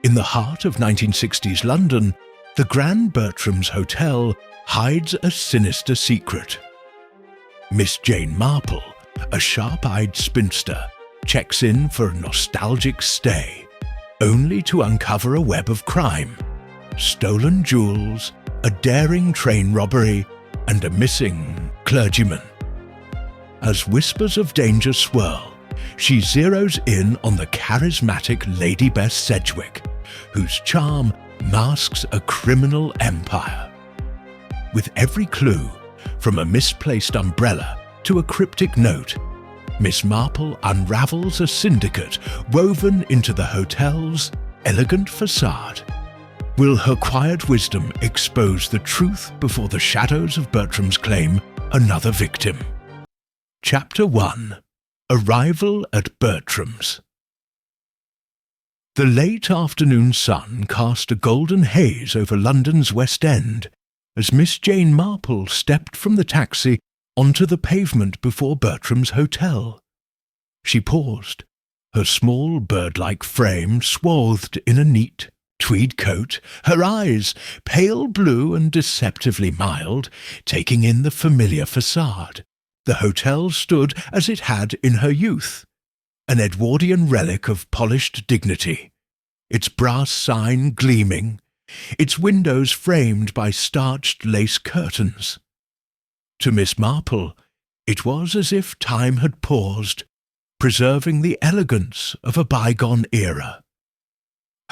In the heart of 1960s London, the Grand Bertram's Hotel hides a sinister secret. Miss Jane Marple, a sharp-eyed spinster, checks in for a nostalgic stay, only to uncover a web of crime: stolen jewels, a daring train robbery, and a missing clergyman. As whispers of danger swirl, she zeroes in on the charismatic Lady Bess Sedwick, whose charm masks a criminal empire. With every clue, from a misplaced umbrella to a cryptic note, Miss Marple unravels a syndicate woven into the hotel's elegant facade. Will her quiet wisdom expose the truth before the shadows of Bertram's claim another victim? Chapter 1. Arrival at Bertram's. The late afternoon sun cast a golden haze over London's West End as Miss Jane Marple stepped from the taxi onto the pavement before Bertram's hotel. She paused, her small bird-like frame swathed in a neat tweed coat, her eyes, pale blue and deceptively mild, taking in the familiar facade. The hotel stood as it had in her youth, an Edwardian relic of polished dignity, its brass sign gleaming, its windows framed by starched lace curtains. To Miss Marple, it was as if time had paused, preserving the elegance of a bygone era.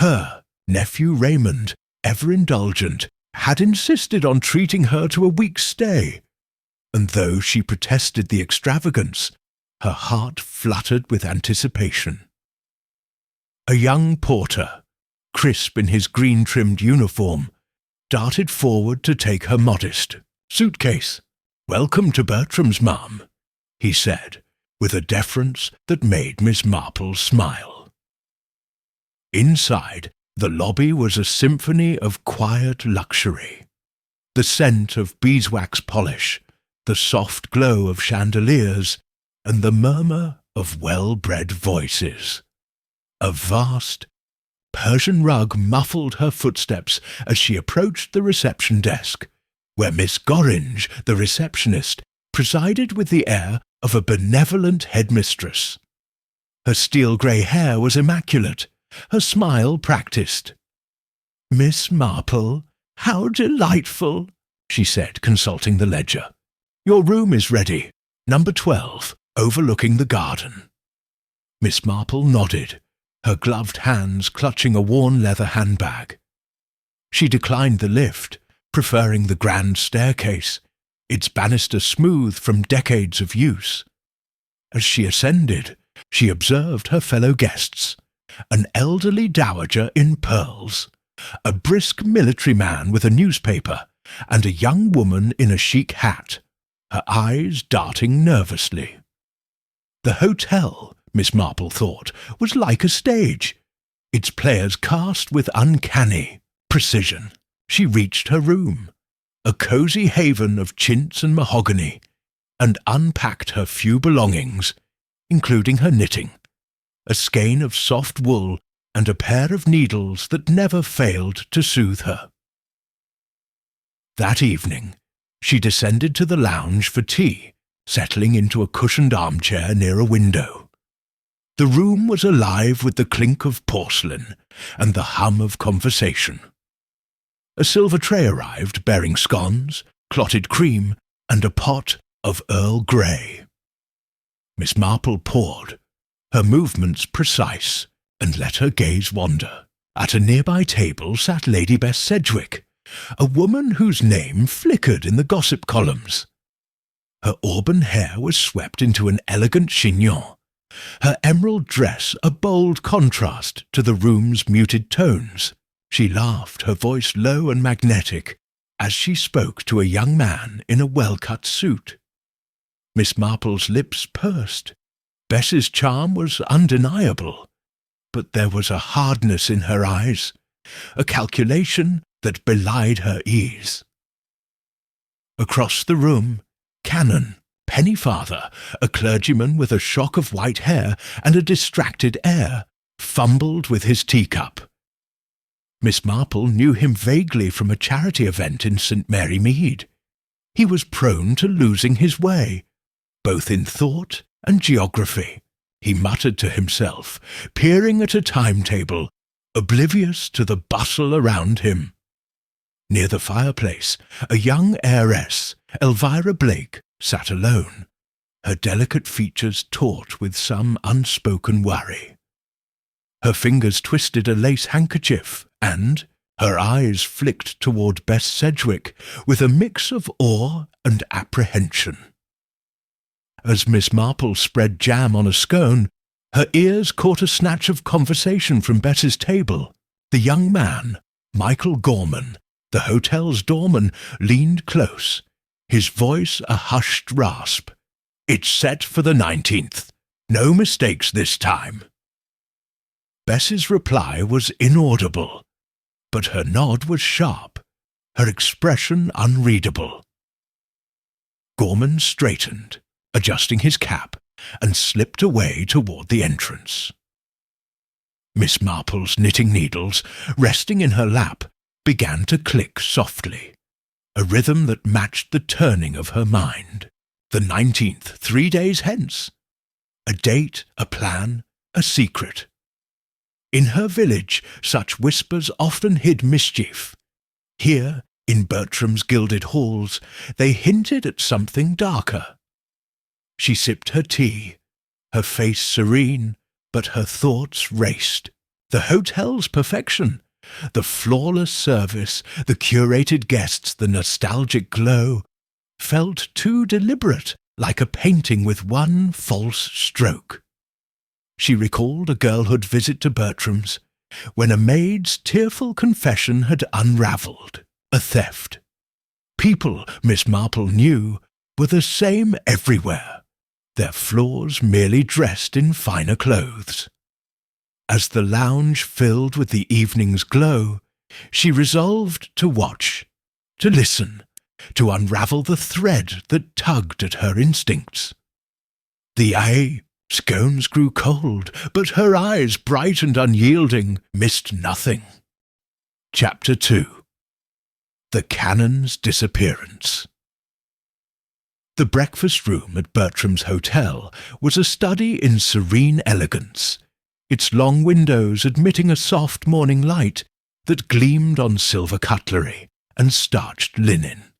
Her nephew Raymond, ever indulgent, had insisted on treating her to a week's stay, and though she protested the extravagance, her heart fluttered with anticipation. A young porter, crisp in his green-trimmed uniform, darted forward to take her modest suitcase. "Welcome to Bertram's, ma'am," he said, with a deference that made Miss Marple smile. Inside, the lobby was a symphony of quiet luxury. The scent of beeswax polish, the soft glow of chandeliers, and the murmur of well-bred voices. A vast Persian rug muffled her footsteps as she approached the reception desk, where Miss Gorringe, the receptionist, presided with the air of a benevolent headmistress. Her steel-grey hair was immaculate, her smile practised. "Miss Marple, how delightful," she said, consulting the ledger. "Your room is ready, number 12, overlooking the garden." Miss Marple nodded, her gloved hands clutching a worn leather handbag. She declined the lift, preferring the grand staircase, its banister smooth from decades of use. As she ascended, she observed her fellow guests: an elderly dowager in pearls, a brisk military man with a newspaper, and a young woman in a chic hat, her eyes darting nervously. The hotel, Miss Marple thought, was like a stage, its players cast with uncanny precision. She reached her room, a cosy haven of chintz and mahogany, and unpacked her few belongings, including her knitting, a skein of soft wool and a pair of needles that never failed to soothe her. That evening, she descended to the lounge for tea, settling into a cushioned armchair near a window. The room was alive with the clink of porcelain and the hum of conversation. A silver tray arrived bearing scones, clotted cream, and a pot of Earl Grey. Miss Marple poured, her movements precise, and let her gaze wander. At a nearby table sat Lady Bess Sedwick, a woman whose name flickered in the gossip columns. Her auburn hair was swept into an elegant chignon, her emerald dress a bold contrast to the room's muted tones. She laughed, her voice low and magnetic, as she spoke to a young man in a well-cut suit. Miss Marple's lips pursed. Bess's charm was undeniable, but there was a hardness in her eyes, a calculation that belied her ease. Across the room, Canon, Pennyfather, a clergyman with a shock of white hair and a distracted air, fumbled with his teacup. Miss Marple knew him vaguely from a charity event in St. Mary Mead. He was prone to losing his way, both in thought and geography, he muttered to himself, peering at a timetable, oblivious to the bustle around him. Near the fireplace, a young heiress, Elvira Blake, sat alone, her delicate features taut with some unspoken worry. Her fingers twisted a lace handkerchief, and her eyes flicked toward Bess Sedwick with a mix of awe and apprehension. As Miss Marple spread jam on a scone, her ears caught a snatch of conversation from Bess's table. The young man, Michael Gorman, the hotel's doorman, leaned close, his voice a hushed rasp. "It's set for the 19th. No mistakes this time." Bess's reply was inaudible, but her nod was sharp, her expression unreadable. Gorman straightened, adjusting his cap, and slipped away toward the entrance. Miss Marple's knitting needles, resting in her lap, began to click softly, a rhythm that matched the turning of her mind. The 19th, 3 days hence. A date, a plan, a secret. In her village, such whispers often hid mischief. Here, in Bertram's gilded halls, they hinted at something darker. She sipped her tea, her face serene, but her thoughts raced. The hotel's perfection, the flawless service, the curated guests, the nostalgic glow, felt too deliberate, like a painting with one false stroke. She recalled a girlhood visit to Bertram's, when a maid's tearful confession had unravelled, a theft. People, Miss Marple knew, were the same everywhere, their flaws merely dressed in finer clothes. As the lounge filled with the evening's glow, she resolved to watch, to listen, to unravel the thread that tugged at her instincts. The scones grew cold, but her eyes, bright and unyielding, missed nothing. Chapter 2. The Canon's Disappearance. The breakfast room at Bertram's hotel was a study in serene elegance, its long windows admitting a soft morning light that gleamed on silver cutlery and starched linen.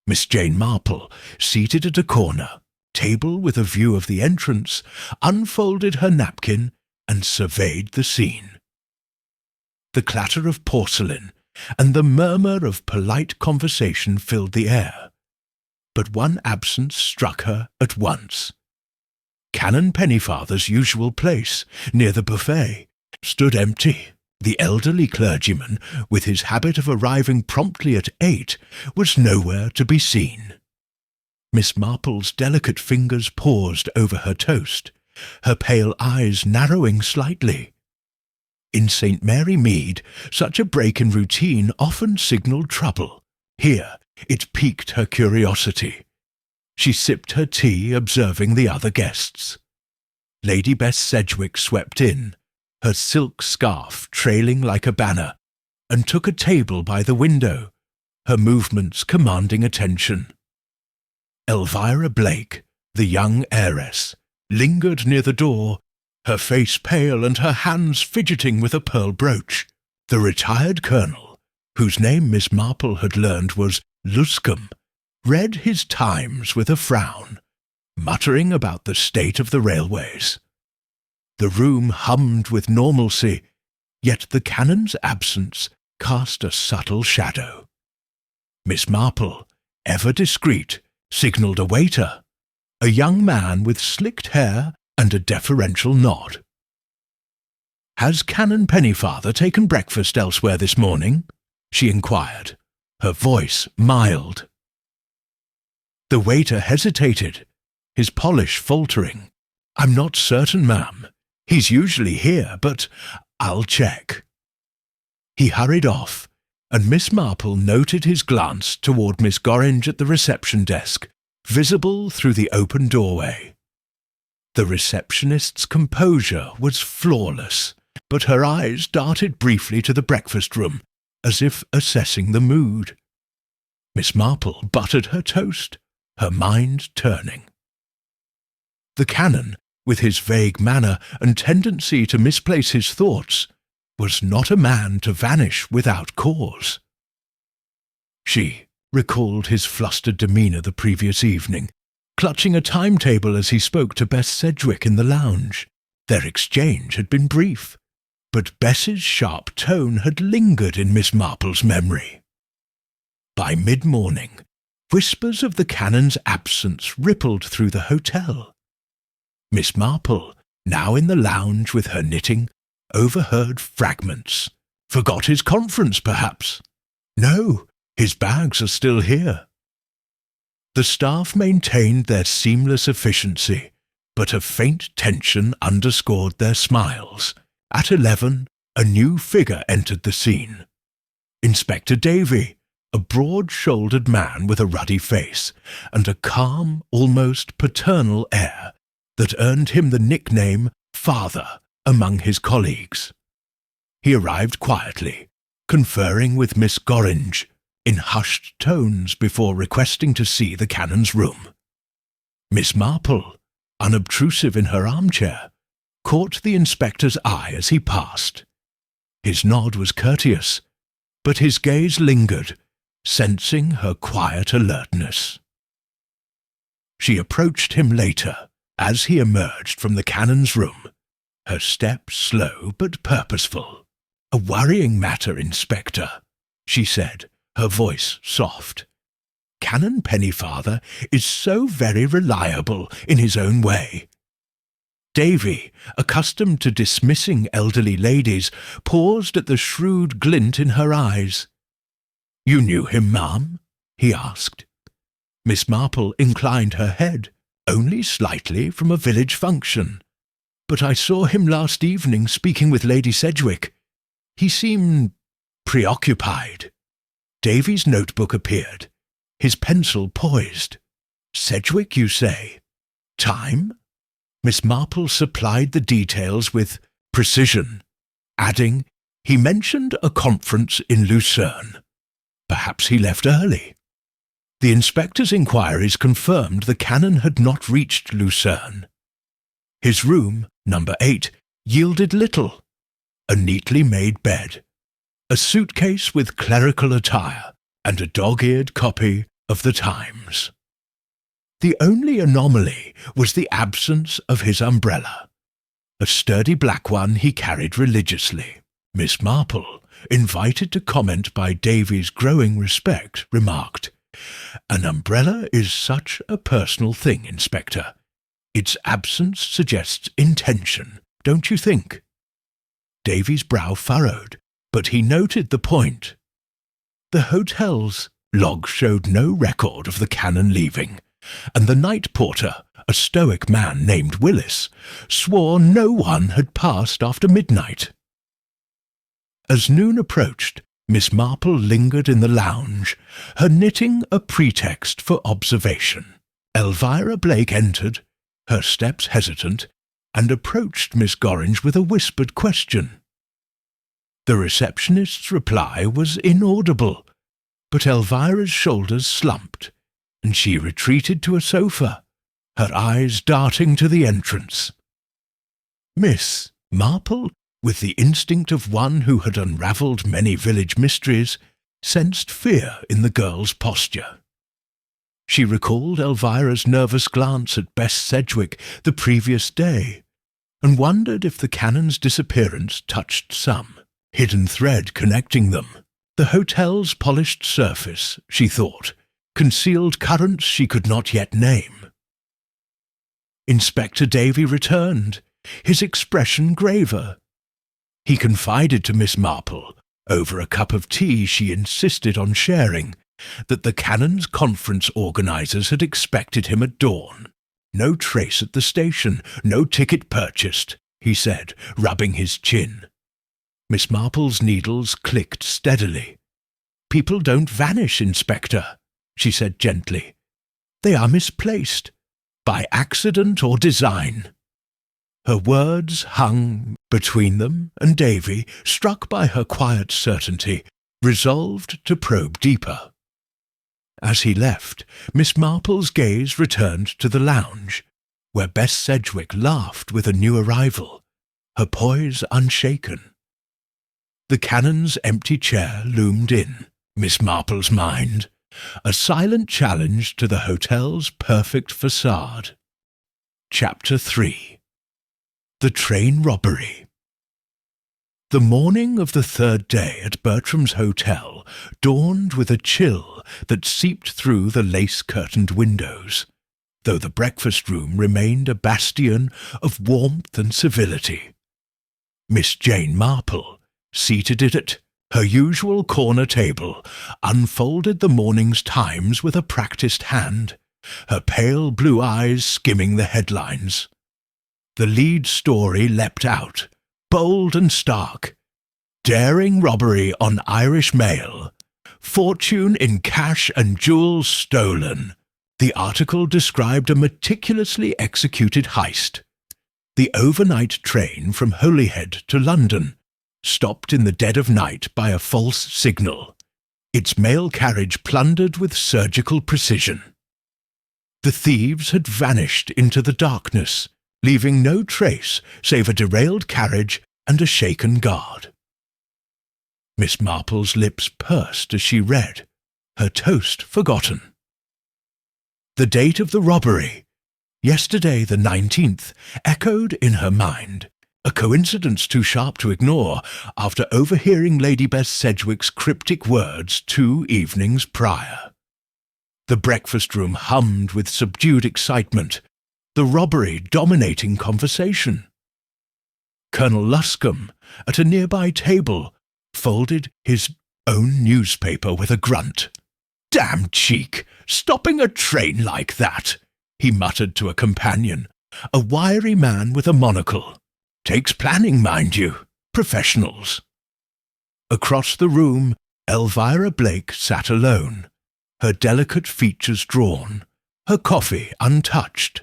Miss Jane Marple, seated at a corner, table with a view of the entrance, unfolded her napkin and surveyed the scene. The clatter of porcelain and the murmur of polite conversation filled the air, but one absence struck her at once. Canon Pennyfather's usual place, near the buffet, stood empty. The elderly clergyman, with his habit of arriving promptly at 8, was nowhere to be seen. Miss Marple's delicate fingers paused over her toast, her pale eyes narrowing slightly. In St. Mary Mead, such a break in routine often signalled trouble. Here, it piqued her curiosity. She sipped her tea, observing the other guests. Lady Bess Sedwick swept in, her silk scarf trailing like a banner, and took a table by the window, her movements commanding attention. Elvira Blake, the young heiress, lingered near the door, her face pale and her hands fidgeting with a pearl brooch. The retired colonel, whose name Miss Marple had learned was Luscombe, read his Times with a frown, muttering about the state of the railways. The room hummed with normalcy, yet the canon's absence cast a subtle shadow. Miss Marple, ever discreet, signalled a waiter, a young man with slicked hair and a deferential nod. "Has Canon Pennyfather taken breakfast elsewhere this morning?" she inquired, her voice mild. The waiter hesitated, his polish faltering. "I'm not certain, ma'am. He's usually here, but I'll check." He hurried off, and Miss Marple noted his glance toward Miss Gorringe at the reception desk, visible through the open doorway. The receptionist's composure was flawless, but her eyes darted briefly to the breakfast room, as if assessing the mood. Miss Marple buttered her toast, her mind turning. The canon, with his vague manner and tendency to misplace his thoughts, was not a man to vanish without cause. She recalled his flustered demeanour the previous evening, clutching a timetable as he spoke to Bess Sedwick in the lounge. Their exchange had been brief, but Bess's sharp tone had lingered in Miss Marple's memory. By mid-morning, whispers of the canon's absence rippled through the hotel. Miss Marple, now in the lounge with her knitting, overheard fragments. Forgot his conference, perhaps. No, his bags are still here. The staff maintained their seamless efficiency, but a faint tension underscored their smiles. At 11, a new figure entered the scene. Inspector Davy, a broad-shouldered man with a ruddy face and a calm, almost paternal air that earned him the nickname Father among his colleagues. He arrived quietly, conferring with Miss Gorringe in hushed tones before requesting to see the canon's room. Miss Marple, unobtrusive in her armchair, caught the inspector's eye as he passed. His nod was courteous, but his gaze lingered, sensing her quiet alertness. She approached him later, as he emerged from the canon's room, her step slow but purposeful. "A worrying matter, Inspector," she said, her voice soft. "Canon Pennyfather is so very reliable in his own way." Davy, accustomed to dismissing elderly ladies, paused at the shrewd glint in her eyes. "You knew him, ma'am?" he asked. Miss Marple inclined her head, only slightly, from a village function. "But I saw him last evening speaking with Lady Sedwick. He seemed preoccupied." Davy's notebook appeared, his pencil poised. "Sedwick, you say? Time?" Miss Marple supplied the details with precision, adding, "He mentioned a conference in Lucerne. Perhaps he left early." The inspector's inquiries confirmed the canon had not reached Lucerne. His room, number 8, yielded little. A neatly made bed, a suitcase with clerical attire, and a dog-eared copy of the Times. The only anomaly was the absence of his umbrella. A sturdy black one he carried religiously. Miss Marple, invited to comment by Davy's growing respect, remarked, "An umbrella is such a personal thing, Inspector. Its absence suggests intention, don't you think?" Davy's brow furrowed, but he noted the point. The hotel's log showed no record of the canon leaving, and the night porter, a stoic man named Willis, swore no one had passed after midnight. As noon approached, Miss Marple lingered in the lounge, her knitting a pretext for observation. Elvira Blake entered, her steps hesitant, and approached Miss Gorringe with a whispered question. The receptionist's reply was inaudible, but Elvira's shoulders slumped, and she retreated to a sofa, her eyes darting to the entrance. Miss Marple, with the instinct of one who had unravelled many village mysteries, sensed fear in the girl's posture. She recalled Elvira's nervous glance at Bess Sedwick the previous day, and wondered if the canon's disappearance touched some hidden thread connecting them. The hotel's polished surface, she thought, concealed currents she could not yet name. Inspector Davy returned, his expression graver. He confided to Miss Marple, over a cup of tea she insisted on sharing, that the canon's conference organisers had expected him at dawn. "No trace at the station, no ticket purchased," he said, rubbing his chin. Miss Marple's needles clicked steadily. "People don't vanish, Inspector," she said gently. "They are misplaced, by accident or design." Her words hung between them, and Davy, struck by her quiet certainty, resolved to probe deeper. As he left, Miss Marple's gaze returned to the lounge, where Bess Sedwick laughed with a new arrival, her poise unshaken. The canon's empty chair loomed in Miss Marple's mind, a silent challenge to the hotel's perfect facade. Chapter 3. The Train Robbery. The morning of the third day at Bertram's hotel dawned with a chill that seeped through the lace-curtained windows, though the breakfast room remained a bastion of warmth and civility. Miss Jane Marple, seated at her usual corner table, unfolded the morning's Times with a practised hand, her pale blue eyes skimming the headlines. The lead story leapt out, bold and stark. Daring robbery on Irish mail. Fortune in cash and jewels stolen. The article described a meticulously executed heist. The overnight train from Holyhead to London, stopped in the dead of night by a false signal, its mail carriage plundered with surgical precision. The thieves had vanished into the darkness, leaving no trace save a derailed carriage and a shaken guard. Miss Marple's lips pursed as she read, her toast forgotten. The date of the robbery, yesterday the 19th, echoed in her mind, a coincidence too sharp to ignore after overhearing Lady Bess Sedwick's cryptic words 2 evenings prior. The breakfast room hummed with subdued excitement, the robbery dominating conversation. Colonel Luscombe, at a nearby table, folded his own newspaper with a grunt. "Damn cheek, stopping a train like that," he muttered to a companion, a wiry man with a monocle. "Takes planning, mind you. Professionals." Across the room, Elvira Blake sat alone, her delicate features drawn, her coffee untouched.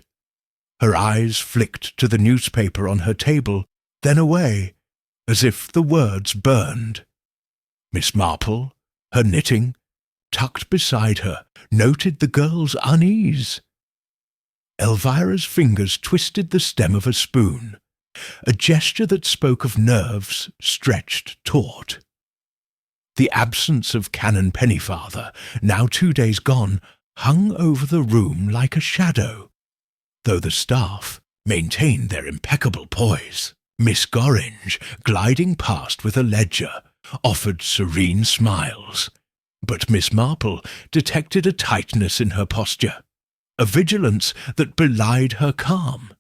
Her eyes flicked to the newspaper on her table, then away, as if the words burned. Miss Marple, her knitting, tucked beside her, noted the girl's unease. Elvira's fingers twisted the stem of a spoon, a gesture that spoke of nerves stretched taut. The absence of Canon Pennyfather, now 2 days gone, hung over the room like a shadow, though the staff maintained their impeccable poise. Miss Gorringe, gliding past with a ledger, offered serene smiles, but Miss Marple detected a tightness in her posture, a vigilance that belied her calm.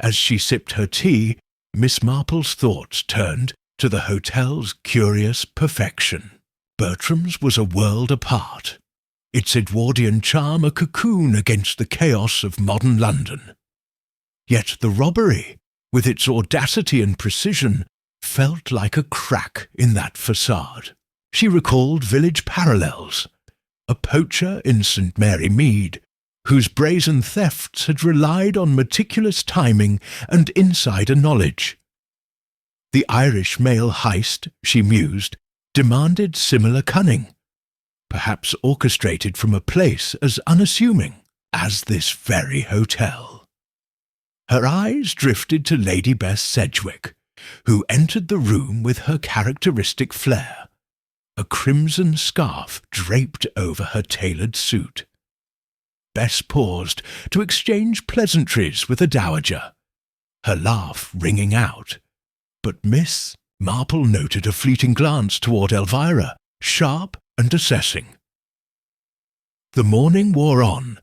As she sipped her tea, Miss Marple's thoughts turned to the hotel's curious perfection. Bertram's was a world apart, its Edwardian charm a cocoon against the chaos of modern London. Yet the robbery, with its audacity and precision, felt like a crack in that facade. She recalled village parallels, a poacher in St. Mary Mead, whose brazen thefts had relied on meticulous timing and insider knowledge. The Irish mail heist, she mused, demanded similar cunning, perhaps orchestrated from a place as unassuming as this very hotel. Her eyes drifted to Lady Bess Sedwick, who entered the room with her characteristic flair, a crimson scarf draped over her tailored suit. Bess paused to exchange pleasantries with the dowager, her laugh ringing out, but Miss Marple noted a fleeting glance toward Elvira, sharp and assessing. The morning wore on,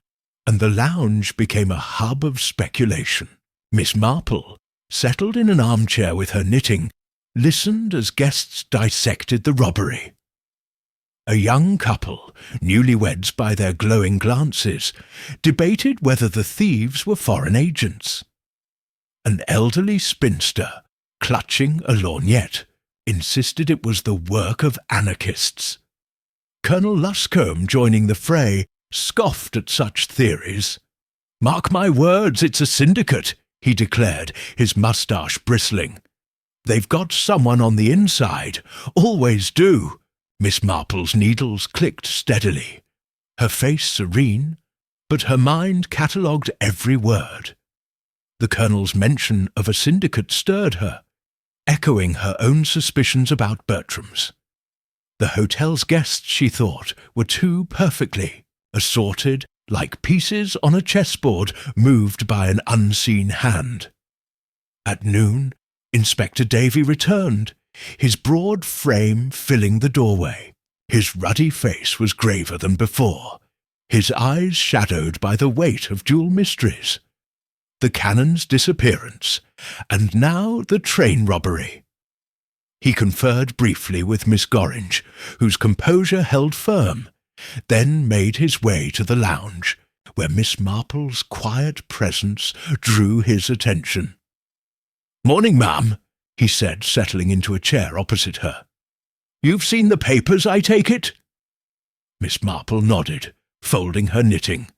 and the lounge became a hub of speculation. Miss Marple, settled in an armchair with her knitting, listened as guests dissected the robbery. A young couple, newlyweds by their glowing glances, debated whether the thieves were foreign agents. An elderly spinster, clutching a lorgnette, insisted it was the work of anarchists. Colonel Luscombe, joining the fray, scoffed at such theories. "Mark my words, it's a syndicate," he declared, his moustache bristling. "They've got someone on the inside. Always do." Miss Marple's needles clicked steadily, her face serene, but her mind catalogued every word. The Colonel's mention of a syndicate stirred her, echoing her own suspicions about Bertram's. The hotel's guests, she thought, were too perfectly assorted, like pieces on a chessboard moved by an unseen hand. At noon, Inspector Davy returned, his broad frame filling the doorway. His ruddy face was graver than before, his eyes shadowed by the weight of dual mysteries. The canon's disappearance, and now the train robbery. He conferred briefly with Miss Gorringe, whose composure held firm, then made his way to the lounge, where Miss Marple's quiet presence drew his attention. "Morning, ma'am," he said, settling into a chair opposite her. "You've seen the papers, I take it?" Miss Marple nodded, folding her knitting.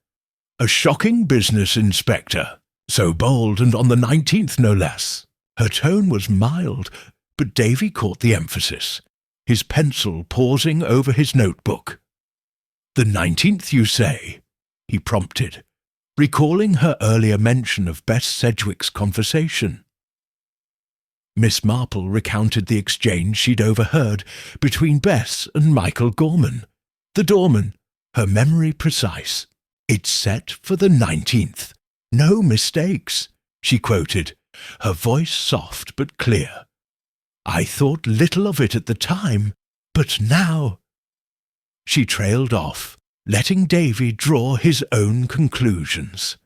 "A shocking business, Inspector. So bold, and on the 19th, no less." Her tone was mild, but Davy caught the emphasis, his pencil pausing over his notebook. "The 19th, you say?" he prompted, recalling her earlier mention of Bess Sedwick's conversation. Miss Marple recounted the exchange she'd overheard between Bess and Michael Gorman, the doorman, her memory precise. "It's set for the 19th. No mistakes," she quoted, her voice soft but clear. "I thought little of it at the time, but now—" She trailed off, letting Davy draw his own conclusions.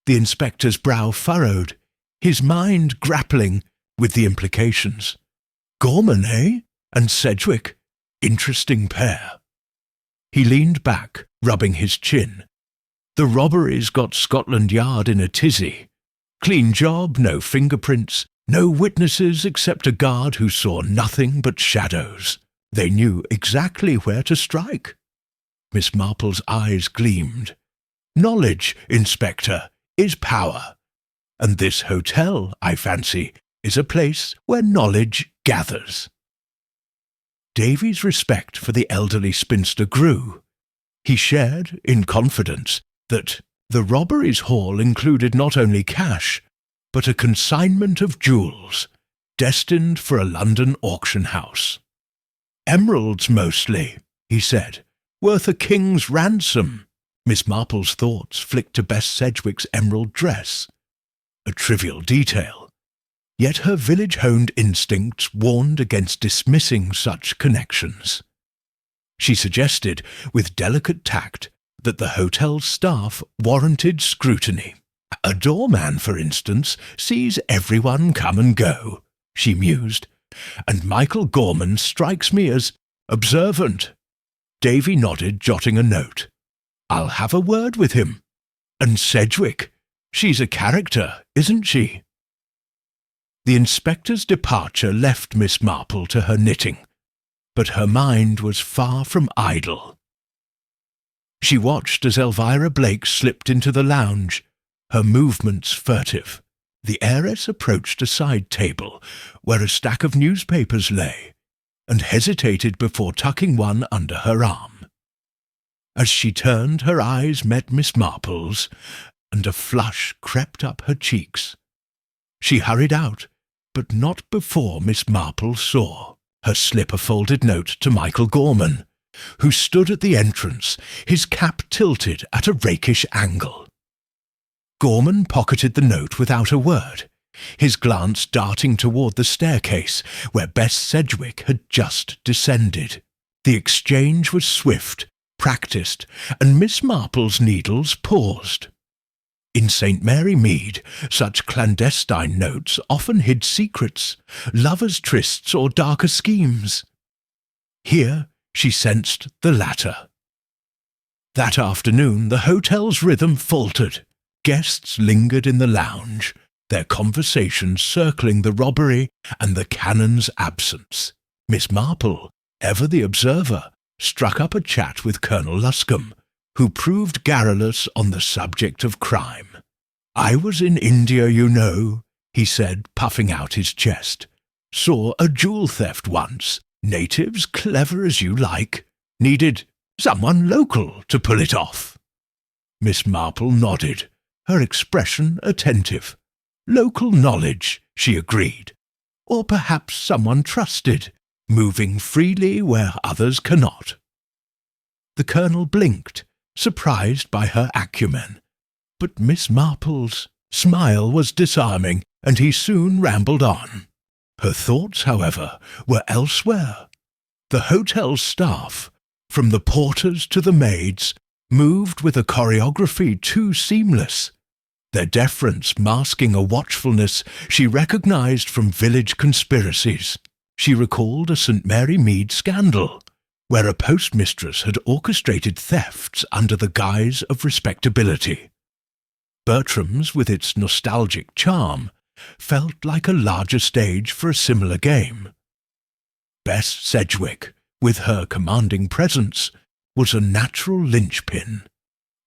The inspector's brow furrowed, his mind grappling with the implications. Gorman, eh? And Sedwick? Interesting pair. He leaned back, rubbing his chin. The robbery's got Scotland Yard in a tizzy. Clean job, no fingerprints, no witnesses except a guard who saw nothing but shadows. They knew exactly where to strike. Miss Marple's eyes gleamed. Knowledge, Inspector, is power. And this hotel, I fancy, is a place where knowledge gathers. Davy's respect for the elderly spinster grew. He shared, in confidence, that the robbery's haul included not only cash, but a consignment of jewels, destined for a London auction house. "Emeralds mostly," he said, "worth a king's ransom." Miss Marple's thoughts flicked to Bess Sedwick's emerald dress. A trivial detail. Yet her village-honed instincts warned against dismissing such connections. She suggested, with delicate tact, that the hotel's staff warranted scrutiny. "A doorman, for instance, sees everyone come and go," she mused, "and Michael Gorman strikes me as observant." Davy nodded, jotting a note. "I'll have a word with him. And Sedwick, she's a character, isn't she?" The inspector's departure left Miss Marple to her knitting, but her mind was far from idle. She watched as Elvira Blake slipped into the lounge, her movements furtive. The heiress approached a side table where a stack of newspapers lay, and hesitated before tucking one under her arm. As she turned, her eyes met Miss Marple's, and a flush crept up her cheeks. She hurried out, but not before Miss Marple saw her slip a folded note to Michael Gorman, who stood at the entrance, his cap tilted at a rakish angle. Gorman pocketed the note without a word, his glance darting toward the staircase where Bess Sedwick had just descended. The exchange was swift, practised, and Miss Marple's needles paused. In St. Mary Mead, such clandestine notes often hid secrets, lovers' trysts or darker schemes. Here she sensed the latter. That afternoon the hotel's rhythm faltered. Guests lingered in the lounge, their conversations circling the robbery and the canon's absence. Miss Marple, ever the observer, struck up a chat with Colonel Luscombe, who proved garrulous on the subject of crime. "I was in India, you know," he said, puffing out his chest. "Saw a jewel theft once. Natives clever as you like. Needed someone local to pull it off." Miss Marple nodded, her expression attentive. "Local knowledge," she agreed. "Or perhaps someone trusted, moving freely where others cannot." The Colonel blinked, surprised by her acumen. But Miss Marple's smile was disarming, and he soon rambled on. Her thoughts, however, were elsewhere. The hotel staff, from the porters to the maids, moved with a choreography too seamless, their deference masking a watchfulness she recognized from village conspiracies. She recalled a St. Mary Mead scandal, where a postmistress had orchestrated thefts under the guise of respectability. Bertram's, with its nostalgic charm, felt like a larger stage for a similar game. Bess Sedwick, with her commanding presence, was a natural linchpin,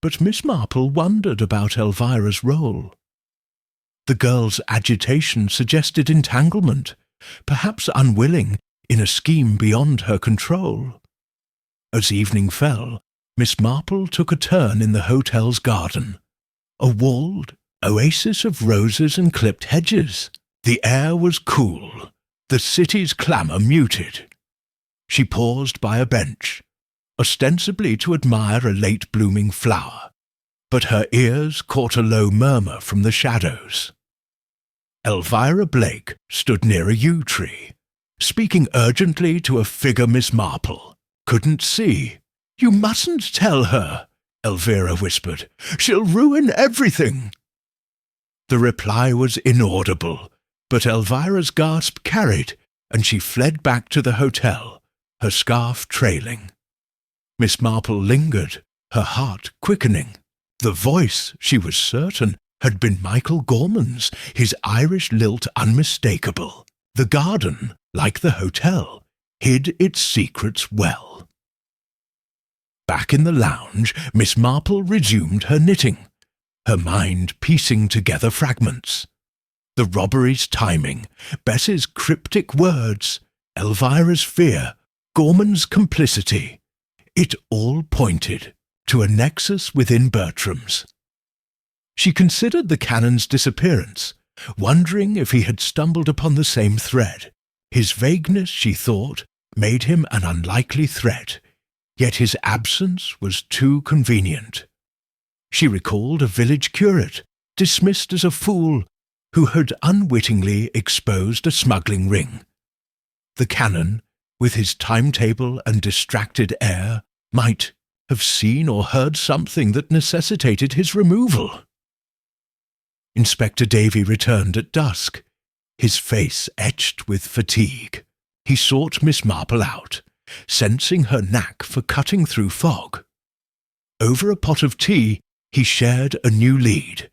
but Miss Marple wondered about Elvira's role. The girl's agitation suggested entanglement, perhaps unwilling, in a scheme beyond her control. As evening fell, Miss Marple took a turn in the hotel's garden, a walled oasis of roses and clipped hedges. The air was cool, the city's clamour muted. She paused by a bench, ostensibly to admire a late-blooming flower, but her ears caught a low murmur from the shadows. Elvira Blake stood near a yew tree, speaking urgently to a figure Miss Marple couldn't see. "You mustn't tell her," Elvira whispered. "She'll ruin everything." The reply was inaudible, but Elvira's gasp carried, and she fled back to the hotel, her scarf trailing. Miss Marple lingered, her heart quickening. The voice, she was certain, had been Michael Gorman's, his Irish lilt unmistakable. The garden, like the hotel, hid its secrets well. Back in the lounge, Miss Marple resumed her knitting, her mind piecing together fragments. The robbery's timing, Bess's cryptic words, Elvira's fear, Gorman's complicity. It all pointed to a nexus within Bertram's. She considered the canon's disappearance, wondering if he had stumbled upon the same thread. His vagueness, she thought, made him an unlikely threat, yet his absence was too convenient. She recalled a village curate, dismissed as a fool, who had unwittingly exposed a smuggling ring. The canon, with his timetable and distracted air, might have seen or heard something that necessitated his removal. Inspector Davy returned at dusk, his face etched with fatigue. He sought Miss Marple out, sensing her knack for cutting through fog. Over a pot of tea, he shared a new lead.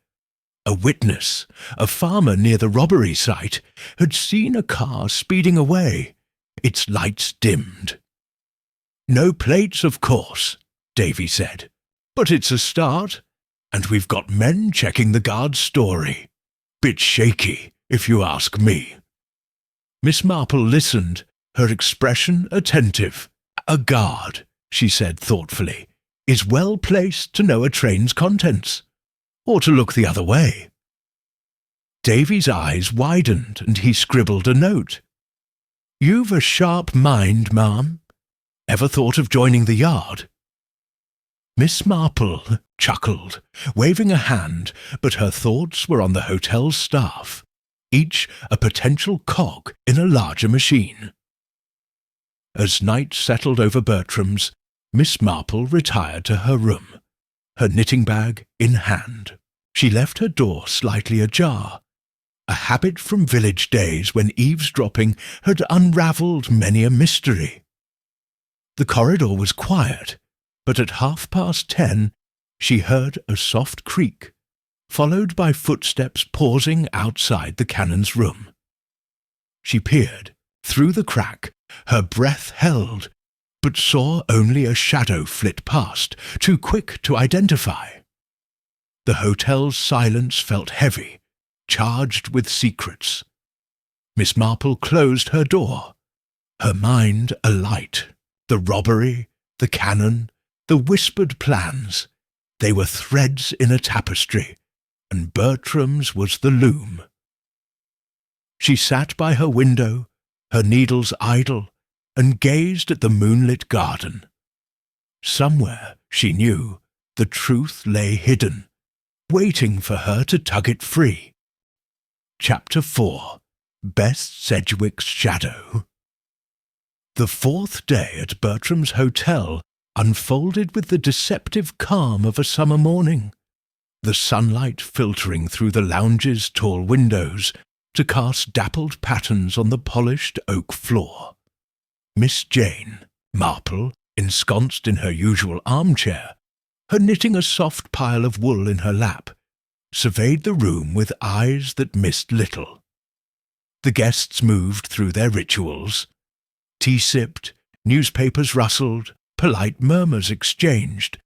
A witness, a farmer near the robbery site, had seen a car speeding away, its lights dimmed. "No plates, of course," Davy said, "but it's a start, and we've got men checking the guard's story. Bit shaky, if you ask me." Miss Marple listened, her expression attentive. "A guard," she said thoughtfully, "is well placed to know a train's contents, or to look the other way." Davy's eyes widened, and he scribbled a note. "You've a sharp mind, ma'am. Ever thought of joining the yard?" Miss Marple chuckled, waving a hand, but her thoughts were on the hotel's staff, each a potential cog in a larger machine. As night settled over Bertram's, Miss Marple retired to her room, her knitting bag in hand. She left her door slightly ajar, a habit from village days when eavesdropping had unravelled many a mystery. The corridor was quiet, but at 10:30 she heard a soft creak, followed by footsteps pausing outside the canon's room. She peered through the crack, her breath held, but saw only a shadow flit past, too quick to identify. The hotel's silence felt heavy, charged with secrets. Miss Marple closed her door, her mind alight. The robbery, the canon, the whispered plans, they were threads in a tapestry, and Bertram's was the loom. She sat by her window, her needles idle, and gazed at the moonlit garden. Somewhere, she knew, the truth lay hidden, waiting for her to tug it free. Chapter 4. Bess Sedwick's Shadow. The fourth day at Bertram's hotel unfolded with the deceptive calm of a summer morning, the sunlight filtering through the lounge's tall windows to cast dappled patterns on the polished oak floor. Miss Jane Marple, ensconced in her usual armchair, her knitting a soft pile of wool in her lap, surveyed the room with eyes that missed little. The guests moved through their rituals. Tea sipped, newspapers rustled, polite murmurs exchanged,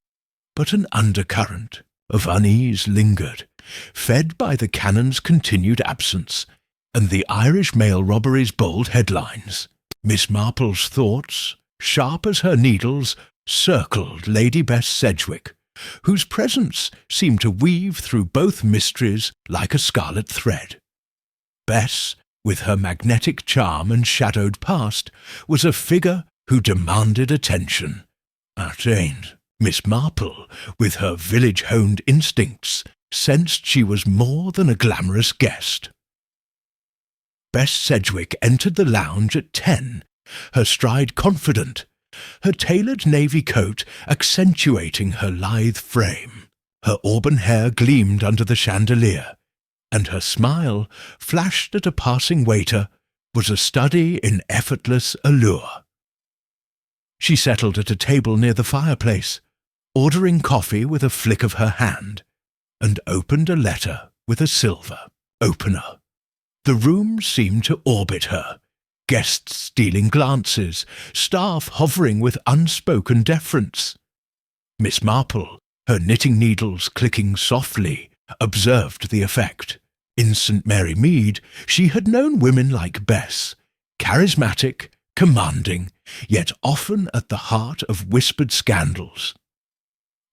but an undercurrent of unease lingered, fed by the canon's continued absence and the Irish mail robbery's bold headlines. Miss Marple's thoughts, sharp as her needles, circled Lady Bess Sedwick, whose presence seemed to weave through both mysteries like a scarlet thread. Bess, with her magnetic charm and shadowed past, was a figure who demanded attention. Jane, Miss Marple, with her village-honed instincts, sensed she was more than a glamorous guest. Bess Sedwick entered the lounge at 10, her stride confident, her tailored navy coat accentuating her lithe frame. Her auburn hair gleamed under the chandelier, and her smile, flashed at a passing waiter, was a study in effortless allure. She settled at a table near the fireplace, ordering coffee with a flick of her hand, and opened a letter with a silver opener. The room seemed to orbit her, guests stealing glances, staff hovering with unspoken deference. Miss Marple, her knitting needles clicking softly, observed the effect. In St. Mary Mead, she had known women like Bess, charismatic, commanding, yet often at the heart of whispered scandals.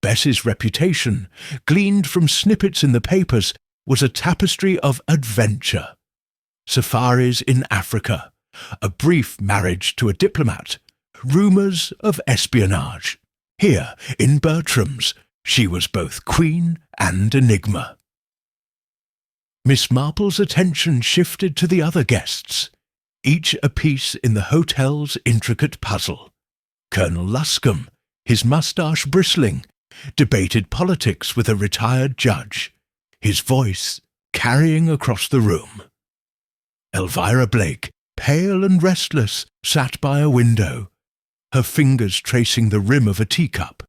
Bess's reputation, gleaned from snippets in the papers, was a tapestry of adventure. Safaris in Africa, a brief marriage to a diplomat, rumours of espionage. Here, in Bertram's, she was both queen and enigma. Miss Marple's attention shifted to the other guests, each a piece in the hotel's intricate puzzle. Colonel Luscombe, his moustache bristling, debated politics with a retired judge, his voice carrying across the room. Elvira Blake, pale and restless, sat by a window, her fingers tracing the rim of a teacup,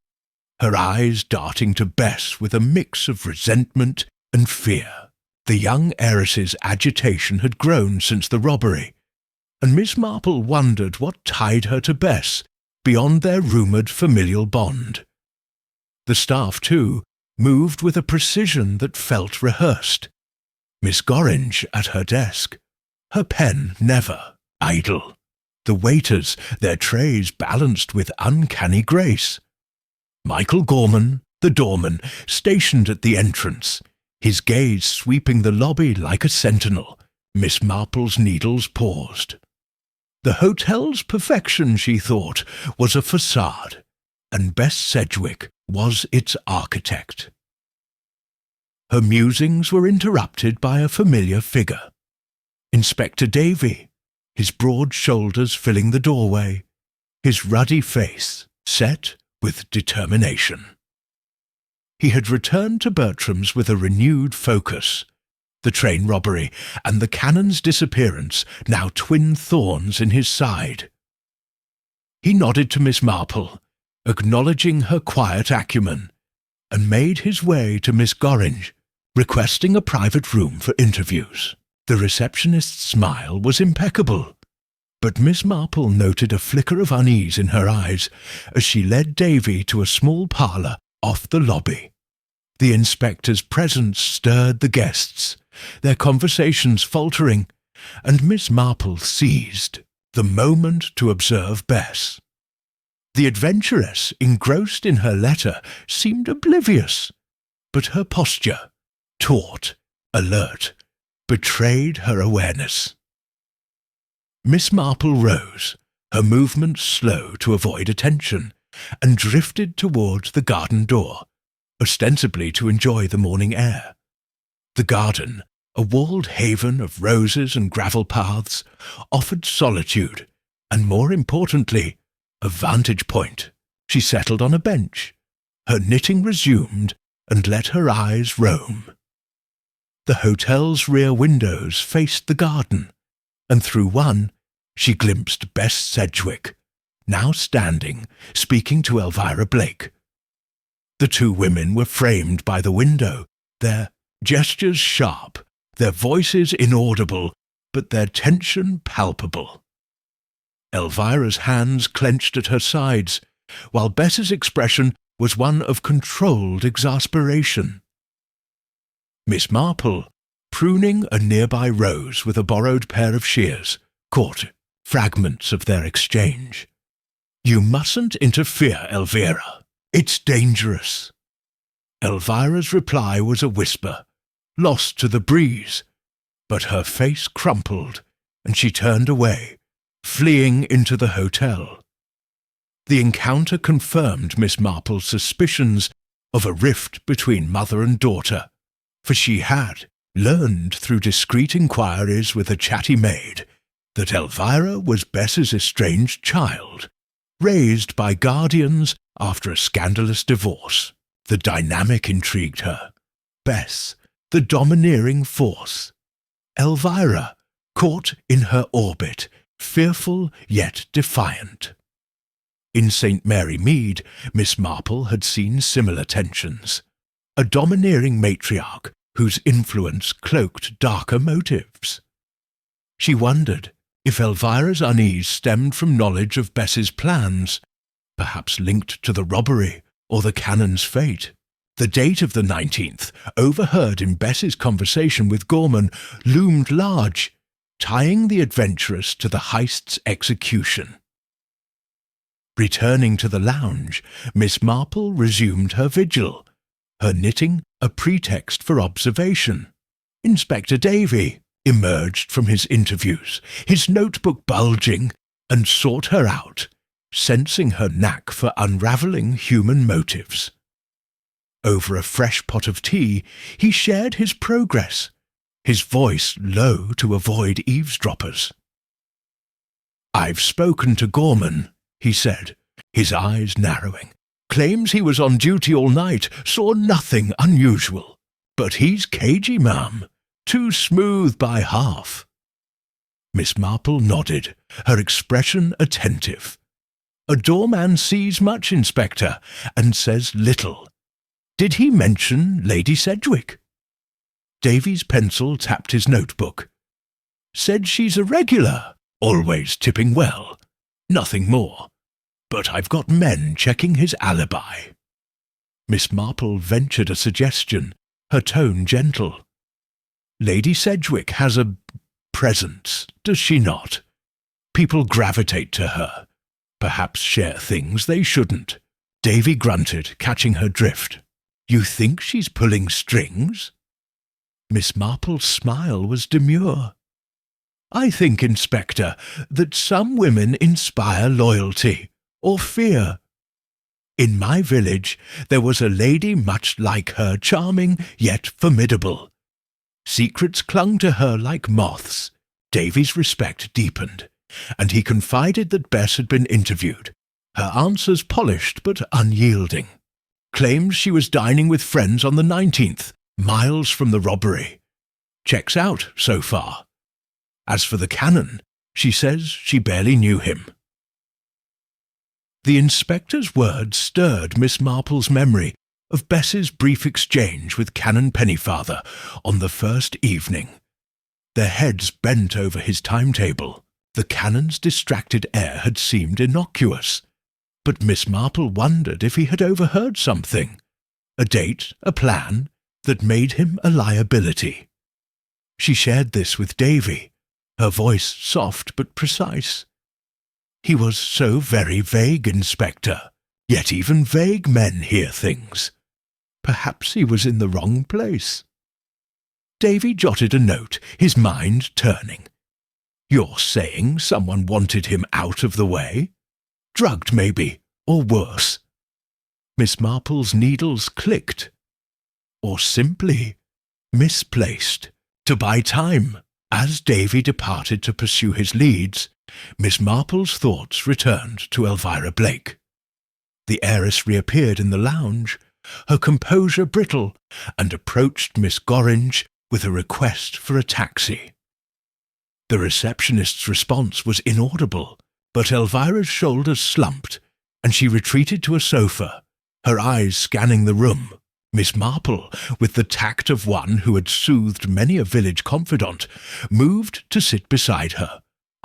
her eyes darting to Bess with a mix of resentment and fear. The young heiress's agitation had grown since the robbery, and Miss Marple wondered what tied her to Bess beyond their rumoured familial bond. The staff, too, moved with a precision that felt rehearsed. Miss Gorringe at her desk, her pen never idle. The waiters, their trays balanced with uncanny grace. Michael Gorman, the doorman, stationed at the entrance, his gaze sweeping the lobby like a sentinel. Miss Marple's needles paused. The hotel's perfection, she thought, was a facade, and Bess Sedwick was its architect. Her musings were interrupted by a familiar figure. Inspector Davy, his broad shoulders filling the doorway, his ruddy face set with determination. He had returned to Bertram's with a renewed focus, the train robbery and the canon's disappearance now twin thorns in his side. He nodded to Miss Marple, acknowledging her quiet acumen, and made his way to Miss Gorringe, requesting a private room for interviews. The receptionist's smile was impeccable, but Miss Marple noted a flicker of unease in her eyes as she led Davy to a small parlour off the lobby. The inspector's presence stirred the guests, their conversations faltering, and Miss Marple seized the moment to observe Bess. The adventuress, engrossed in her letter, seemed oblivious, but her posture, taut, alert, betrayed her awareness. Miss Marple rose, her movements slow to avoid attention, and drifted towards the garden door, ostensibly to enjoy the morning air. The garden, a walled haven of roses and gravel paths, offered solitude, and more importantly, a vantage point. She settled on a bench, her knitting resumed, and let her eyes roam. The hotel's rear windows faced the garden, and through one she glimpsed Bess Sedwick, now standing, speaking to Elvira Blake. The two women were framed by the window, their gestures sharp, their voices inaudible, but their tension palpable. Elvira's hands clenched at her sides, while Bess's expression was one of controlled exasperation. Miss Marple, pruning a nearby rose with a borrowed pair of shears, caught fragments of their exchange. "You mustn't interfere, Elvira. It's dangerous." Elvira's reply was a whisper, lost to the breeze, but her face crumpled, and she turned away, fleeing into the hotel. The encounter confirmed Miss Marple's suspicions of a rift between mother and daughter, for she had learned through discreet inquiries with a chatty maid that Elvira was Bess's estranged child, raised by guardians after a scandalous divorce. The dynamic intrigued her. Bess, the domineering force. Elvira, caught in her orbit, fearful yet defiant. In St. Mary Mead, Miss Marple had seen similar tensions. A domineering matriarch whose influence cloaked darker motives. She wondered if Elvira's unease stemmed from knowledge of Bess's plans, perhaps linked to the robbery or the canon's fate. The date of the 19th, overheard in Bess's conversation with Gorman, loomed large, tying the adventuress to the heist's execution. Returning to the lounge, Miss Marple resumed her vigil, her knitting a pretext for observation. Inspector Davy emerged from his interviews, his notebook bulging, and sought her out, sensing her knack for unraveling human motives. Over a fresh pot of tea, he shared his progress, his voice low to avoid eavesdroppers. "I've spoken to Gorman," he said, his eyes narrowing. "Claims he was on duty all night, saw nothing unusual. But he's cagey, ma'am. Too smooth by half." Miss Marple nodded, her expression attentive. "A doorman sees much, Inspector, and says little. Did he mention Lady Sedwick?" Davy's pencil tapped his notebook. "Said she's a regular, always tipping well. Nothing more. But I've got men checking his alibi." Miss Marple ventured a suggestion, her tone gentle. "Lady Sedwick has a presence, does she not? People gravitate to her, perhaps share things they shouldn't." Davy grunted, catching her drift. "You think she's pulling strings?" Miss Marple's smile was demure. "I think, Inspector, that some women inspire loyalty or fear. In my village there was a lady much like her, charming yet formidable. Secrets clung to her like moths." Davy's respect deepened, and he confided that Bess had been interviewed, her answers polished but unyielding. Claims she was dining with friends on the 19th, miles from the robbery. Checks out so far. As for the canon, she says she barely knew him. The inspector's words stirred Miss Marple's memory of Bess's brief exchange with Canon Pennyfather on the first evening. Their heads bent over his timetable. The canon's distracted air had seemed innocuous, but Miss Marple wondered if he had overheard something. a date, a plan that made him a liability. She shared this with Davy, her voice soft but precise. He was so very vague, Inspector, yet even vague men hear things. Perhaps he was in the wrong place. Davy jotted a note, his mind turning. You're saying someone wanted him out of the way? Drugged, maybe, or worse. Miss Marple's needles clicked. Or simply misplaced. To buy time. As Davy departed to pursue his leads, Miss Marple's thoughts returned to Elvira Blake. The heiress reappeared in the lounge, her composure brittle, and approached Miss Gorringe with a request for a taxi. The receptionist's response was inaudible, but Elvira's shoulders slumped, and she retreated to a sofa, her eyes scanning the room. Miss Marple, with the tact of one who had soothed many a village confidant, moved to sit beside her,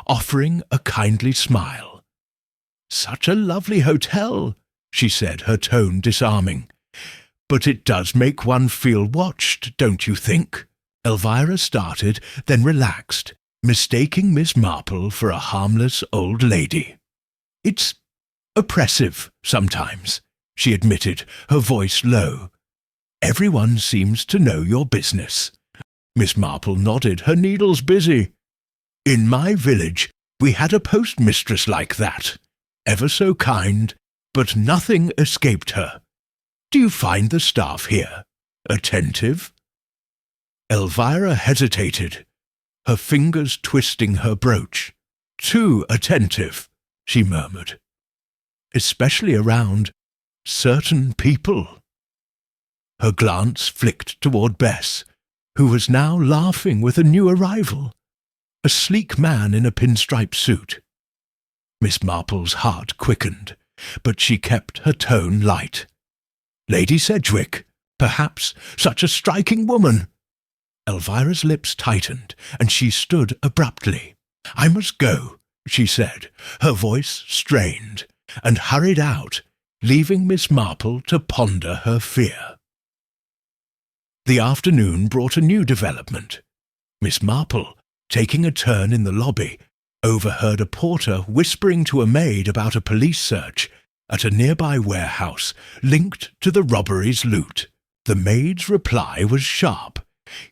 offering a kindly smile. "Such a lovely hotel," she said, her tone disarming. "But it does make one feel watched, don't you think?" Elvira started, then relaxed, mistaking Miss Marple for a harmless old lady. "It's oppressive sometimes," she admitted, her voice low. "Everyone seems to know your business." Miss Marple nodded, her needles busy. "In my village we had a postmistress like that, ever so kind, but nothing escaped her. Do you find the staff here attentive?" Elvira hesitated, her fingers twisting her brooch. "Too attentive," she murmured. "Especially around certain people." Her glance flicked toward Bess, who was now laughing with a new arrival, a sleek man in a pinstripe suit. Miss Marple's heart quickened, but she kept her tone light. "Lady Sedwick, perhaps, such a striking woman." Elvira's lips tightened, and she stood abruptly. "I must go," she said, her voice strained, and hurried out, leaving Miss Marple to ponder her fear. The afternoon brought a new development. Miss Marple, taking a turn in the lobby, overheard a porter whispering to a maid about a police search at a nearby warehouse linked to the robbery's loot. The maid's reply was sharp.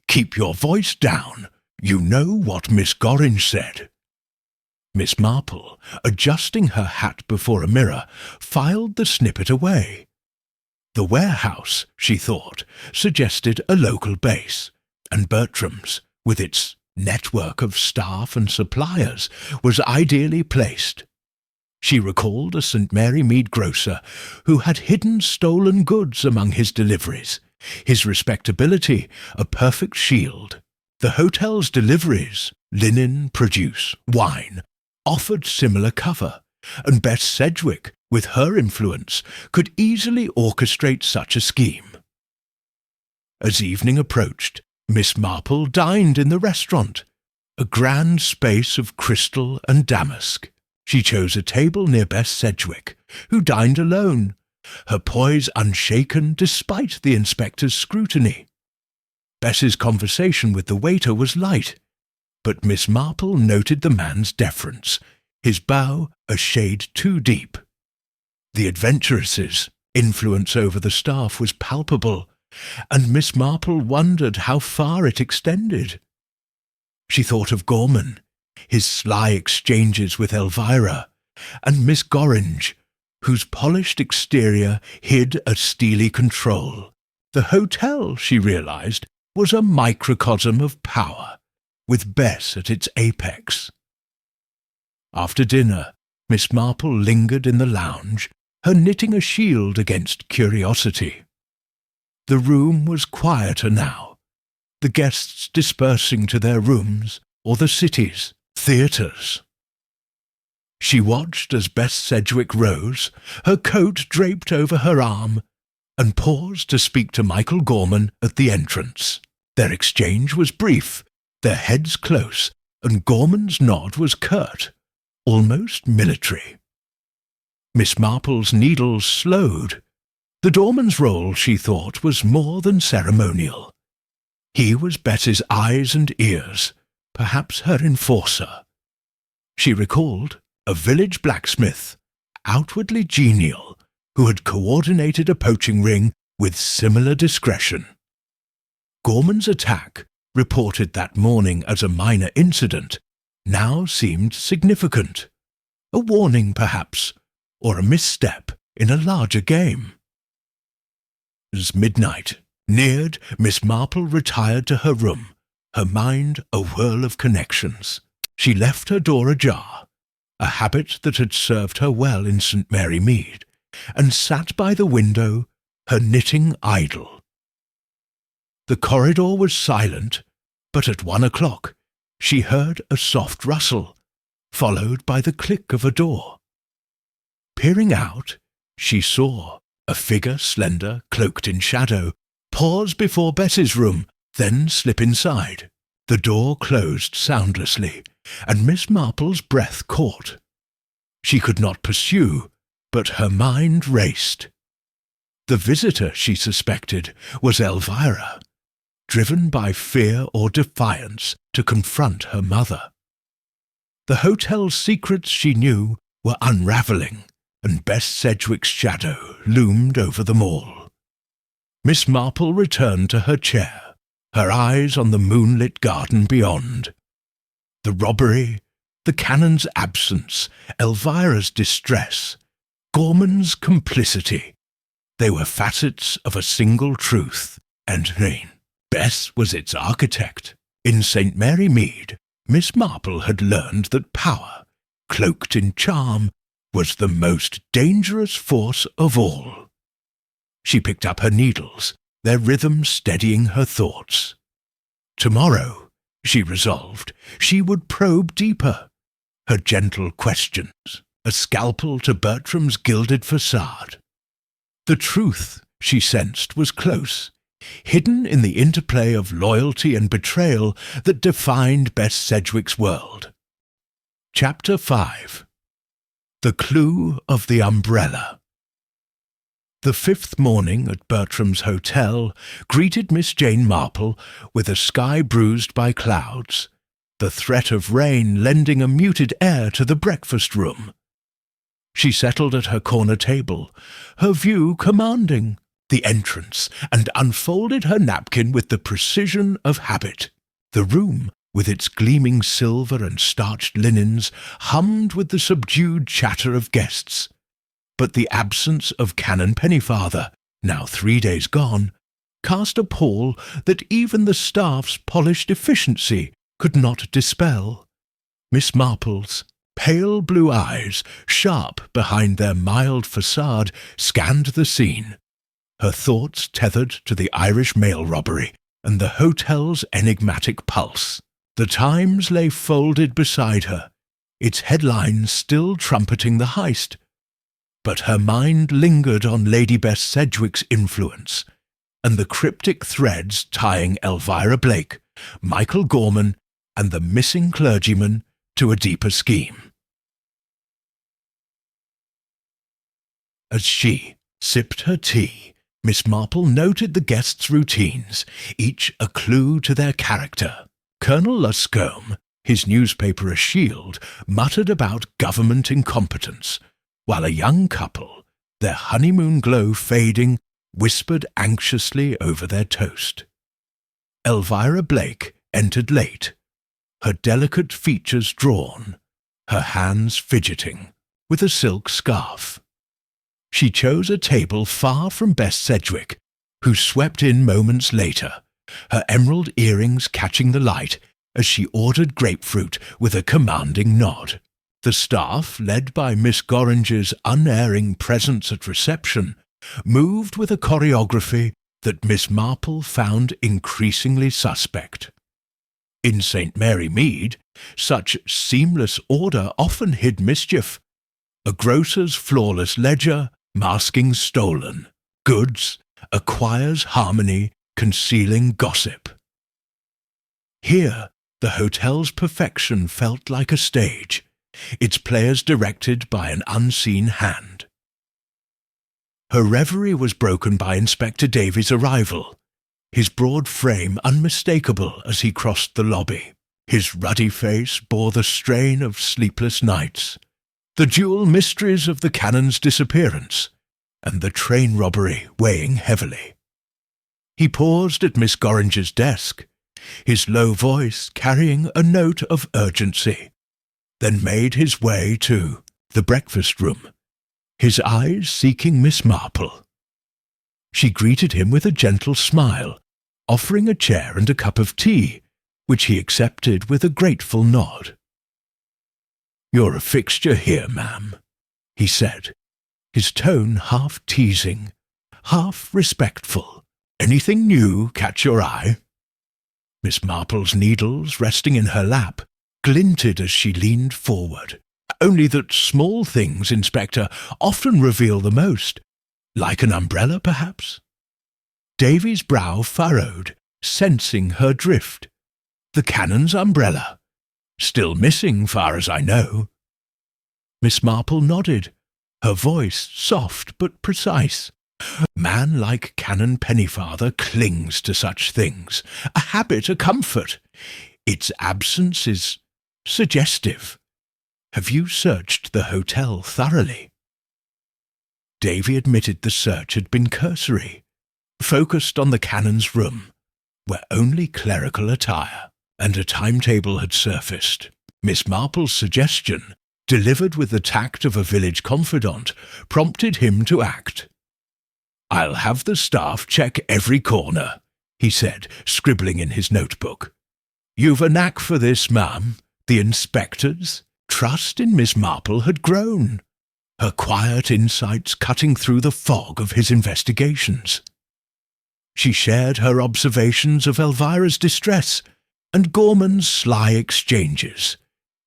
"Keep your voice down. You know what Miss Gorringe said." Miss Marple, adjusting her hat before a mirror, filed the snippet away. The warehouse, she thought, suggested a local base, and Bertram's, with its network of staff and suppliers, was ideally placed. She recalled a St. Mary Mead grocer who had hidden stolen goods among his deliveries, his respectability a perfect shield. The hotel's deliveries, linen, produce, wine, offered similar cover, and Bess Sedwick, with her influence, could easily orchestrate such a scheme. As evening approached, Miss Marple dined in the restaurant, a grand space of crystal and damask. She chose a table near Bess Sedwick, who dined alone, her poise unshaken despite the inspector's scrutiny. Bess's conversation with the waiter was light, but Miss Marple noted the man's deference, his bow a shade too deep. The adventuress's influence over the staff was palpable, and Miss Marple wondered how far it extended. She thought of Gorman, his sly exchanges with Elvira, and Miss Gorringe, whose polished exterior hid a steely control. The hotel, she realized, was a microcosm of power, with Bess at its apex. After dinner, Miss Marple lingered in the lounge, her knitting a shield against curiosity. The room was quieter now, the guests dispersing to their rooms or the city's theatres. She watched as Bess Sedwick rose, her coat draped over her arm, and paused to speak to Michael Gorman at the entrance. Their exchange was brief, their heads close, and Gorman's nod was curt, almost military. Miss Marple's needles slowed. The doorman's role, she thought, was more than ceremonial. He was Bess's eyes and ears, perhaps her enforcer. She recalled a village blacksmith, outwardly genial, who had coordinated a poaching ring with similar discretion. Gorman's attack, reported that morning as a minor incident, now seemed significant. A warning, perhaps, or a misstep in a larger game. As midnight neared, Miss Marple retired to her room, her mind a whirl of connections. She left her door ajar, a habit that had served her well in St. Mary Mead, and sat by the window, her knitting idle. The corridor was silent, but at 1 o'clock she heard a soft rustle, followed by the click of a door. Peering out, she saw a figure slender, cloaked in shadow, pause before Bess's room, then slip inside. The door closed soundlessly, and Miss Marple's breath caught. She could not pursue, but her mind raced. The visitor, she suspected, was Elvira, driven by fear or defiance to confront her mother. The hotel's secrets, she knew, were unraveling, and Bess Sedwick's shadow loomed over them all. Miss Marple returned to her chair, her eyes on the moonlit garden beyond. The robbery, the canon's absence, Elvira's distress, Gorman's complicity. They were facets of a single truth, and Bess was its architect. In St. Mary Mead, Miss Marple had learned that power, cloaked in charm, was the most dangerous force of all. She picked up her needles, their rhythm steadying her thoughts. Tomorrow, she resolved, she would probe deeper. Her gentle questions, a scalpel to Bertram's gilded facade. The truth, she sensed, was close, hidden in the interplay of loyalty and betrayal that defined Bess Sedwick's world. Chapter 5. The Clue of the Umbrella. The fifth morning at Bertram's hotel greeted Miss Jane Marple with a sky bruised by clouds, the threat of rain lending a muted air to the breakfast room. She settled at her corner table, her view commanding the entrance, and unfolded her napkin with the precision of habit. The room, with its gleaming silver and starched linens, hummed with the subdued chatter of guests. But the absence of Canon Pennyfather, now 3 days gone, cast a pall that even the staff's polished efficiency could not dispel. Miss Marple's pale blue eyes, sharp behind their mild facade, scanned the scene, her thoughts tethered to the Irish mail robbery and the hotel's enigmatic pulse. The Times lay folded beside her, its headlines still trumpeting the heist. But her mind lingered on Lady Bess Sedwick's influence, and the cryptic threads tying Elvira Blake, Michael Gorman, and the missing clergyman to a deeper scheme. As she sipped her tea, Miss Marple noted the guests' routines, each a clue to their character. Colonel Luscombe, his newspaper a shield, muttered about government incompetence, while a young couple, their honeymoon glow fading, whispered anxiously over their toast. Elvira Blake entered late, her delicate features drawn, her hands fidgeting, with a silk scarf. She chose a table far from Bess Sedwick, who swept in moments later, her emerald earrings catching the light as she ordered grapefruit with a commanding nod. The staff, led by Miss Gorringe's unerring presence at reception, moved with a choreography that Miss Marple found increasingly suspect. In St. Mary Mead, such seamless order often hid mischief. A grocer's flawless ledger, masking stolen goods, a choir's harmony, concealing gossip. Here, the hotel's perfection felt like a stage, its players directed by an unseen hand. Her reverie was broken by Inspector Davy's arrival, his broad frame unmistakable as he crossed the lobby. His ruddy face bore the strain of sleepless nights, the dual mysteries of the canon's disappearance, and the train robbery weighing heavily. He paused at Miss Gorringe's desk, his low voice carrying a note of urgency, then made his way to the breakfast room, his eyes seeking Miss Marple. She greeted him with a gentle smile, offering a chair and a cup of tea, which he accepted with a grateful nod. "You're a fixture here, ma'am," he said, his tone half teasing, half respectful. "Anything new catch your eye?" Miss Marple's needles, resting in her lap, glinted as she leaned forward. "Only that small things, Inspector, often reveal the most. Like an umbrella, perhaps?" Davy's brow furrowed, sensing her drift. The canon's umbrella. Still missing, far as I know. Miss Marple nodded, her voice soft but precise. Man like Canon Pennyfather clings to such things, a habit, a comfort. Its absence is suggestive. Have you searched the hotel thoroughly? Davy admitted the search had been cursory, focused on the canon's room, where only clerical attire and a timetable had surfaced. Miss Marple's suggestion, delivered with the tact of a village confidant, prompted him to act. "I'll have the staff check every corner," he said, scribbling in his notebook. "You've a knack for this, ma'am." The inspector's trust in Miss Marple had grown, her quiet insights cutting through the fog of his investigations. She shared her observations of Elvira's distress and Gorman's sly exchanges,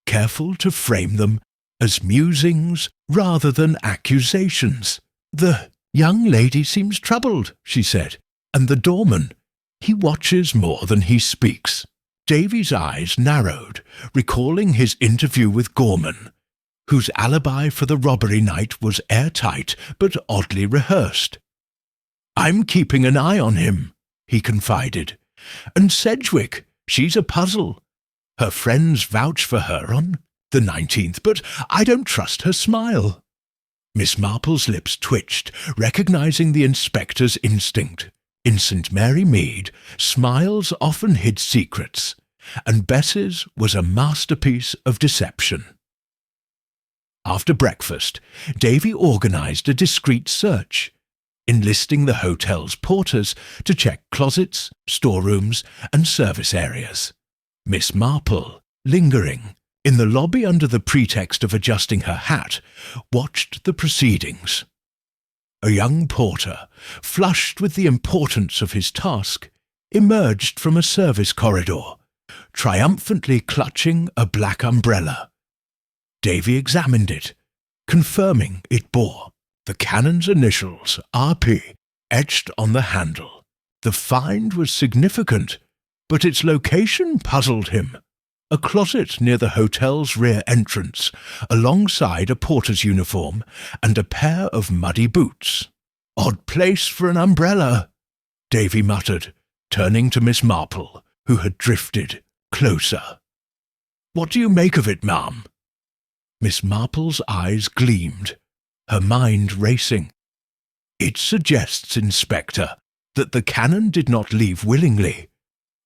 careful to frame them as musings rather than accusations. "The young lady seems troubled," she said, "and the doorman, he watches more than he speaks." Davy's eyes narrowed, recalling his interview with Gorman, whose alibi for the robbery night was airtight but oddly rehearsed. "I'm keeping an eye on him," he confided. "And Sedwick, she's a puzzle. Her friends vouch for her on the 19th, but I don't trust her smile." Miss Marple's lips twitched, recognizing the inspector's instinct. In St. Mary Mead, smiles often hid secrets, and Bess's was a masterpiece of deception. After breakfast, Davy organized a discreet search, enlisting the hotel's porters to check closets, storerooms, and service areas. Miss Marple, lingering in the lobby under the pretext of adjusting her hat, watched the proceedings. A young porter, flushed with the importance of his task, emerged from a service corridor, triumphantly clutching a black umbrella. Davy examined it, confirming it bore the canon's initials, R.P., etched on the handle. The find was significant, but its location puzzled him. A closet near the hotel's rear entrance, alongside a porter's uniform and a pair of muddy boots. "Odd place for an umbrella," Davy muttered, turning to Miss Marple, who had drifted closer. "What do you make of it, ma'am?" Miss Marple's eyes gleamed, her mind racing. "It suggests, Inspector, that the canon did not leave willingly.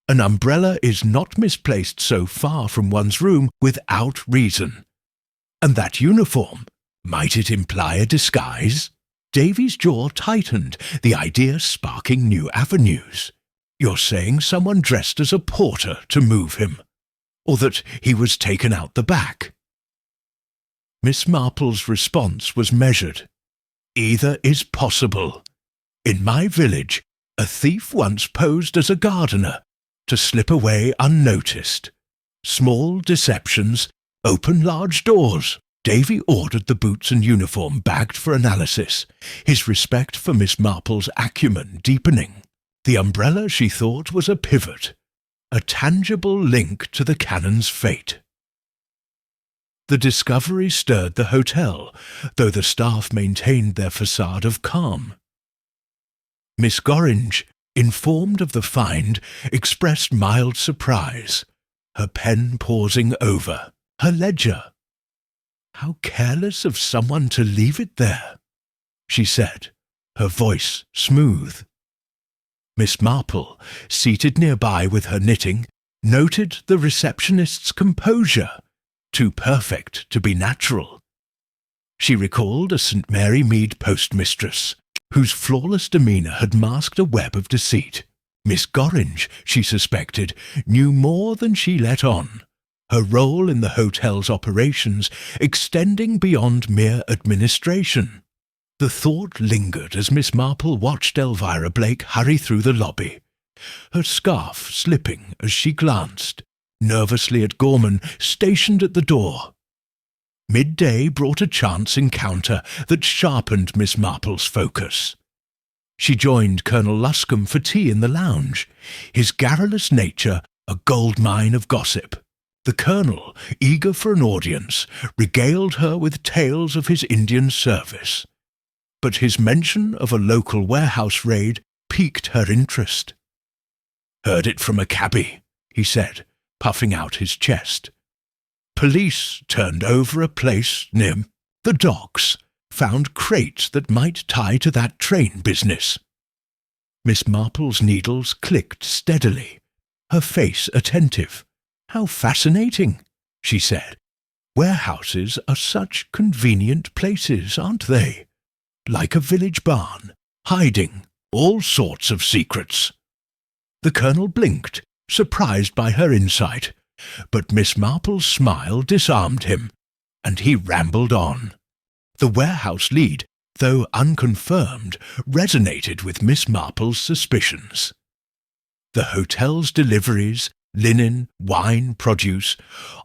An umbrella is not misplaced so far from one's room without reason. And that uniform, might it imply a disguise?" Davy's jaw tightened, the idea sparking new avenues. "You're saying someone dressed as a porter to move him, or that he was taken out the back?" Miss Marple's response was measured. "Either is possible. In my village, a thief once posed as a gardener to slip away unnoticed. Small deceptions open large doors." Davy ordered the boots and uniform bagged for analysis, his respect for Miss Marple's acumen deepening. The umbrella, she thought, was a pivot, a tangible link to the canon's fate. The discovery stirred the hotel, though the staff maintained their facade of calm. Miss Gorringe, informed of the find, expressed mild surprise, her pen pausing over her ledger. "How careless of someone to leave it there," she said, her voice smooth. Miss Marple, seated nearby with her knitting, noted the receptionist's composure, too perfect to be natural. She recalled a St. Mary Mead postmistress, whose flawless demeanour had masked a web of deceit. Miss Gorringe, she suspected, knew more than she let on, her role in the hotel's operations extending beyond mere administration. The thought lingered as Miss Marple watched Elvira Blake hurry through the lobby, her scarf slipping as she glanced nervously at Gorman stationed at the door. Midday brought a chance encounter that sharpened Miss Marple's focus. She joined Colonel Luscombe for tea in the lounge, his garrulous nature a gold mine of gossip. The Colonel, eager for an audience, regaled her with tales of his Indian service. But his mention of a local warehouse raid piqued her interest. "Heard it from a cabby," he said, puffing out his chest. "Police turned over a place near the docks, found crates that might tie to that train business." Miss Marple's needles clicked steadily, her face attentive. "How fascinating," she said. "Warehouses are such convenient places, aren't they? Like a village barn, hiding all sorts of secrets." The Colonel blinked, surprised by her insight, but Miss Marple's smile disarmed him, and he rambled on. The warehouse lead, though unconfirmed, resonated with Miss Marple's suspicions. The hotel's deliveries, linen, wine, produce,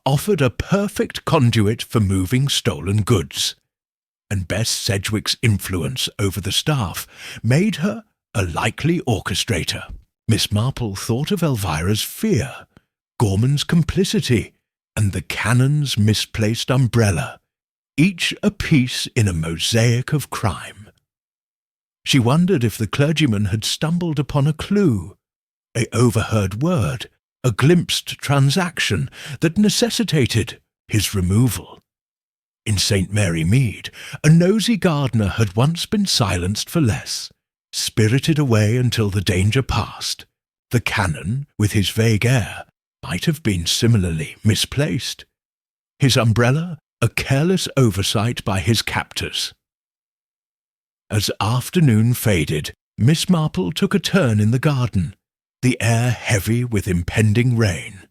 offered a perfect conduit for moving stolen goods, and Bess Sedwick's influence over the staff made her a likely orchestrator. Miss Marple thought of Elvira's fear, Gorman's complicity, and the canon's misplaced umbrella, each a piece in a mosaic of crime. She wondered if the clergyman had stumbled upon a clue, a overheard word, a glimpsed transaction that necessitated his removal. In St. Mary Mead, a nosy gardener had once been silenced for less, spirited away until the danger passed. The canon, with his vague air, might have been similarly misplaced. His umbrella, a careless oversight by his captors. As afternoon faded, Miss Marple took a turn in the garden, the air heavy with impending rain.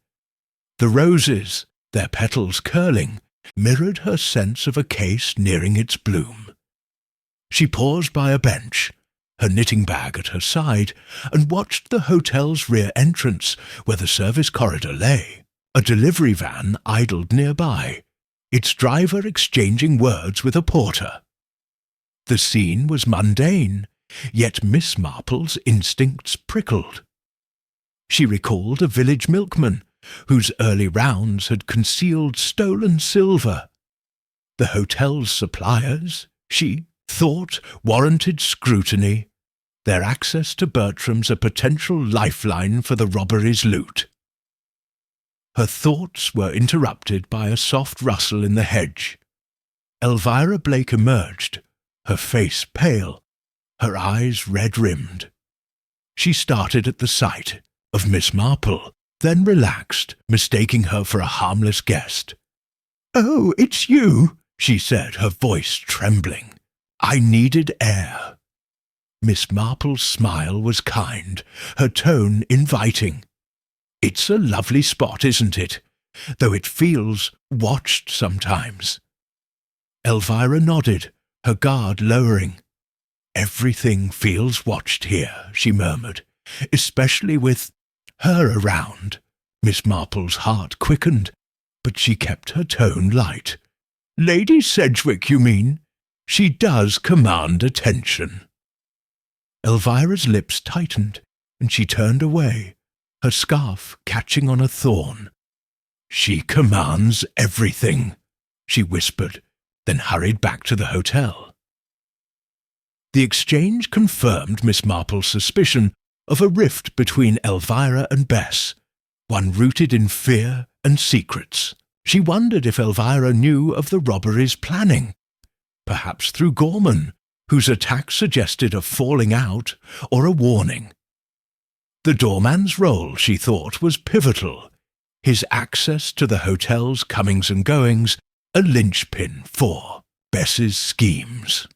The roses, their petals curling, mirrored her sense of a case nearing its bloom. She paused by a bench, her knitting bag at her side, and watched the hotel's rear entrance, where the service corridor lay. A delivery van idled nearby, its driver exchanging words with a porter. The scene was mundane, yet Miss Marple's instincts prickled. She recalled a village milkman, whose early rounds had concealed stolen silver. The hotel's suppliers, she thought, warranted scrutiny, their access to Bertram's a potential lifeline for the robbery's loot. Her thoughts were interrupted by a soft rustle in the hedge. Elvira Blake emerged, her face pale, her eyes red-rimmed. She started at the sight of Miss Marple, then relaxed, mistaking her for a harmless guest. "Oh, it's you," she said, her voice trembling. "I needed air." Miss Marple's smile was kind, her tone inviting. "It's a lovely spot, isn't it? Though it feels watched sometimes." Elvira nodded, her guard lowering. "Everything feels watched here," she murmured, "especially with her around." Miss Marple's heart quickened, but she kept her tone light. "Lady Sedwick, you mean? She does command attention." Elvira's lips tightened, and she turned away, her scarf catching on a thorn. "She commands everything," she whispered, then hurried back to the hotel. The exchange confirmed Miss Marple's suspicion of a rift between Elvira and Bess, one rooted in fear and secrets. She wondered if Elvira knew of the robbery's planning, perhaps through Gorman, whose attack suggested a falling out or a warning. The doorman's role, she thought, was pivotal, his access to the hotel's comings and goings a linchpin for Bess's schemes.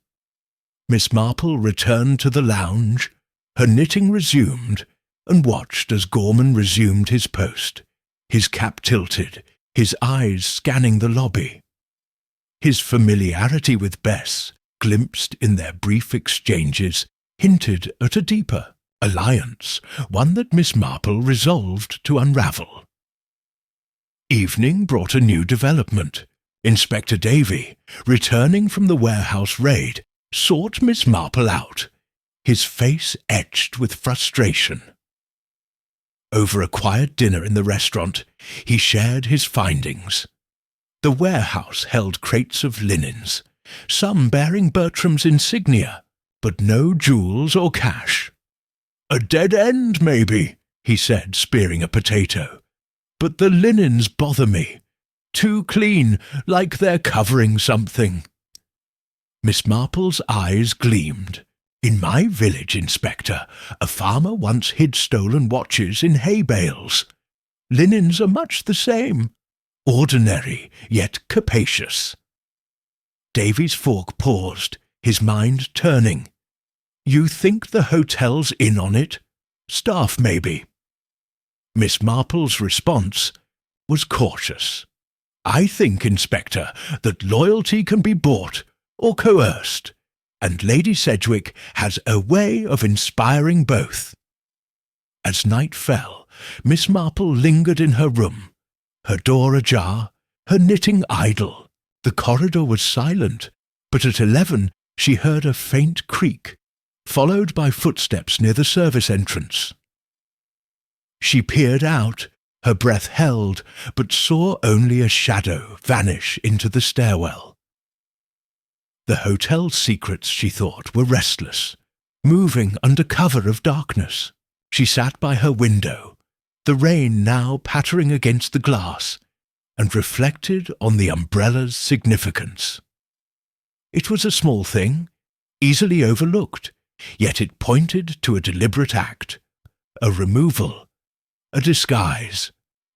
Miss Marple returned to the lounge, her knitting resumed, and watched as Gorman resumed his post, his cap tilted, his eyes scanning the lobby. His familiarity with Bess, glimpsed in their brief exchanges, hinted at a deeper alliance, one that Miss Marple resolved to unravel. Evening brought a new development. Inspector Davy, returning from the warehouse raid, sought Miss Marple out, his face etched with frustration. Over a quiet dinner in the restaurant, he shared his findings. The warehouse held crates of linens, some bearing Bertram's insignia, but no jewels or cash. "A dead end, maybe," he said, spearing a potato. "But the linens bother me. Too clean, like they're covering something." Miss Marple's eyes gleamed. "In my village, Inspector, a farmer once hid stolen watches in hay bales. Linens are much the same, ordinary yet capacious." Davy's fork paused, his mind turning. "You think the hotel's in on it? Staff, maybe?" Miss Marple's response was cautious. "I think, Inspector, that loyalty can be bought or coerced, and Lady Sedwick has a way of inspiring both." As night fell, Miss Marple lingered in her room, her door ajar, her knitting idle. The corridor was silent, but at 11 she heard a faint creak, followed by footsteps near the service entrance. She peered out, her breath held, but saw only a shadow vanish into the stairwell. The hotel's secrets, she thought, were restless, moving under cover of darkness. She sat by her window, the rain now pattering against the glass, and reflected on the umbrella's significance. It was a small thing, easily overlooked, yet it pointed to a deliberate act, a removal, a disguise,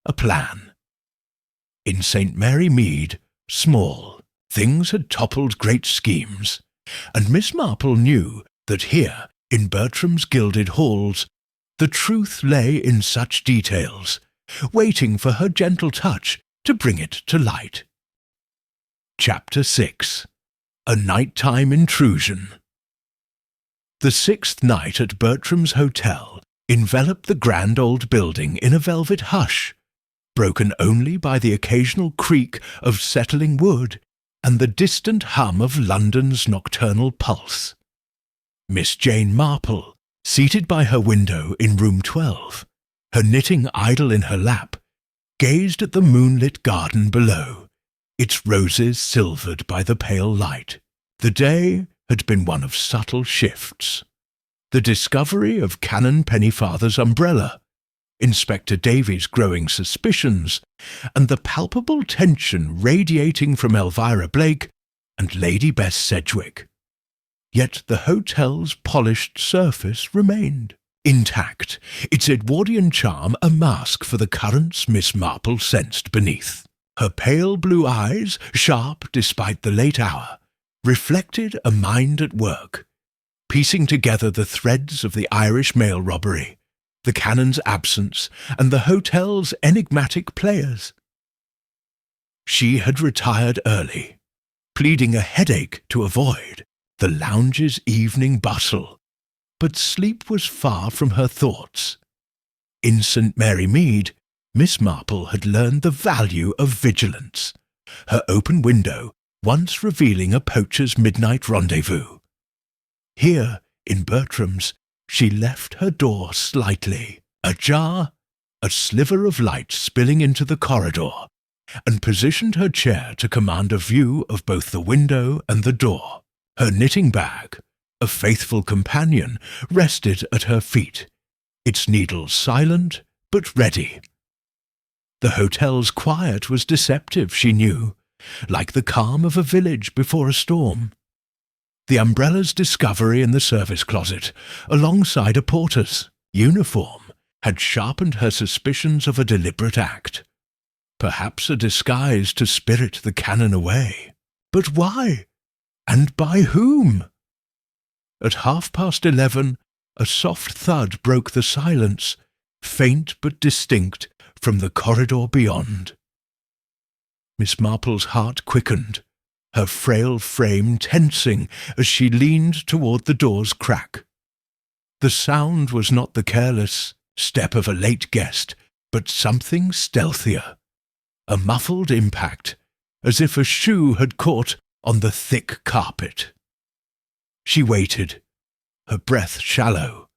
a plan. In St. Mary Mead, small, things had toppled great schemes, and Miss Marple knew that here, in Bertram's gilded halls, the truth lay in such details, waiting for her gentle touch to bring it to light. Chapter 6. A Nighttime Intrusion. The sixth night at Bertram's hotel enveloped the grand old building in a velvet hush, broken only by the occasional creak of settling wood and the distant hum of London's nocturnal pulse. Miss Jane Marple, seated by her window in room 12, her knitting idle in her lap, gazed at the moonlit garden below, its roses silvered by the pale light. The day had been one of subtle shifts. The discovery of Canon Pennyfather's umbrella, Inspector Davy's growing suspicions, and the palpable tension radiating from Elvira Blake and Lady Bess Sedwick. Yet the hotel's polished surface remained intact, its Edwardian charm a mask for the currents Miss Marple sensed beneath. Her pale blue eyes, sharp despite the late hour, reflected a mind at work, piecing together the threads of the Irish mail robbery, the canon's absence, and the hotel's enigmatic players. She had retired early, pleading a headache to avoid the lounge's evening bustle, but sleep was far from her thoughts. In St. Mary Mead, Miss Marple had learned the value of vigilance, her open window once revealing a poacher's midnight rendezvous. Here, in Bertram's, she left her door slightly ajar, a sliver of light spilling into the corridor, and positioned her chair to command a view of both the window and the door. Her knitting bag, a faithful companion, rested at her feet, its needles silent but ready. The hotel's quiet was deceptive, she knew, like the calm of a village before a storm. The umbrella's discovery in the service closet, alongside a porter's uniform, had sharpened her suspicions of a deliberate act. Perhaps a disguise to spirit the canon away. But why? And by whom? At 11:30, a soft thud broke the silence, faint but distinct, from the corridor beyond. Miss Marple's heart quickened, her frail frame tensing as she leaned toward the door's crack. The sound was not the careless step of a late guest, but something stealthier, a muffled impact, as if a shoe had caught on the thick carpet. She waited, her breath shallow,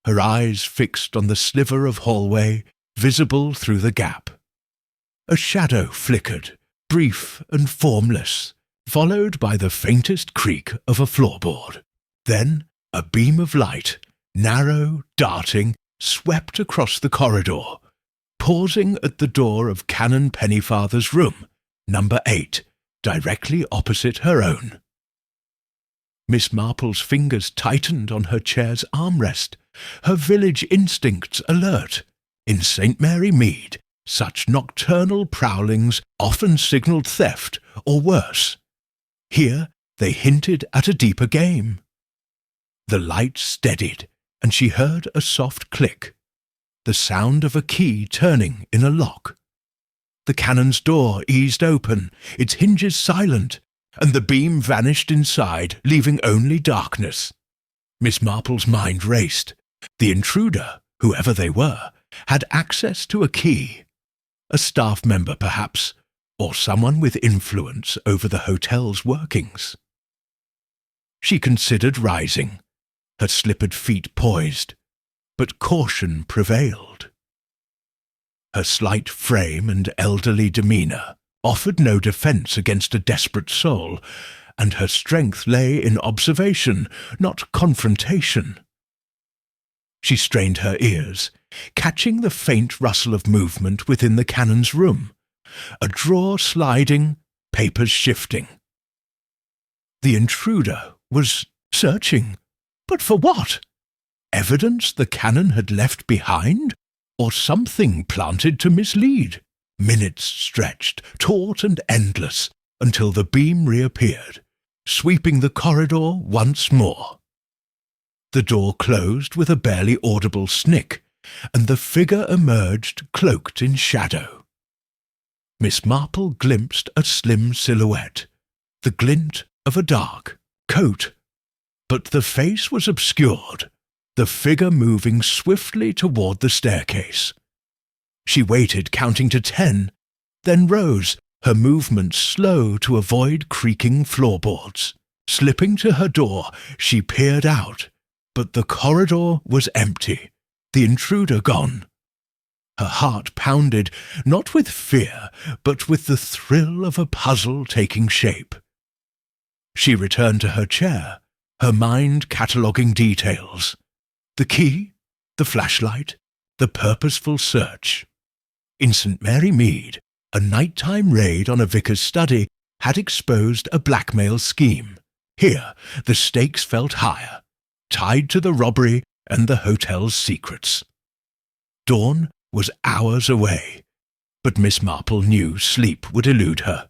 her eyes fixed on the sliver of hallway visible through the gap. A shadow flickered, brief and formless, followed by the faintest creak of a floorboard. Then a beam of light, narrow, darting, swept across the corridor, pausing at the door of Canon Pennyfather's room, number 8, directly opposite her own. Miss Marple's fingers tightened on her chair's armrest, her village instincts alert. In St. Mary Mead, such nocturnal prowlings often signalled theft, or worse. Here they hinted at a deeper game. The light steadied, and she heard a soft click, the sound of a key turning in a lock. The canon's door eased open, its hinges silent, and the beam vanished inside, leaving only darkness. Miss Marple's mind raced. The intruder, whoever they were, had access to a key. A staff member, perhaps, or someone with influence over the hotel's workings. She considered rising, her slippered feet poised, but caution prevailed. Her slight frame and elderly demeanour offered no defence against a desperate soul, and her strength lay in observation, not confrontation. She strained her ears, catching the faint rustle of movement within the canon's room, a drawer sliding, papers shifting. The intruder was searching, but for what? Evidence the canon had left behind, or something planted to mislead? Minutes stretched, taut and endless, until the beam reappeared, sweeping the corridor once more. The door closed with a barely audible snick, and the figure emerged cloaked in shadow. Miss Marple glimpsed a slim silhouette, the glint of a dark coat, but the face was obscured, the figure moving swiftly toward the staircase. She waited, counting to 10, then rose, her movements slow to avoid creaking floorboards. Slipping to her door, she peered out, but the corridor was empty, the intruder gone. Her heart pounded, not with fear, but with the thrill of a puzzle taking shape. She returned to her chair, her mind cataloguing details. The key, the flashlight, the purposeful search. In St. Mary Mead, a nighttime raid on a vicar's study had exposed a blackmail scheme. Here, the stakes felt higher, tied to the robbery and the hotel's secrets. Dawn was hours away, but Miss Marple knew sleep would elude her.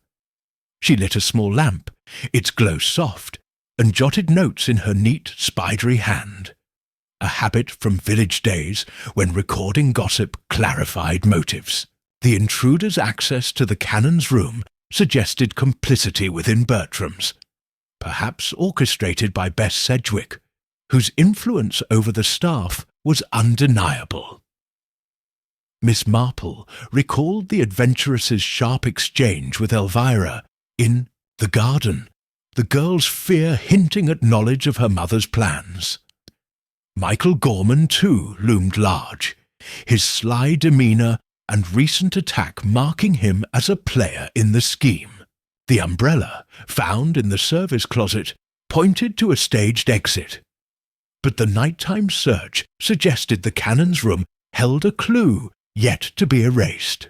She lit a small lamp, its glow soft, and jotted notes in her neat, spidery hand, a habit from village days when recording gossip clarified motives. The intruder's access to the canon's room suggested complicity within Bertram's, perhaps orchestrated by Bess Sedwick, whose influence over the staff was undeniable. Miss Marple recalled the adventuress's sharp exchange with Elvira in The Garden, the girl's fear hinting at knowledge of her mother's plans. Michael Gorman, too, loomed large, his sly demeanour and recent attack marking him as a player in the scheme. The umbrella, found in the service closet, pointed to a staged exit. But the nighttime search suggested the canon's room held a clue yet to be erased.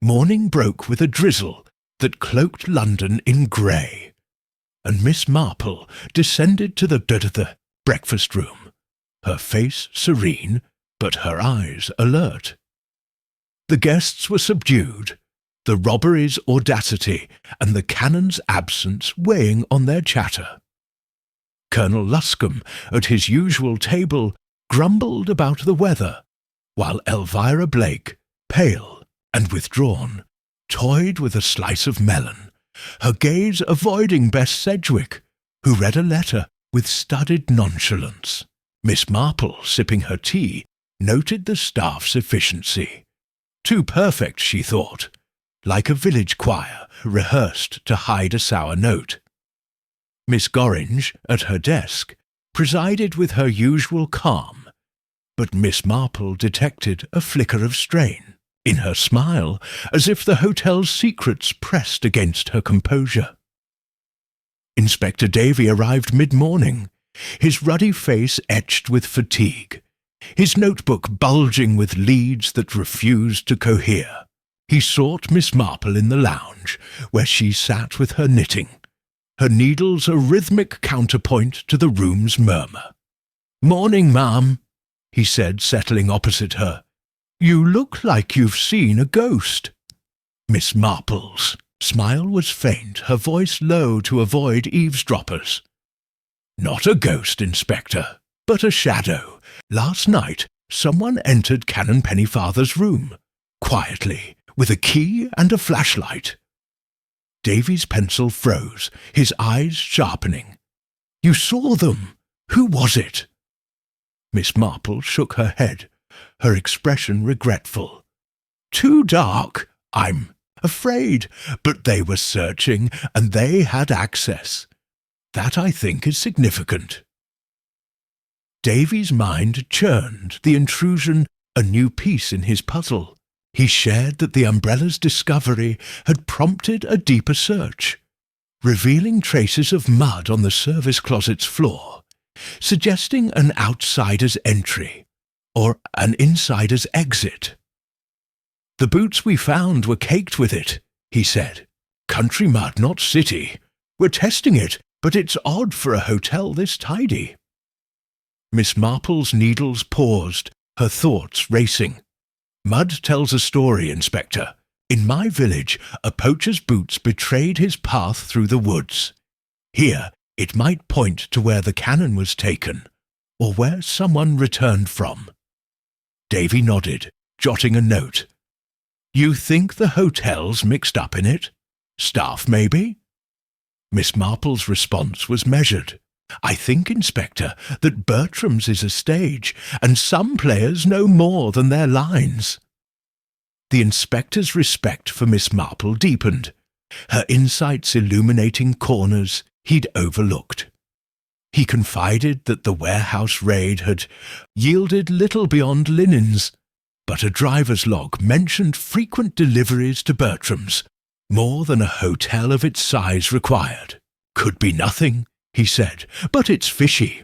Morning broke with a drizzle that cloaked London in grey, and Miss Marple descended to the breakfast room, her face serene, but her eyes alert. The guests were subdued, the robbery's audacity and the canon's absence weighing on their chatter. Colonel Luscombe, at his usual table, grumbled about the weather, while Elvira Blake, pale and withdrawn, toyed with a slice of melon, her gaze avoiding Bess Sedwick, who read a letter with studied nonchalance. Miss Marple, sipping her tea, noted the staff's efficiency. Too perfect, she thought, like a village choir rehearsed to hide a sour note. Miss Gorringe, at her desk, presided with her usual calm, but Miss Marple detected a flicker of strain in her smile, as if the hotel's secrets pressed against her composure. Inspector Davy arrived mid-morning, his ruddy face etched with fatigue, his notebook bulging with leads that refused to cohere. He sought Miss Marple in the lounge, where she sat with her knitting, her needles a rhythmic counterpoint to the room's murmur. "Morning, ma'am," he said, settling opposite her. "You look like you've seen a ghost." Miss Marple's smile was faint, her voice low to avoid eavesdroppers. "Not a ghost, Inspector, but a shadow. Last night someone entered Canon Pennyfather's room, quietly, with a key and a flashlight." Davy's pencil froze, his eyes sharpening. "You saw them? Who was it?" Miss Marple shook her head, her expression regretful. "Too dark, I'm afraid, but they were searching, and they had access. That, I think, is significant." Davy's mind churned, the intrusion a new piece in his puzzle. He shared that the umbrella's discovery had prompted a deeper search, revealing traces of mud on the service closet's floor, suggesting an outsider's entry, or an insider's exit. "The boots we found were caked with it," he said. "Country mud, not city. We're testing it, but it's odd for a hotel this tidy." Miss Marple's needles paused, her thoughts racing. "Mud tells a story, Inspector. In my village, a poacher's boots betrayed his path through the woods. Here, it might point to where the canon was taken, or where someone returned from." Davy nodded, jotting a note. "You think the hotel's mixed up in it? Staff, maybe?" Miss Marple's response was measured. "I think, Inspector, that Bertram's is a stage, and some players know more than their lines." The inspector's respect for Miss Marple deepened, her insights illuminating corners he'd overlooked. He confided that the warehouse raid had yielded little beyond linens, but a driver's log mentioned frequent deliveries to Bertram's, more than a hotel of its size required. "Could be nothing," he said, "but it's fishy."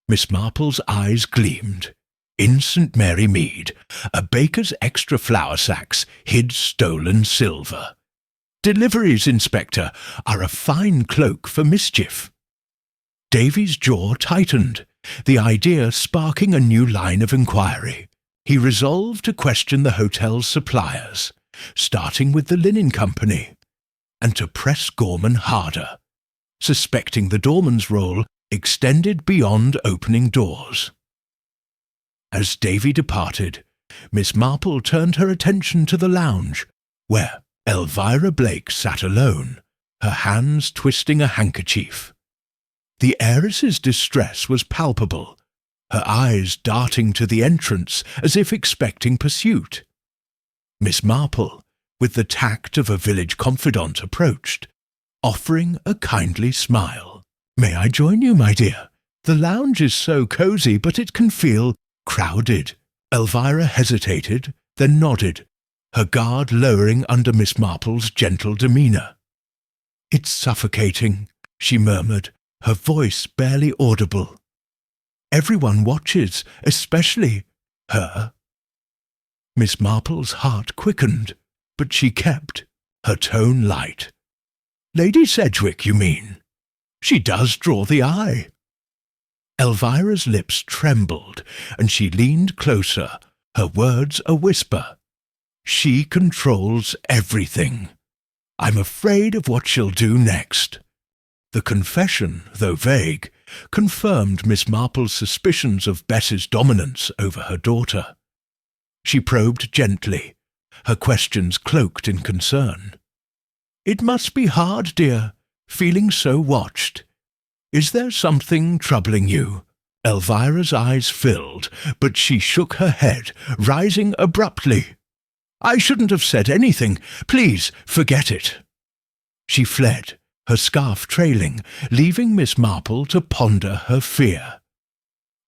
Miss Marple's eyes gleamed. In St. Mary Mead, a baker's extra flour sacks hid stolen silver. "Deliveries, Inspector, are a fine cloak for mischief." Davy's jaw tightened, the idea sparking a new line of inquiry. He resolved to question the hotel's suppliers, starting with the linen company, and to press Gorman harder, suspecting the doorman's role extended beyond opening doors. As Davy departed, Miss Marple turned her attention to the lounge, where Elvira Blake sat alone, her hands twisting a handkerchief. The heiress's distress was palpable, her eyes darting to the entrance as if expecting pursuit. Miss Marple, with the tact of a village confidant, approached, offering a kindly smile. "May I join you, my dear? The lounge is so cosy, but it can feel crowded." Elvira hesitated, then nodded, her guard lowering under Miss Marple's gentle demeanour. "It's suffocating," she murmured, her voice barely audible. "Everyone watches, especially her." Miss Marple's heart quickened, but she kept her tone light. "Lady Sedwick, you mean? She does draw the eye." Elvira's lips trembled, and she leaned closer, her words a whisper. "She controls everything. I'm afraid of what she'll do next." The confession, though vague, confirmed Miss Marple's suspicions of Bess's dominance over her daughter. She probed gently, her questions cloaked in concern. "It must be hard, dear, feeling so watched. Is there something troubling you?" Elvira's eyes filled, but she shook her head, rising abruptly. "I shouldn't have said anything. Please, forget it." She fled, her scarf trailing, leaving Miss Marple to ponder her fear.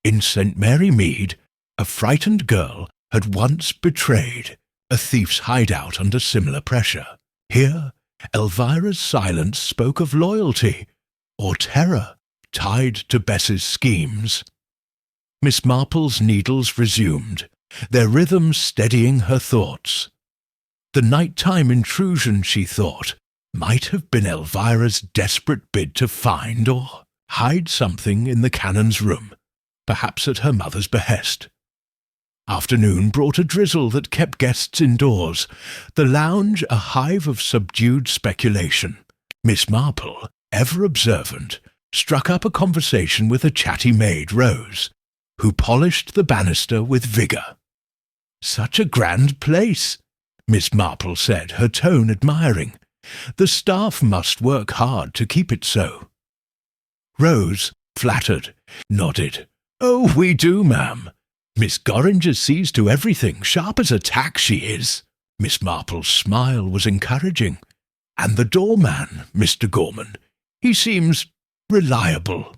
In St. Mary Mead, a frightened girl had once betrayed a thief's hideout under similar pressure. Here, Elvira's silence spoke of loyalty, or terror, tied to Bess's schemes. Miss Marple's needles resumed, their rhythm steadying her thoughts. The nighttime intrusion, she thought, might have been Elvira's desperate bid to find or hide something in the canon's room, perhaps at her mother's behest. Afternoon brought a drizzle that kept guests indoors, the lounge a hive of subdued speculation. Miss Marple, ever observant, struck up a conversation with a chatty maid, Rose, who polished the banister with vigour. "Such a grand place," Miss Marple said, her tone admiring. "The staff must work hard to keep it so." Rose, flattered, nodded. "Oh, we do, ma'am. Miss Gorringer sees to everything, sharp as a tack she is." Miss Marple's smile was encouraging. "And the doorman, Mr. Gorman, he seems reliable."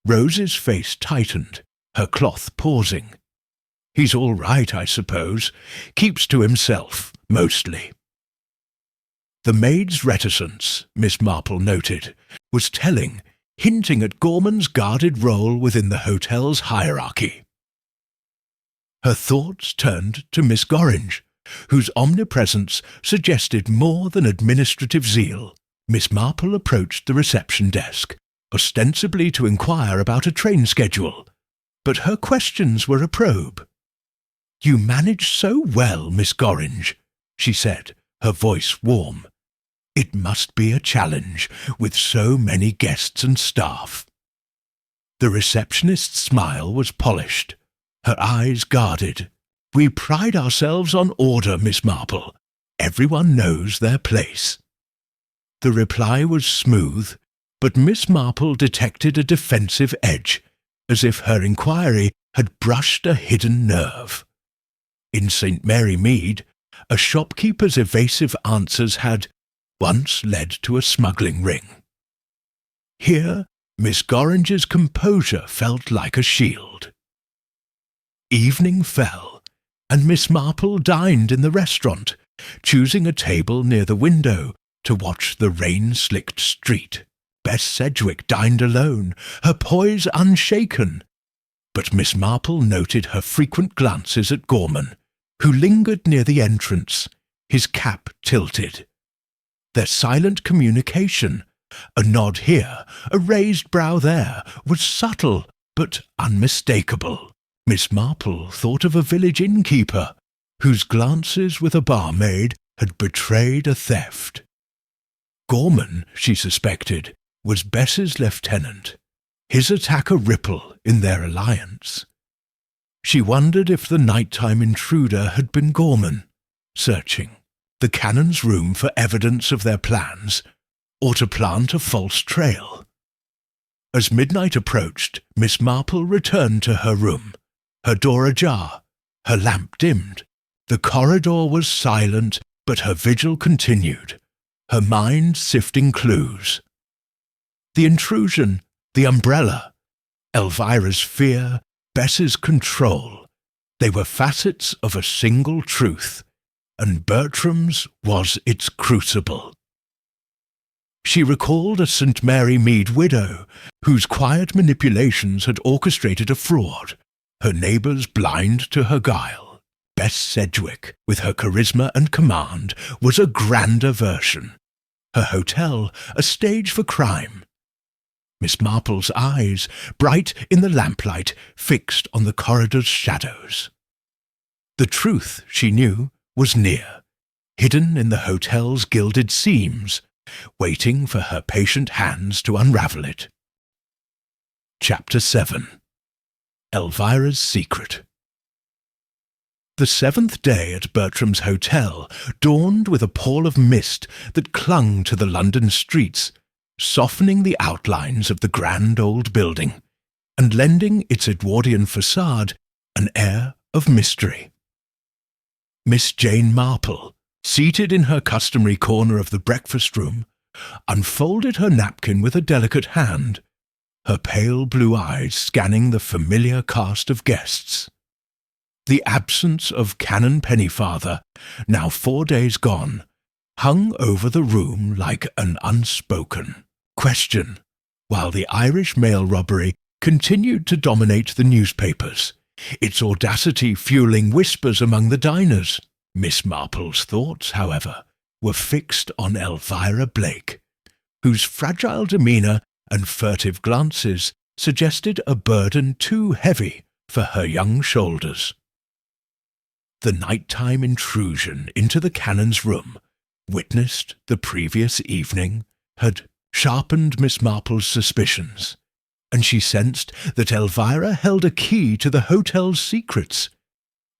Rose's face tightened, her cloth pausing. "He's all right, I suppose. Keeps to himself, mostly." The maid's reticence, Miss Marple noted, was telling, hinting at Gorman's guarded role within the hotel's hierarchy. Her thoughts turned to Miss Gorringe, whose omnipresence suggested more than administrative zeal. Miss Marple approached the reception desk, ostensibly to inquire about a train schedule, but her questions were a probe. "You manage so well, Miss Gorringe," she said, her voice warm. "It must be a challenge, with so many guests and staff." The receptionist's smile was polished, her eyes guarded. "We pride ourselves on order, Miss Marple. Everyone knows their place." The reply was smooth, but Miss Marple detected a defensive edge, as if her inquiry had brushed a hidden nerve. In St. Mary Mead, a shopkeeper's evasive answers had once led to a smuggling ring. Here, Miss Gorringe's composure felt like a shield. Evening fell, and Miss Marple dined in the restaurant, choosing a table near the window to watch the rain-slicked street. Bess Sedwick dined alone, her poise unshaken, but Miss Marple noted her frequent glances at Gorman, who lingered near the entrance, his cap tilted. Their silent communication, a nod here, a raised brow there, was subtle but unmistakable. Miss Marple thought of a village innkeeper, whose glances with a barmaid had betrayed a theft. Gorman, she suspected, was Bess's lieutenant, his attack a ripple in their alliance. She wondered if the nighttime intruder had been Gorman, searching the canon's room for evidence of their plans, or to plant a false trail. As midnight approached, Miss Marple returned to her room, her door ajar, her lamp dimmed. The corridor was silent, but her vigil continued, her mind sifting clues. The intrusion, the umbrella, Elvira's fear, Bess's control. They were facets of a single truth, and Bertram's was its crucible. She recalled a St. Mary Mead widow, whose quiet manipulations had orchestrated a fraud, her neighbours blind to her guile. Bess Sedwick, with her charisma and command, was a grander version. Her hotel, a stage for crime. Miss Marple's eyes, bright in the lamplight, fixed on the corridor's shadows. The truth, she knew, was near, hidden in the hotel's gilded seams, waiting for her patient hands to unravel it. Chapter 7. Elvira's Secret. The 7th day at Bertram's hotel dawned with a pall of mist that clung to the London streets, softening the outlines of the grand old building, and lending its Edwardian facade an air of mystery. Miss Jane Marple, seated in her customary corner of the breakfast room, unfolded her napkin with a delicate hand, her pale blue eyes scanning the familiar cast of guests. The absence of Canon Pennyfather, now 4 days gone, hung over the room like an unspoken question, while the Irish mail robbery continued to dominate the newspapers, its audacity fueling whispers among the diners. Miss Marple's thoughts, however, were fixed on Elvira Blake, whose fragile demeanour and furtive glances suggested a burden too heavy for her young shoulders. The nighttime intrusion into the canon's room, witnessed the previous evening, had sharpened Miss Marple's suspicions, and she sensed that Elvira held a key to the hotel's secrets,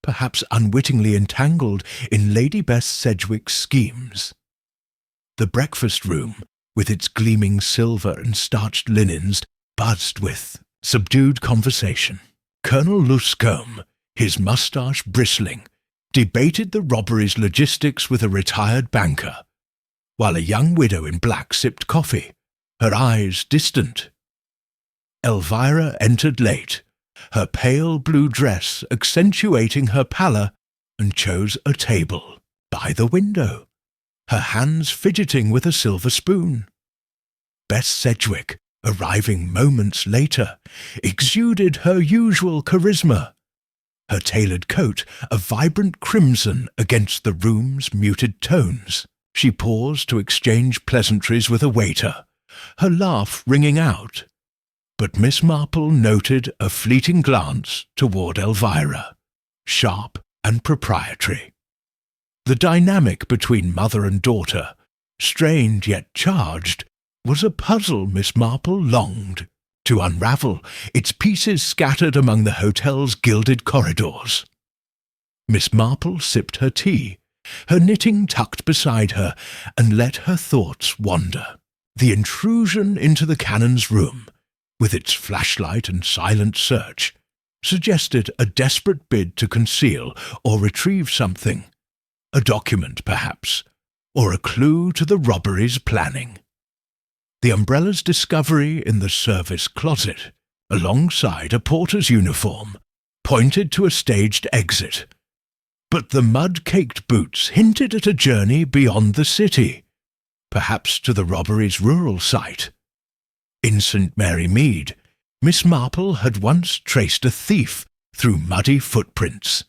perhaps unwittingly entangled in Lady Bess Sedwick's schemes. The breakfast room, with its gleaming silver and starched linens, buzzed with subdued conversation. Colonel Luscombe, his moustache bristling, debated the robbery's logistics with a retired banker, while a young widow in black sipped coffee, her eyes distant. Elvira entered late, her pale blue dress accentuating her pallor, and chose a table by the window, her hands fidgeting with a silver spoon. Bess Sedwick, arriving moments later, exuded her usual charisma, her tailored coat a vibrant crimson against the room's muted tones. She paused to exchange pleasantries with a waiter, her laugh ringing out. But Miss Marple noted a fleeting glance toward Elvira, sharp and proprietary. The dynamic between mother and daughter, strained yet charged, was a puzzle Miss Marple longed to unravel, its pieces scattered among the hotel's gilded corridors. Miss Marple sipped her tea, her knitting tucked beside her, and let her thoughts wander. The intrusion into the canon's room, with its flashlight and silent search, suggested a desperate bid to conceal or retrieve something, a document perhaps, or a clue to the robbery's planning. The umbrella's discovery in the service closet, alongside a porter's uniform, pointed to a staged exit, but the mud-caked boots hinted at a journey beyond the city, perhaps to the robbery's rural site. In St. Mary Mead, Miss Marple had once traced a thief through muddy footprints,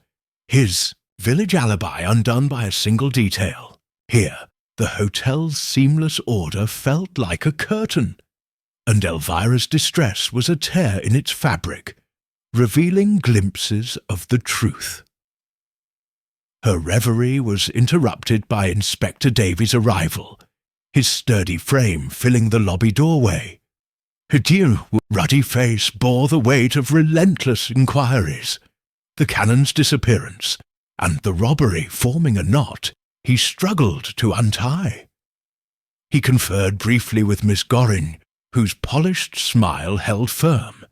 his village alibi undone by a single detail. Here, the hotel's seamless order felt like a curtain, and Elvira's distress was a tear in its fabric, revealing glimpses of the truth. Her reverie was interrupted by Inspector Davy's arrival, his sturdy frame filling the lobby doorway. Her dear, ruddy face bore the weight of relentless inquiries. The canon's disappearance, and the robbery forming a knot he struggled to untie. He conferred briefly with Miss Gorringe, whose polished smile held firm,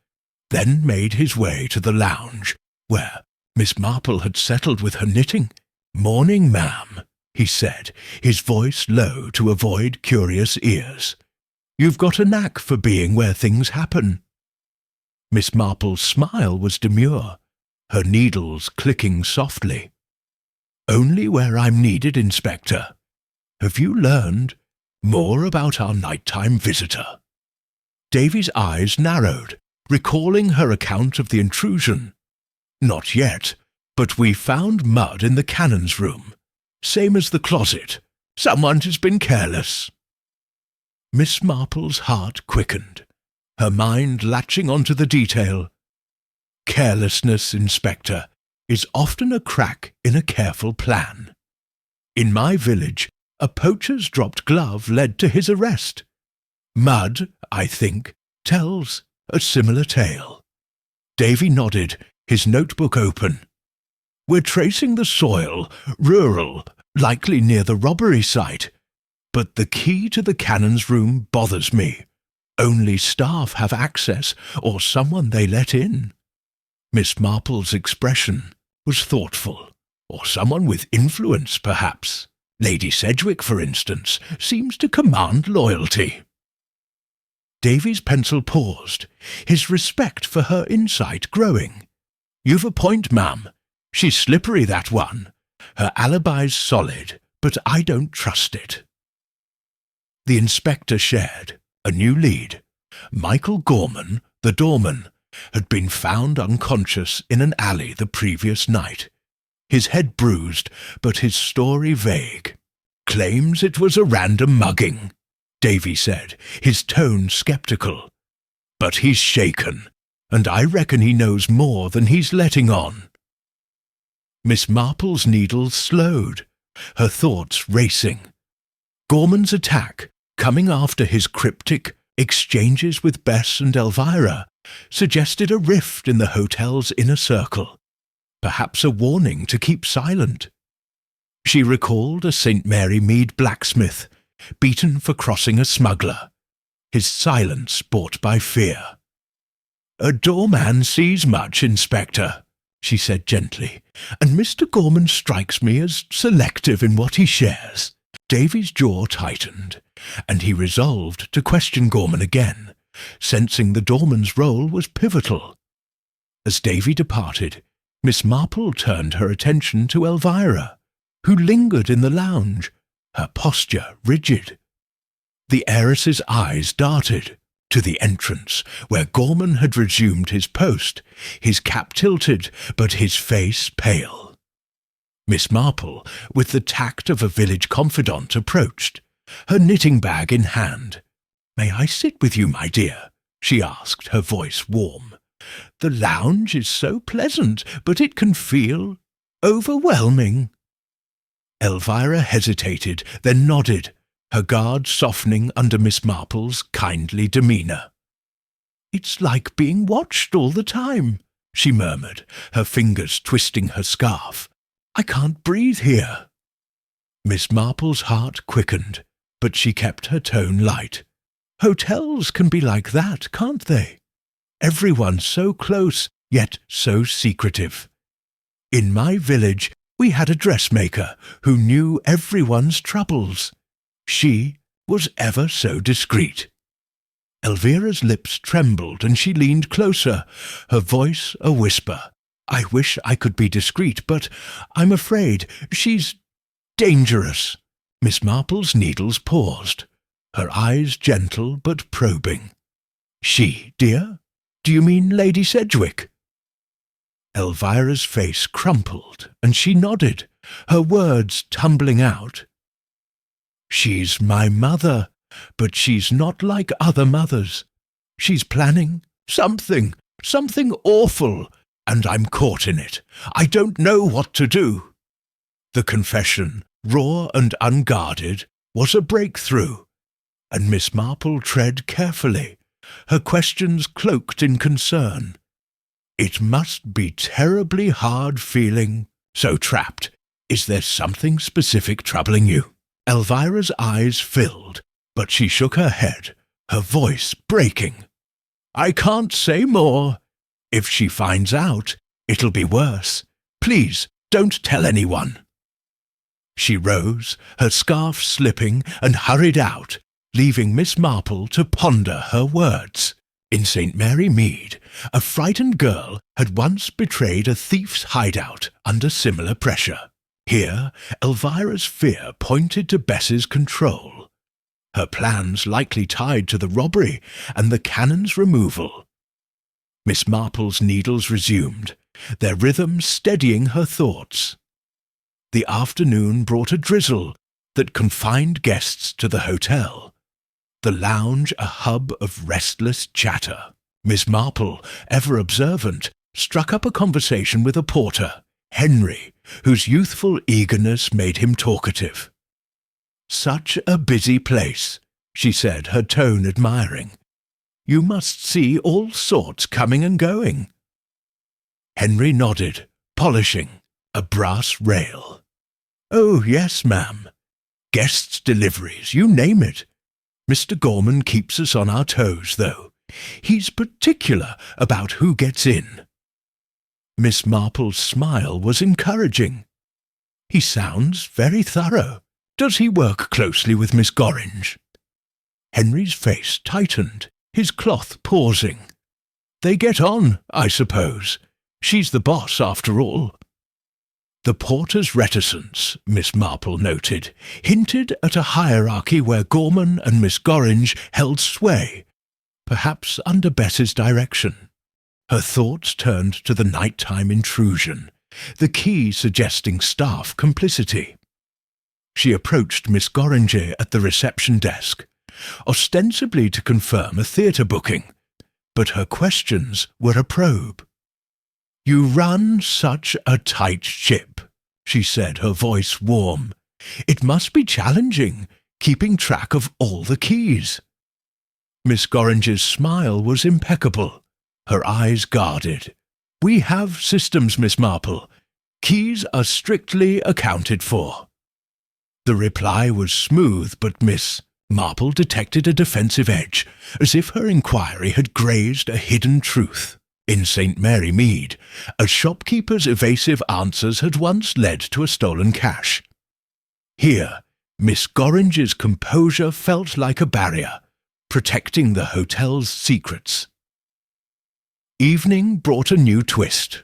then made his way to the lounge, where Miss Marple had settled with her knitting. "Morning, ma'am," he said, his voice low to avoid curious ears. "You've got a knack for being where things happen." Miss Marple's smile was demure, her needles clicking softly. "Only where I'm needed, Inspector. Have you learned more about our nighttime visitor?" Davy's eyes narrowed, recalling her account of the intrusion. "Not yet, but we found mud in the canon's room. Same as the closet. Someone has been careless." Miss Marple's heart quickened, her mind latching onto the detail. "Carelessness, Inspector, is often a crack in a careful plan. In my village, a poacher's dropped glove led to his arrest. Mud, I think, tells a similar tale." Davy nodded, his notebook open. "We're tracing the soil, rural, likely near the robbery site. But the key to the canon's room bothers me. Only staff have access, or someone they let in." Miss Marple's expression was thoughtful. "Or someone with influence, perhaps. Lady Sedwick, for instance, seems to command loyalty." Davy's pencil paused, his respect for her insight growing. "You've a point, ma'am. She's slippery, that one. Her alibi's solid, but I don't trust it." The inspector shared a new lead. Michael Gorman, the doorman, had been found unconscious in an alley the previous night. His head bruised, but his story vague. "Claims it was a random mugging," Davy said, his tone sceptical. "But he's shaken, and I reckon he knows more than he's letting on." Miss Marple's needles slowed, her thoughts racing. Gorman's attack, coming after his cryptic exchanges with Bess and Elvira, suggested a rift in the hotel's inner circle, perhaps a warning to keep silent. She recalled a St. Mary Mead blacksmith, beaten for crossing a smuggler, his silence bought by fear. "A doorman sees much, Inspector," she said gently, "and Mr. Gorman strikes me as selective in what he shares." Davy's jaw tightened, and he resolved to question Gorman again, sensing the doorman's role was pivotal. As Davy departed, Miss Marple turned her attention to Elvira, who lingered in the lounge, her posture rigid. The heiress's eyes darted to the entrance, where Gorman had resumed his post, his cap tilted, but his face pale. Miss Marple, with the tact of a village confidant, approached, her knitting bag in hand. "May I sit with you, my dear?" she asked, her voice warm. "The lounge is so pleasant, but it can feel overwhelming." Elvira hesitated, then nodded, her guard softening under Miss Marple's kindly demeanour. "It's like being watched all the time," she murmured, her fingers twisting her scarf. "I can't breathe here." Miss Marple's heart quickened, but she kept her tone light. "Hotels can be like that, can't they? Everyone so close, yet so secretive. In my village, we had a dressmaker who knew everyone's troubles. She was ever so discreet." Elvira's lips trembled and she leaned closer, her voice a whisper. "I wish I could be discreet, but I'm afraid she's dangerous." Miss Marple's needles paused, her eyes gentle but probing. "She, dear? Do you mean Lady Sedwick?" Elvira's face crumpled, and she nodded, her words tumbling out. "She's my mother, but she's not like other mothers. She's planning something awful, and I'm caught in it. I don't know what to do." The confession, raw and unguarded, was a breakthrough, and Miss Marple tread carefully, her questions cloaked in concern. "It must be terribly hard feeling so trapped. Is there something specific troubling you?" Elvira's eyes filled, but she shook her head, her voice breaking. "I can't say more. If she finds out, it'll be worse. Please, don't tell anyone." She rose, her scarf slipping, and hurried out, leaving Miss Marple to ponder her words. In St. Mary Mead, a frightened girl had once betrayed a thief's hideout under similar pressure. Here, Elvira's fear pointed to Bess's control, her plans likely tied to the robbery and the canon's removal. Miss Marple's needles resumed, their rhythm steadying her thoughts. The afternoon brought a drizzle that confined guests to the hotel, the lounge a hub of restless chatter. Miss Marple, ever observant, struck up a conversation with a porter, Henry, whose youthful eagerness made him talkative. "Such a busy place," she said, her tone admiring. "You must see all sorts coming and going." Henry nodded, polishing a brass rail. "Oh, yes, ma'am. Guests' deliveries, you name it. Mr. Gorman keeps us on our toes, though. He's particular about who gets in." Miss Marple's smile was encouraging. "He sounds very thorough. Does he work closely with Miss Gorringe?" Henry's face tightened, his cloth pausing. "They get on, I suppose. She's the boss, after all." The porter's reticence, Miss Marple noted, hinted at a hierarchy where Gorman and Miss Gorringe held sway, perhaps under Bess's direction. Her thoughts turned to the nighttime intrusion, the key suggesting staff complicity. She approached Miss Gorringe at the reception desk, ostensibly to confirm a theatre booking, but her questions were a probe. "You run such a tight ship," she said, her voice warm. "It must be challenging, keeping track of all the keys." Miss Gorringe's smile was impeccable, her eyes guarded. "We have systems, Miss Marple. Keys are strictly accounted for." The reply was smooth, but Miss Marple detected a defensive edge, as if her inquiry had grazed a hidden truth. In St. Mary Mead, a shopkeeper's evasive answers had once led to a stolen cash. Here, Miss Gorringe's composure felt like a barrier, protecting the hotel's secrets. Evening brought a new twist.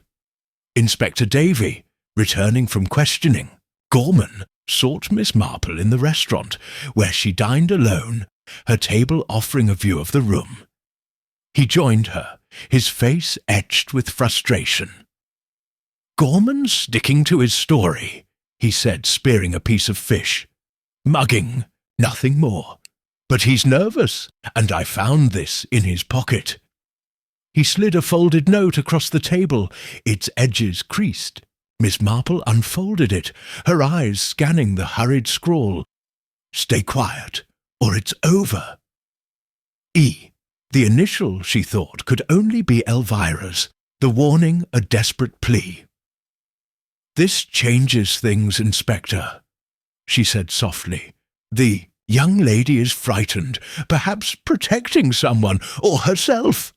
Inspector Davy, returning from questioning, Gorman sought Miss Marple in the restaurant, where she dined alone, her table offering a view of the room. He joined her, his face etched with frustration. "Gorman's sticking to his story," he said, spearing a piece of fish. "Mugging, nothing more. But he's nervous, and I found this in his pocket." He slid a folded note across the table, its edges creased. Miss Marple unfolded it, her eyes scanning the hurried scrawl. "Stay quiet, or it's over." E. The initial, she thought, could only be Elvira's, the warning a desperate plea. "This changes things, Inspector," she said softly. "The young lady is frightened, perhaps protecting someone or herself."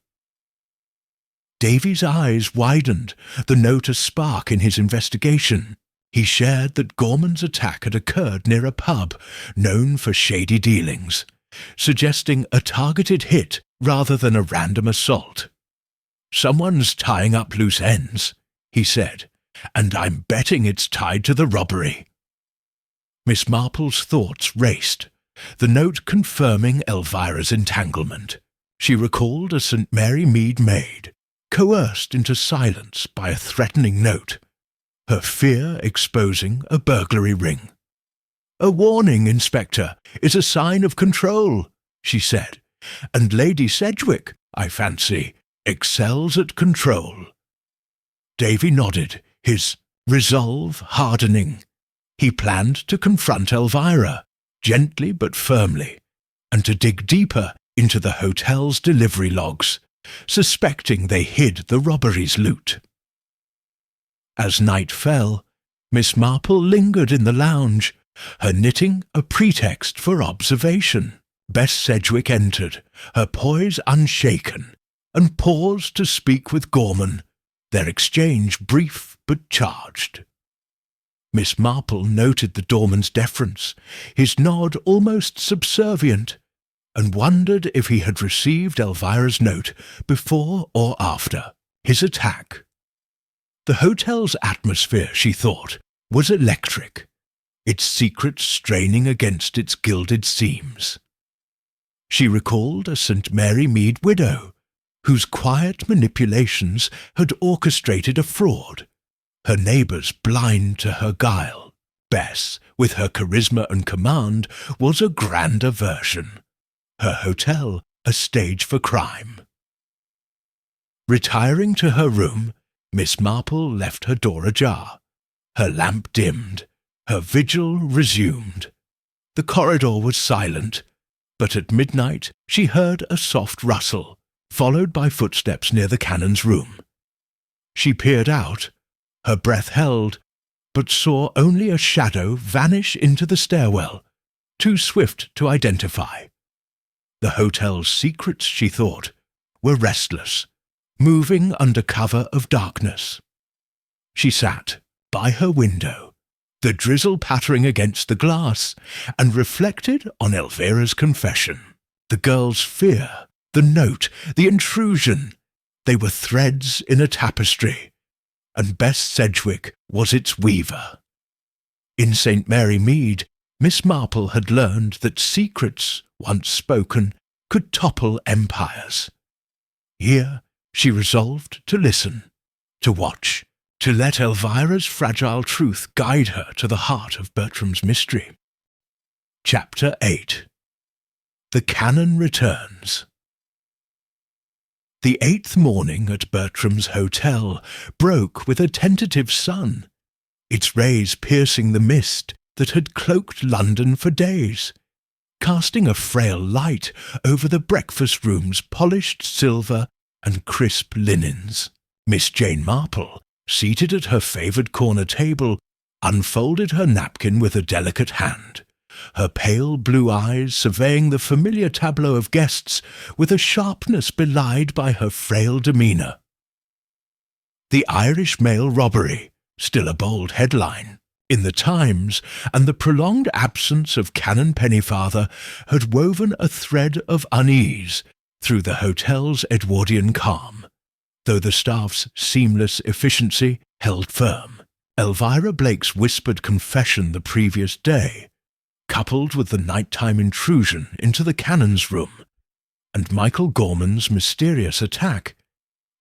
Davy's eyes widened, the note a spark in his investigation. He shared that Gorman's attack had occurred near a pub known for shady dealings, suggesting a targeted hit rather than a random assault. "Someone's tying up loose ends," he said, "and I'm betting it's tied to the robbery." Miss Marple's thoughts raced, the note confirming Elvira's entanglement. She recalled a St. Mary Mead maid, coerced into silence by a threatening note, her fear exposing a burglary ring. "A warning, Inspector, is a sign of control," she said, "and Lady Sedwick, I fancy, excels at control." Davy nodded, his resolve hardening. He planned to confront Elvira, gently but firmly, and to dig deeper into the hotel's delivery logs, suspecting they hid the robbery's loot. As night fell, Miss Marple lingered in the lounge, her knitting a pretext for observation. Bess Sedwick entered, her poise unshaken, and paused to speak with Gorman, their exchange brief but charged. Miss Marple noted the doorman's deference, his nod almost subservient, and wondered if he had received Elvira's note before or after his attack. The hotel's atmosphere, she thought, was electric, its secrets straining against its gilded seams. She recalled a St. Mary Mead widow, whose quiet manipulations had orchestrated a fraud, her neighbours blind to her guile. Bess, with her charisma and command, was a grander version, her hotel a stage for crime. Retiring to her room, Miss Marple left her door ajar. Her lamp dimmed, her vigil resumed. The corridor was silent, but at midnight she heard a soft rustle, followed by footsteps near the canon's room. She peered out, her breath held, but saw only a shadow vanish into the stairwell, too swift to identify. The hotel's secrets, she thought, were restless, moving under cover of darkness. She sat by her window, the drizzle pattering against the glass, and reflected on Elvira's confession. The girl's fear, the note, the intrusion, they were threads in a tapestry, and Bess Sedwick was its weaver. In St. Mary Mead, Miss Marple had learned that secrets, once spoken, could topple empires. Here she resolved to listen, to watch, to let Elvira's fragile truth guide her to the heart of Bertram's mystery. Chapter 8. The Canon Returns. The 8th morning at Bertram's hotel broke with a tentative sun, its rays piercing the mist that had cloaked London for days, casting a frail light over the breakfast-room's polished silver and crisp linens. Miss Jane Marple, seated at her favoured corner table, unfolded her napkin with a delicate hand, her pale blue eyes surveying the familiar tableau of guests with a sharpness belied by her frail demeanour. The Irish mail robbery, still a bold headline, in the Times, and the prolonged absence of Canon Pennyfather had woven a thread of unease through the hotel's Edwardian calm, though the staff's seamless efficiency held firm. Elvira Blake's whispered confession the previous day, coupled with the nighttime intrusion into the canon's room, and Michael Gorman's mysterious attack,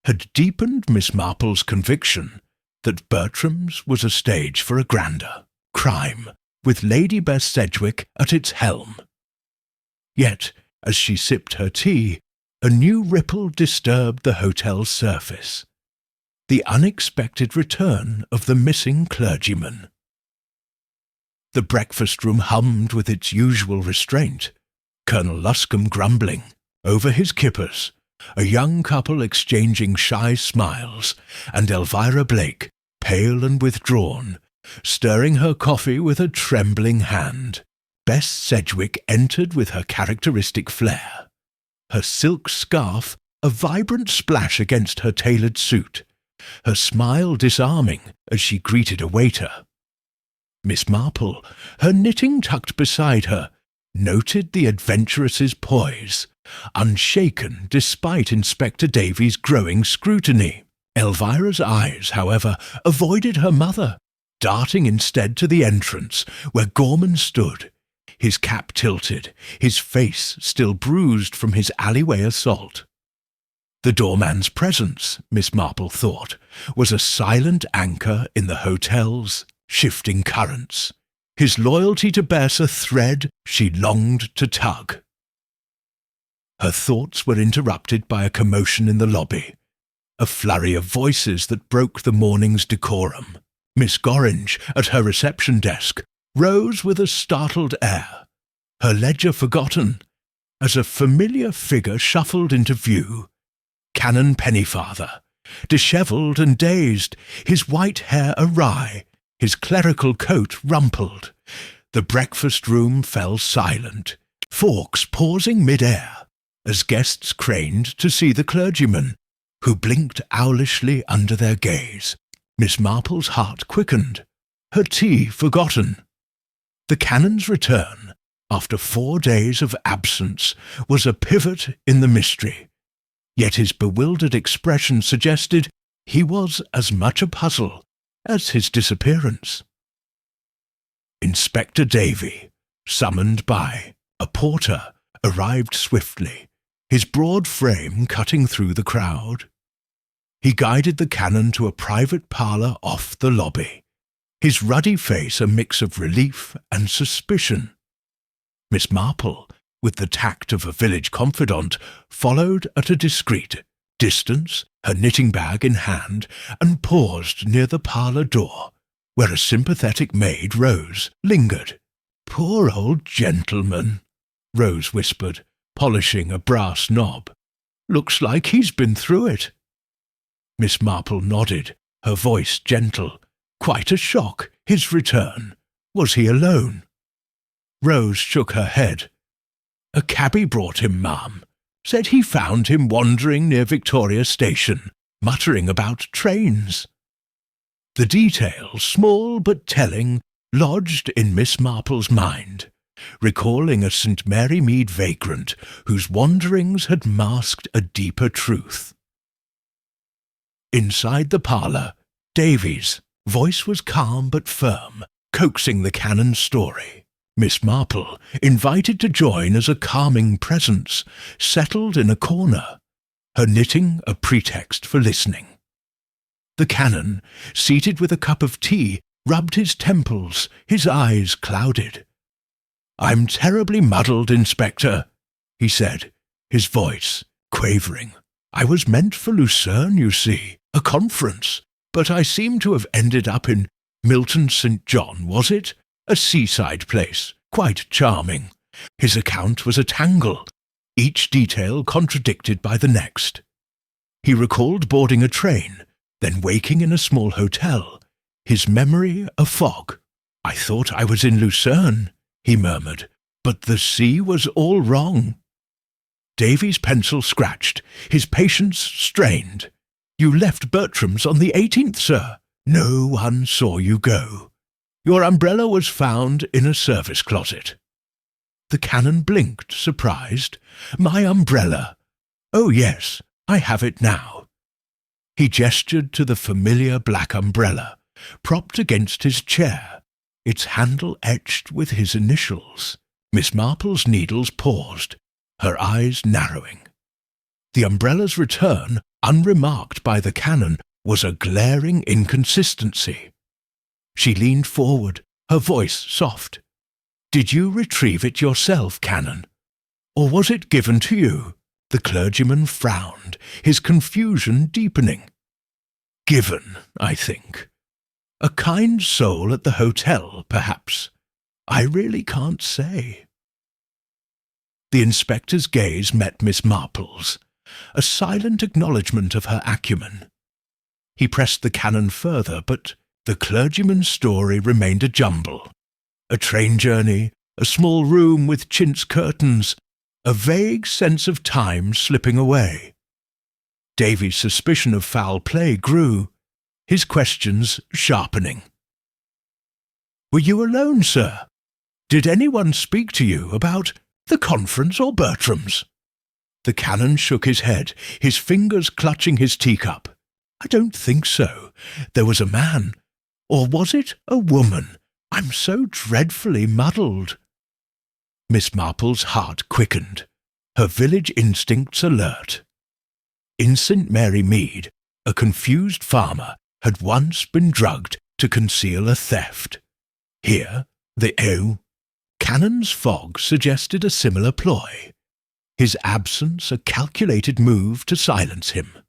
had deepened Miss Marple's conviction that Bertram's was a stage for a grander crime, with Lady Bess Sedwick at its helm. Yet, as she sipped her tea, a new ripple disturbed the hotel's surface, the unexpected return of the missing clergyman. The breakfast-room hummed with its usual restraint, Colonel Luscombe grumbling over his kippers, a young couple exchanging shy smiles, and Elvira Blake, pale and withdrawn, stirring her coffee with a trembling hand. Bess Sedwick entered with her characteristic flair, her silk scarf a vibrant splash against her tailored suit, her smile disarming as she greeted a waiter. Miss Marple, her knitting tucked beside her, noted the adventuress's poise, unshaken despite Inspector Davy's growing scrutiny. Elvira's eyes, however, avoided her mother, darting instead to the entrance, where Gorman stood, his cap tilted, his face still bruised from his alleyway assault. The doorman's presence, Miss Marple thought, was a silent anchor in the hotel's shifting currents, his loyalty to Bess a thread she longed to tug. Her thoughts were interrupted by a commotion in the lobby, a flurry of voices that broke the morning's decorum. Miss Gorringe, at her reception desk, rose with a startled air, her ledger forgotten, as a familiar figure shuffled into view. Canon Pennyfather, dishevelled and dazed, his white hair awry, his clerical coat rumpled. The breakfast-room fell silent, Fawkes pausing mid-air, as guests craned to see the clergyman, who blinked owlishly under their gaze. Miss Marple's heart quickened, her tea forgotten. The canon's return, after 4 days of absence, was a pivot in the mystery, yet his bewildered expression suggested he was as much a puzzle as his disappearance. Inspector Davy, summoned by a porter, arrived swiftly, his broad frame cutting through the crowd. He guided the canon to a private parlour off the lobby, his ruddy face a mix of relief and suspicion. Miss Marple, with the tact of a village confidant, followed at a discreet distance, her knitting bag in hand, and paused near the parlour door, where a sympathetic maid, Rose, lingered. "Poor old gentleman," Rose whispered, polishing a brass knob. "Looks like he's been through it." Miss Marple nodded, her voice gentle. Quite a shock, his return. Was he alone? Rose shook her head. "A cabby brought him, ma'am. Said he found him wandering near Victoria Station, muttering about trains." The detail, small but telling, lodged in Miss Marple's mind, recalling a St. Mary Mead vagrant whose wanderings had masked a deeper truth. Inside the parlour, Davy's voice was calm but firm, coaxing the canon's story. Miss Marple, invited to join as a calming presence, settled in a corner, her knitting a pretext for listening. The canon, seated with a cup of tea, rubbed his temples, his eyes clouded. "I'm terribly muddled, Inspector," he said, his voice quavering. "I was meant for Lucerne, you see, a conference, but I seem to have ended up in Milton St. John, was it? A seaside place, quite charming. His account was a tangle, each detail contradicted by the next. He recalled boarding a train, then waking in a small hotel, his memory a fog. "I thought I was in Lucerne," he murmured, "but the sea was all wrong." Davy's pencil scratched, his patience strained. "You left Bertram's on the 18th, sir. No one saw you go. Your umbrella was found in a service closet." The canon blinked, surprised. "My umbrella? Oh, yes, I have it now." He gestured to the familiar black umbrella, propped against his chair, its handle etched with his initials. Miss Marple's needles paused, her eyes narrowing. The umbrella's return, unremarked by the canon, was a glaring inconsistency. She leaned forward, her voice soft. "Did you retrieve it yourself, Canon? Or was it given to you?" The clergyman frowned, his confusion deepening. "Given, I think. A kind soul at the hotel, perhaps. I really can't say." The inspector's gaze met Miss Marple's, a silent acknowledgment of her acumen. He pressed the canon further, but the clergyman's story remained a jumble. A train journey, a small room with chintz curtains, a vague sense of time slipping away. Davy's suspicion of foul play grew, his questions sharpening. "Were you alone, sir? Did anyone speak to you about the conference or Bertram's?" The canon shook his head, his fingers clutching his teacup. "I don't think so. There was a man. Or was it a woman? I'm so dreadfully muddled." Miss Marple's heart quickened, her village instincts alert. In St. Mary Mead, a confused farmer had once been drugged to conceal a theft. Here, the canon's fog suggested a similar ploy, his absence a calculated move to silence him.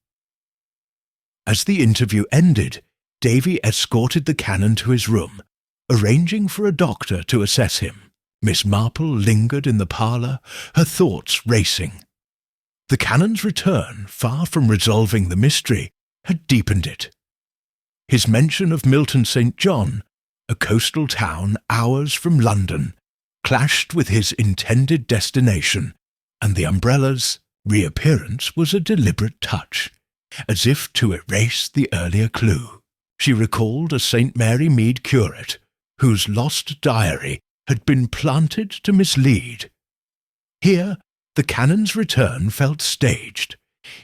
As the interview ended, Davy escorted the canon to his room, arranging for a doctor to assess him. Miss Marple lingered in the parlour, her thoughts racing. The canon's return, far from resolving the mystery, had deepened it. His mention of Milton St. John, a coastal town hours from London, clashed with his intended destination, and the umbrella's reappearance was a deliberate touch, as if to erase the earlier clue. She recalled a St. Mary Mead curate, whose lost diary had been planted to mislead. Here, the canon's return felt staged,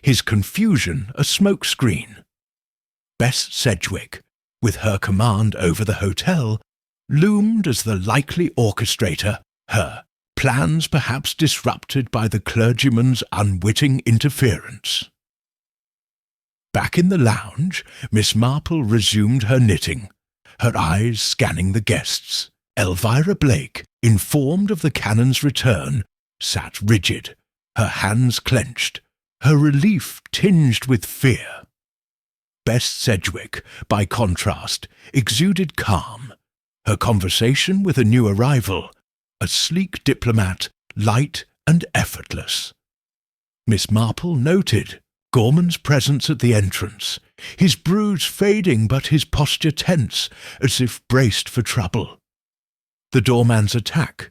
his confusion a smokescreen. Bess Sedwick, with her command over the hotel, loomed as the likely orchestrator, her plans perhaps disrupted by the clergyman's unwitting interference. Back in the lounge, Miss Marple resumed her knitting, her eyes scanning the guests. Elvira Blake, informed of the canon's return, sat rigid, her hands clenched, her relief tinged with fear. Bess Sedwick, by contrast, exuded calm, her conversation with a new arrival, a sleek diplomat, light and effortless. Miss Marple noted Gorman's presence at the entrance, his bruise fading but his posture tense, as if braced for trouble. The doorman's attack,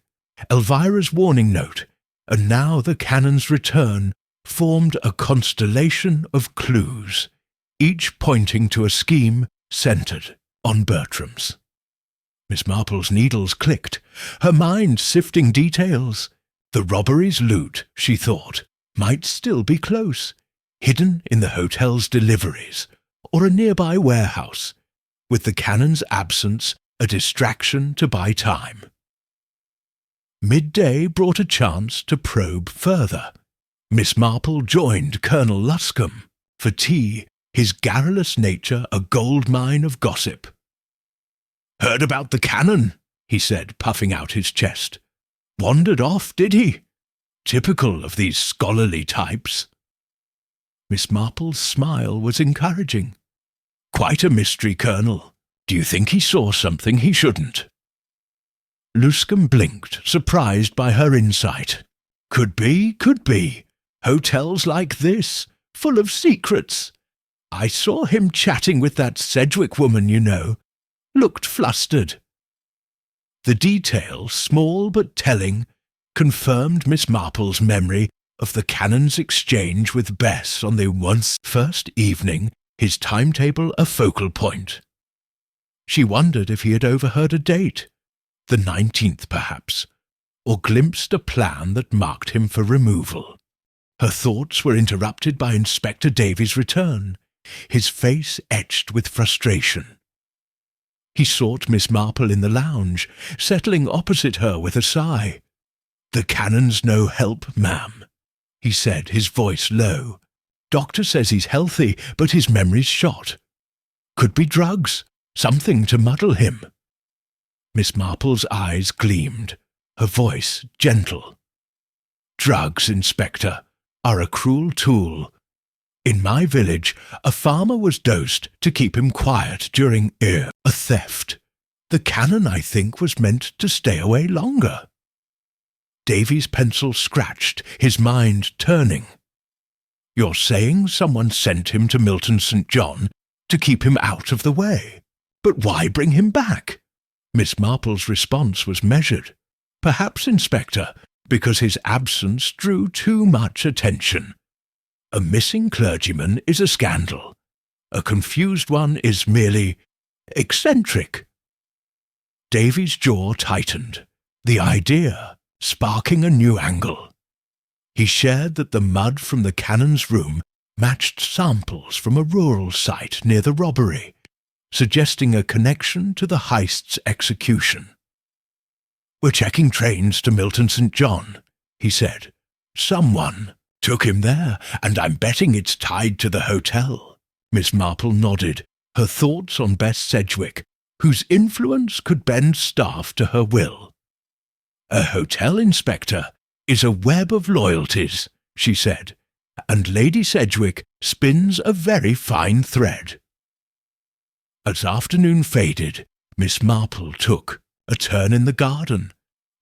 Elvira's warning note, and now the canon's return formed a constellation of clues, each pointing to a scheme centred on Bertram's. Miss Marple's needles clicked, her mind sifting details. The robbery's loot, she thought, might still be close, hidden in the hotel's deliveries, or a nearby warehouse, with the canon's absence a distraction to buy time. Midday brought a chance to probe further. Miss Marple joined Colonel Luscombe for tea, his garrulous nature a gold mine of gossip. "Heard about the canon," he said, puffing out his chest. "Wandered off, did he? Typical of these scholarly types." Miss Marple's smile was encouraging. "Quite a mystery, Colonel. Do you think he saw something he shouldn't?" Luscombe blinked, surprised by her insight. Could be. Hotels like this, full of secrets. I saw him chatting with that Sedwick woman, you know. Looked flustered." The detail, small but telling, confirmed Miss Marple's memory of the canon's exchange with Bess on the first evening, his timetable a focal point. She wondered if he had overheard a date, the 19th perhaps, or glimpsed a plan that marked him for removal. Her thoughts were interrupted by Inspector Davy's return, his face etched with frustration. He sought Miss Marple in the lounge, settling opposite her with a sigh. "The canon's no help, ma'am," he said, his voice low. "Doctor says he's healthy, but his memory's shot. Could be drugs, something to muddle him." Miss Marple's eyes gleamed, her voice gentle. "Drugs, Inspector, are a cruel tool. In my village, a farmer was dosed to keep him quiet during a theft. The canon, I think, was meant to stay away longer." Davy's pencil scratched, his mind turning. "You're saying someone sent him to Milton St. John to keep him out of the way? But why bring him back?" Miss Marple's response was measured. "Perhaps, Inspector, because his absence drew too much attention. A missing clergyman is a scandal. A confused one is merely eccentric." Davy's jaw tightened, the idea sparking a new angle. He shared that the mud from the canon's room matched samples from a rural site near the robbery, suggesting a connection to the heist's execution. "We're checking trains to Milton St. John," he said. "Someone took him there, and I'm betting it's tied to the hotel." Miss Marple nodded, her thoughts on Bess Sedwick, whose influence could bend staff to her will. "A hotel, Inspector, is a web of loyalties," she said, "and Lady Sedwick spins a very fine thread." As afternoon faded, Miss Marple took a turn in the garden,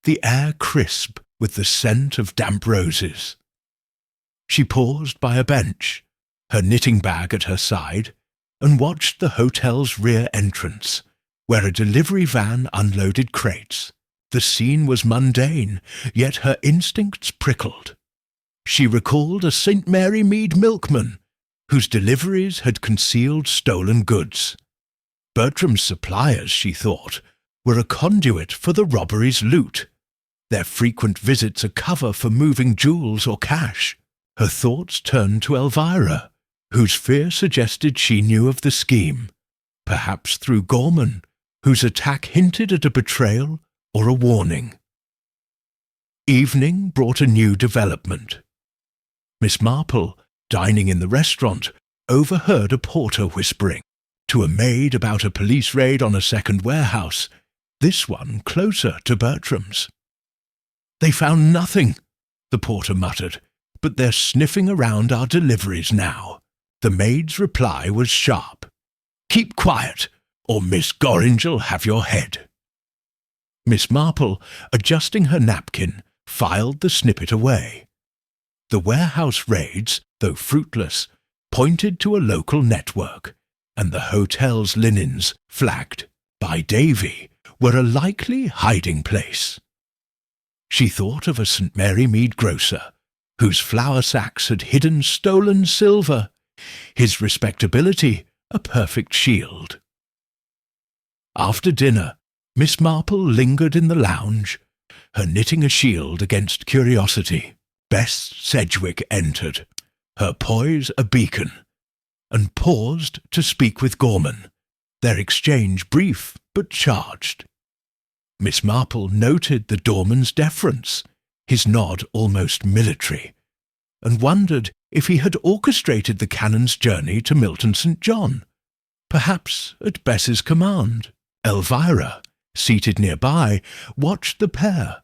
the air crisp with the scent of damp roses. She paused by a bench, her knitting bag at her side, and watched the hotel's rear entrance, where a delivery van unloaded crates. The scene was mundane, yet her instincts prickled. She recalled a St. Mary Mead milkman, whose deliveries had concealed stolen goods. Bertram's suppliers, she thought, were a conduit for the robbery's loot, their frequent visits a cover for moving jewels or cash. Her thoughts turned to Elvira, whose fear suggested she knew of the scheme, perhaps through Gorman, whose attack hinted at a betrayal or a warning. Evening brought a new development. Miss Marple, dining in the restaurant, overheard a porter whispering to a maid about a police raid on a second warehouse, this one closer to Bertram's. "They found nothing," the porter muttered, "but they're sniffing around our deliveries now." The maid's reply was sharp. "Keep quiet, or Miss Gorringe'll have your head." Miss Marple, adjusting her napkin, filed the snippet away. The warehouse raids, though fruitless, pointed to a local network, and the hotel's linens, flagged by Davy, were a likely hiding place. She thought of a St. Mary Mead grocer, whose flour sacks had hidden stolen silver, his respectability a perfect shield. After dinner, Miss Marple lingered in the lounge, her knitting a shield against curiosity. Bess Sedwick entered, her poise a beacon, and paused to speak with Gorman, their exchange brief but charged. Miss Marple noted the doorman's deference, his nod almost military, and wondered if he had orchestrated the canon's journey to Milton St. John, perhaps at Bess's command. Elvira, seated nearby, watched the pair,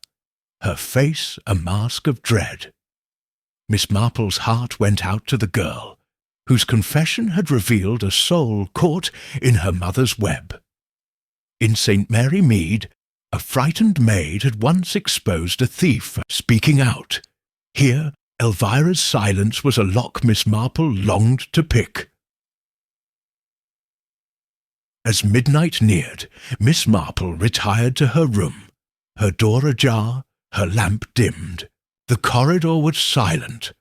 her face a mask of dread. Miss Marple's heart went out to the girl, whose confession had revealed a soul caught in her mother's web. In St. Mary Mead, a frightened maid had once exposed a thief for speaking out. Here, Elvira's silence was a lock Miss Marple longed to pick. As midnight neared, Miss Marple retired to her room, her door ajar, her lamp dimmed. The corridor was silent,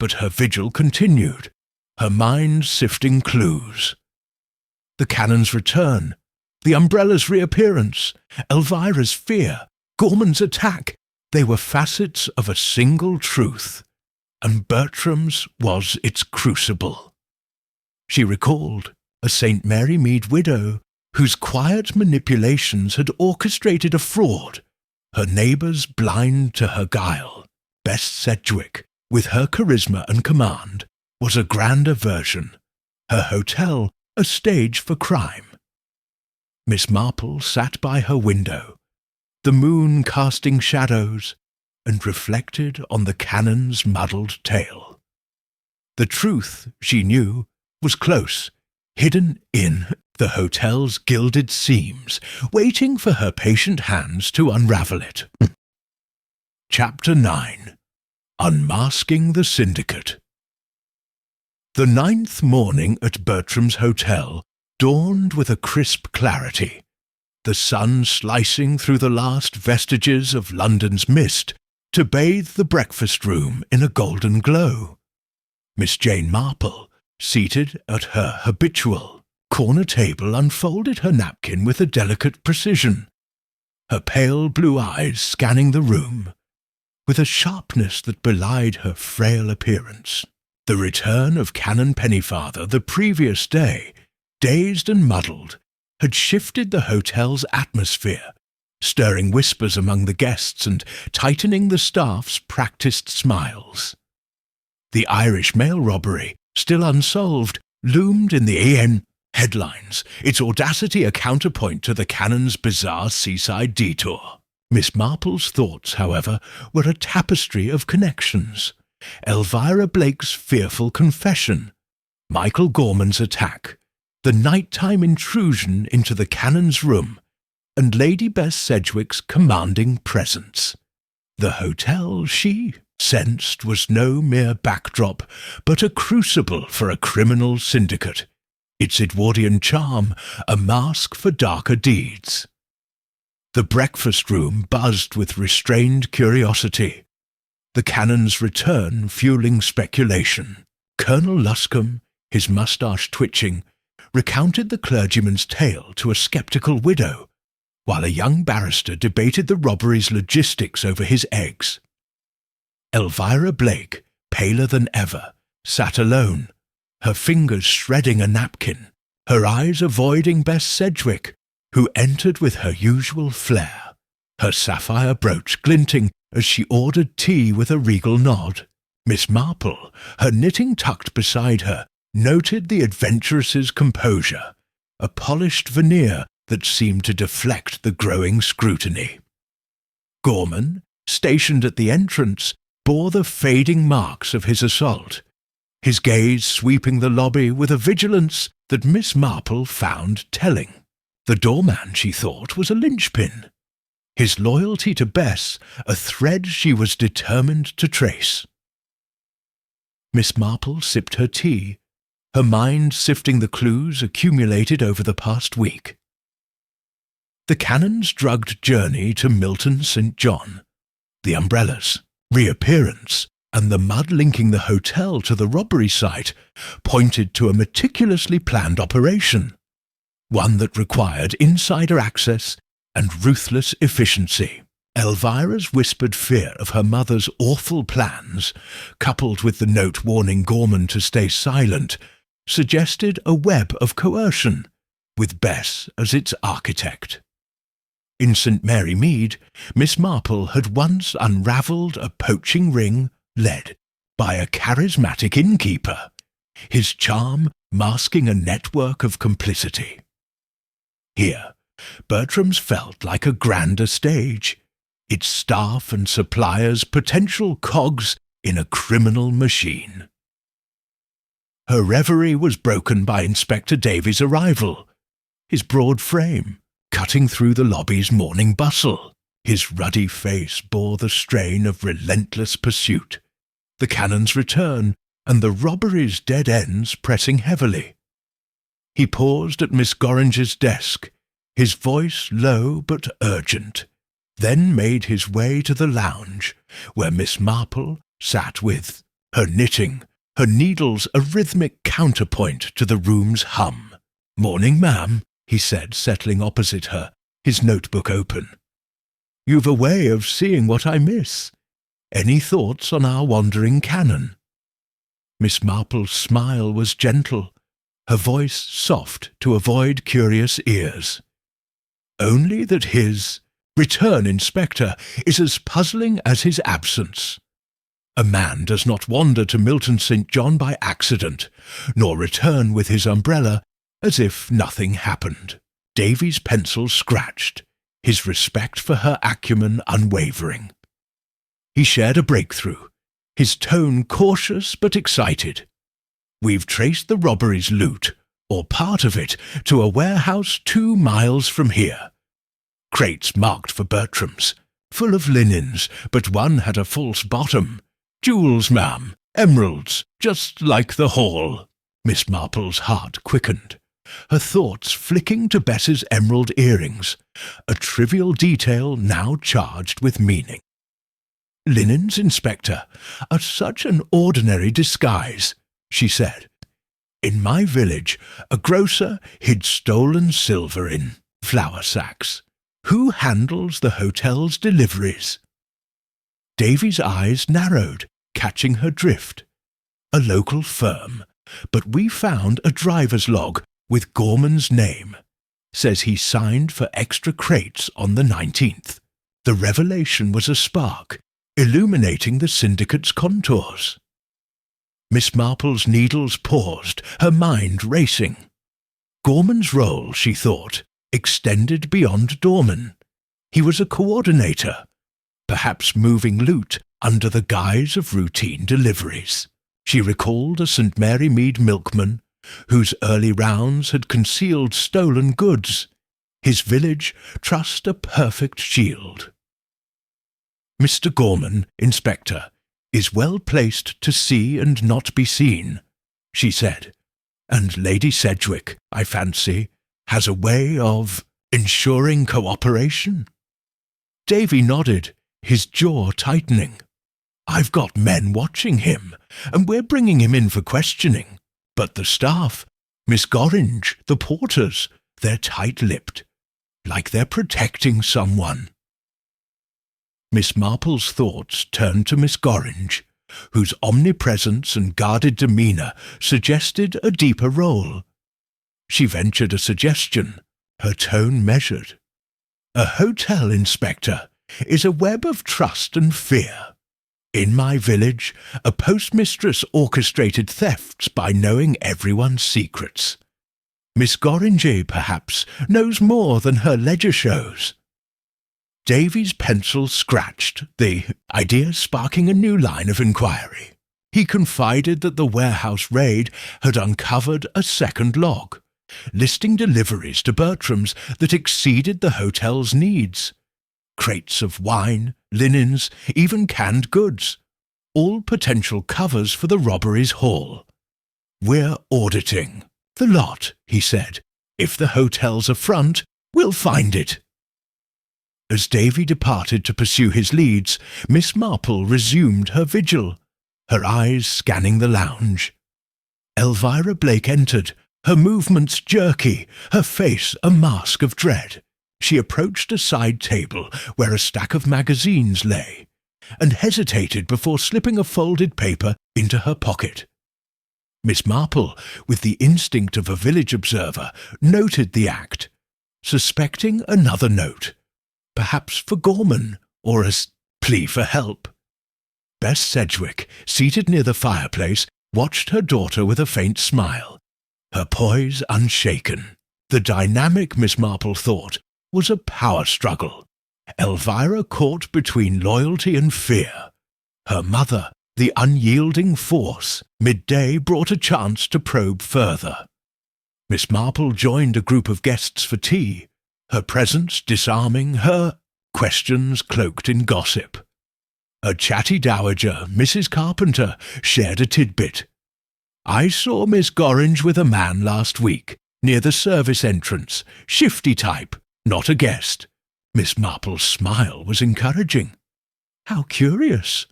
but her vigil continued, her mind sifting clues. The canon's return, the umbrella's reappearance, Elvira's fear, Gorman's attack, they were facets of a single truth, and Bertram's was its crucible. She recalled a St. Mary Mead widow whose quiet manipulations had orchestrated a fraud, her neighbours blind to her guile. Bess Sedwick, with her charisma and command, was a grander version, her hotel a stage for crime. Miss Marple sat by her window, the moon casting shadows, and reflected on the canon's muddled tale. The truth, she knew, was close, hidden in the hotel's gilded seams, waiting for her patient hands to unravel it. Chapter 9. Unmasking the Syndicate. The 9th morning at Bertram's hotel dawned with a crisp clarity, the sun slicing through the last vestiges of London's mist to bathe the breakfast room in a golden glow. Miss Jane Marple, seated at her habitual corner table, unfolded her napkin with a delicate precision, her pale blue eyes scanning the room with a sharpness that belied her frail appearance. The return of Canon Pennyfather the previous day, dazed and muddled, had shifted the hotel's atmosphere, stirring whispers among the guests and tightening the staff's practised smiles. The Irish mail robbery, still unsolved, loomed in the AN headlines, its audacity a counterpoint to the canon's bizarre seaside detour. Miss Marple's thoughts, however, were a tapestry of connections. Elvira Blake's fearful confession, Michael Gorman's attack, the nighttime intrusion into the canon's room, and Lady Bess Sedwick's commanding presence. The hotel, she sensed, was no mere backdrop, but a crucible for a criminal syndicate, its Edwardian charm a mask for darker deeds. The breakfast room buzzed with restrained curiosity, the canon's return fueling speculation. Colonel Luscombe, his moustache twitching, recounted the clergyman's tale to a sceptical widow, while a young barrister debated the robbery's logistics over his eggs. Elvira Blake, paler than ever, sat alone, her fingers shredding a napkin, her eyes avoiding Bess Sedwick, who entered with her usual flair, her sapphire brooch glinting as she ordered tea with a regal nod. Miss Marple, her knitting tucked beside her, noted the adventuress's composure, a polished veneer that seemed to deflect the growing scrutiny. Gorman, stationed at the entrance, bore the fading marks of his assault, his gaze sweeping the lobby with a vigilance that Miss Marple found telling. The doorman, she thought, was a linchpin, his loyalty to Bess a thread she was determined to trace. Miss Marple sipped her tea, her mind sifting the clues accumulated over the past week. The canon's drugged journey to Milton St. John, the umbrellas, reappearance, and the mud linking the hotel to the robbery site pointed to a meticulously planned operation, one that required insider access and ruthless efficiency. Elvira's whispered fear of her mother's awful plans, coupled with the note warning Gorman to stay silent, suggested a web of coercion, with Bess as its architect. In St. Mary Mead, Miss Marple had once unravelled a poaching ring led by a charismatic innkeeper, his charm masking a network of complicity. Here, Bertram's felt like a grander stage, its staff and suppliers potential cogs in a criminal machine. Her reverie was broken by Inspector Davy's arrival, his broad frame cutting through the lobby's morning bustle. His ruddy face bore the strain of relentless pursuit, the canon's return, and the robbery's dead ends pressing heavily. He paused at Miss Gorringe's desk, his voice low but urgent, then made his way to the lounge, where Miss Marple sat with her knitting, her needles a rhythmic counterpoint to the room's hum. "Morning, ma'am," he said, settling opposite her, his notebook open. "You've a way of seeing what I miss. Any thoughts on our wandering canon?" Miss Marple's smile was gentle, her voice soft to avoid curious ears. "Only that his return, Inspector, is as puzzling as his absence. A man does not wander to Milton St. John by accident, nor return with his umbrella as if nothing happened." Davy's pencil scratched, his respect for her acumen unwavering. He shared a breakthrough, his tone cautious but excited. "We've traced the robbery's loot, or part of it, to a warehouse 2 miles from here. Crates marked for Bertram's, full of linens, but one had a false bottom. Jewels, ma'am, emeralds, just like the hall." Miss Marple's heart quickened, her thoughts flicking to Bess's emerald earrings, a trivial detail now charged with meaning. "Linens, Inspector, are such an ordinary disguise," she said. "In my village, a grocer hid stolen silver in flour sacks. Who handles the hotel's deliveries?" Davy's eyes narrowed, catching her drift. "A local firm, but we found a driver's log with Gorman's name. Says he signed for extra crates on the 19th. The revelation was a spark, illuminating the syndicate's contours." Miss Marple's needles paused, her mind racing. Gorman's role, she thought, extended beyond doorman. He was a coordinator, perhaps moving loot under the guise of routine deliveries. She recalled a St. Mary Mead milkman whose early rounds had concealed stolen goods, his village trust a perfect shield. "Mr. Gorman, Inspector, is well placed to see and not be seen," she said, "and Lady Sedwick, I fancy, has a way of ensuring cooperation." Davy nodded, his jaw tightening. "I've got men watching him, and we're bringing him in for questioning. But the staff, Miss Gorringe, the porters, they're tight-lipped. like they're protecting someone. Miss Marple's thoughts turned to Miss Gorringe, whose omnipresence and guarded demeanour suggested a deeper role. She ventured a suggestion, her tone measured. A hotel inspector is a web of trust and fear. In my village, a postmistress orchestrated thefts by knowing everyone's secrets. Miss Gorringe, perhaps, knows more than her ledger shows. Davy's pencil scratched, the idea sparking a new line of inquiry. He confided that the warehouse raid had uncovered a second log, listing deliveries to Bertram's that exceeded the hotel's needs. Crates of wine, linens, even canned goods, all potential covers for the robbery's haul. "We're auditing the lot," he said. "If the hotel's a front, we'll find it." As Davy departed to pursue his leads, Miss Marple resumed her vigil, her eyes scanning the lounge. Elvira Blake entered, her movements jerky, her face a mask of dread. She approached a side table where a stack of magazines lay, and hesitated before slipping a folded paper into her pocket. Miss Marple, with the instinct of a village observer, noted the act, suspecting another note, perhaps for Gorman, or a plea for help. Bess Sedwick, seated near the fireplace, watched her daughter with a faint smile, her poise unshaken. The dynamic, Miss Marple thought, was a power struggle. Elvira caught between loyalty and fear. Her mother, the unyielding force, midday brought a chance to probe further. Miss Marple joined a group of guests for tea, her presence disarming, her questions cloaked in gossip. A chatty dowager, Mrs. Carpenter, shared a tidbit. "I saw Miss Gorringe with a man last week, near the service entrance, shifty type, not a guest." Miss Marple's smile was encouraging. "How curious.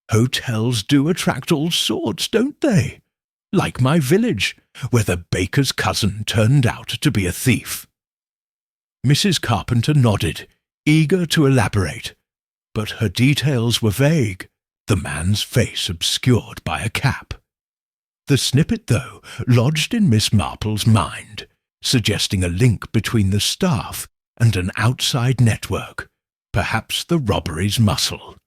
Hotels do attract all sorts, don't they? Like my village, where the baker's cousin turned out to be a thief." Mrs. Carpenter nodded, eager to elaborate, but her details were vague, the man's face obscured by a cap. The snippet, though, lodged in Miss Marple's mind, suggesting a link between the staff and an outside network, perhaps the robbery's muscle.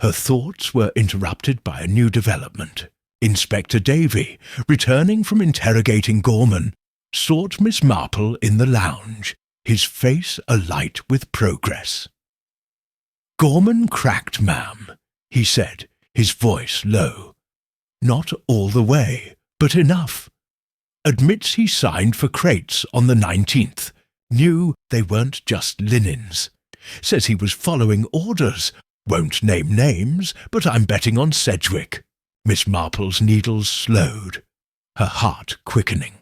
Her thoughts were interrupted by a new development. Inspector Davy, returning from interrogating Gorman, sought Miss Marple in the lounge, his face alight with progress. "Gorman cracked, ma'am," he said, his voice low. "Not all the way, but enough. Admits he signed for crates on the 19th, knew they weren't just linens. Says he was following orders, won't name names, but I'm betting on Sedgwick." Miss Marple's needles slowed, her heart quickening.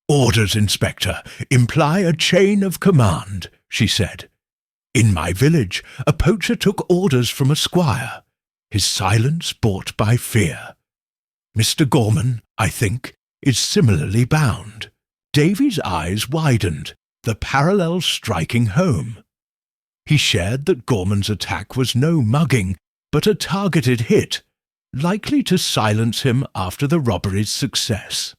"Orders, Inspector, imply a chain of command," she said. "In my village, a poacher took orders from a squire, his silence bought by fear. Mr. Gorman, I think, is similarly bound." Davy's eyes widened, the parallel striking home. He shared that Gorman's attack was no mugging, but a targeted hit, likely to silence him after the robbery's success.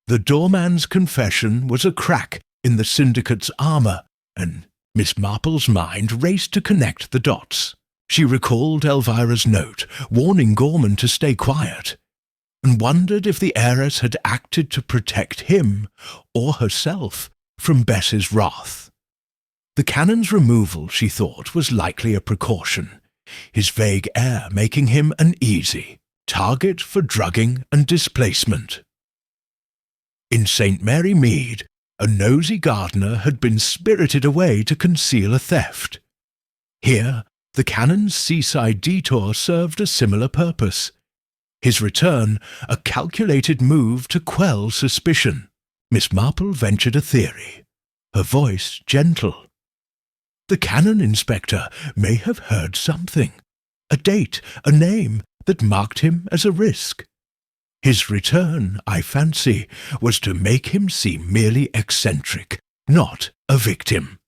The doorman's confession was a crack in the syndicate's armour, and Miss Marple's mind raced to connect the dots. She recalled Elvira's note, warning Gorman to stay quiet, and wondered if the heiress had acted to protect him, or herself, from Bess's wrath. The canon's removal, she thought, was likely a precaution, his vague air making him an easy target for drugging and displacement. In St. Mary Mead, a nosy gardener had been spirited away to conceal a theft. Here, the canon's seaside detour served a similar purpose. His return, a calculated move to quell suspicion. Miss Marple ventured a theory, her voice gentle. The canon inspector may have heard something, a date, a name that marked him as a risk. His return, I fancy, was to make him seem merely eccentric, not a victim.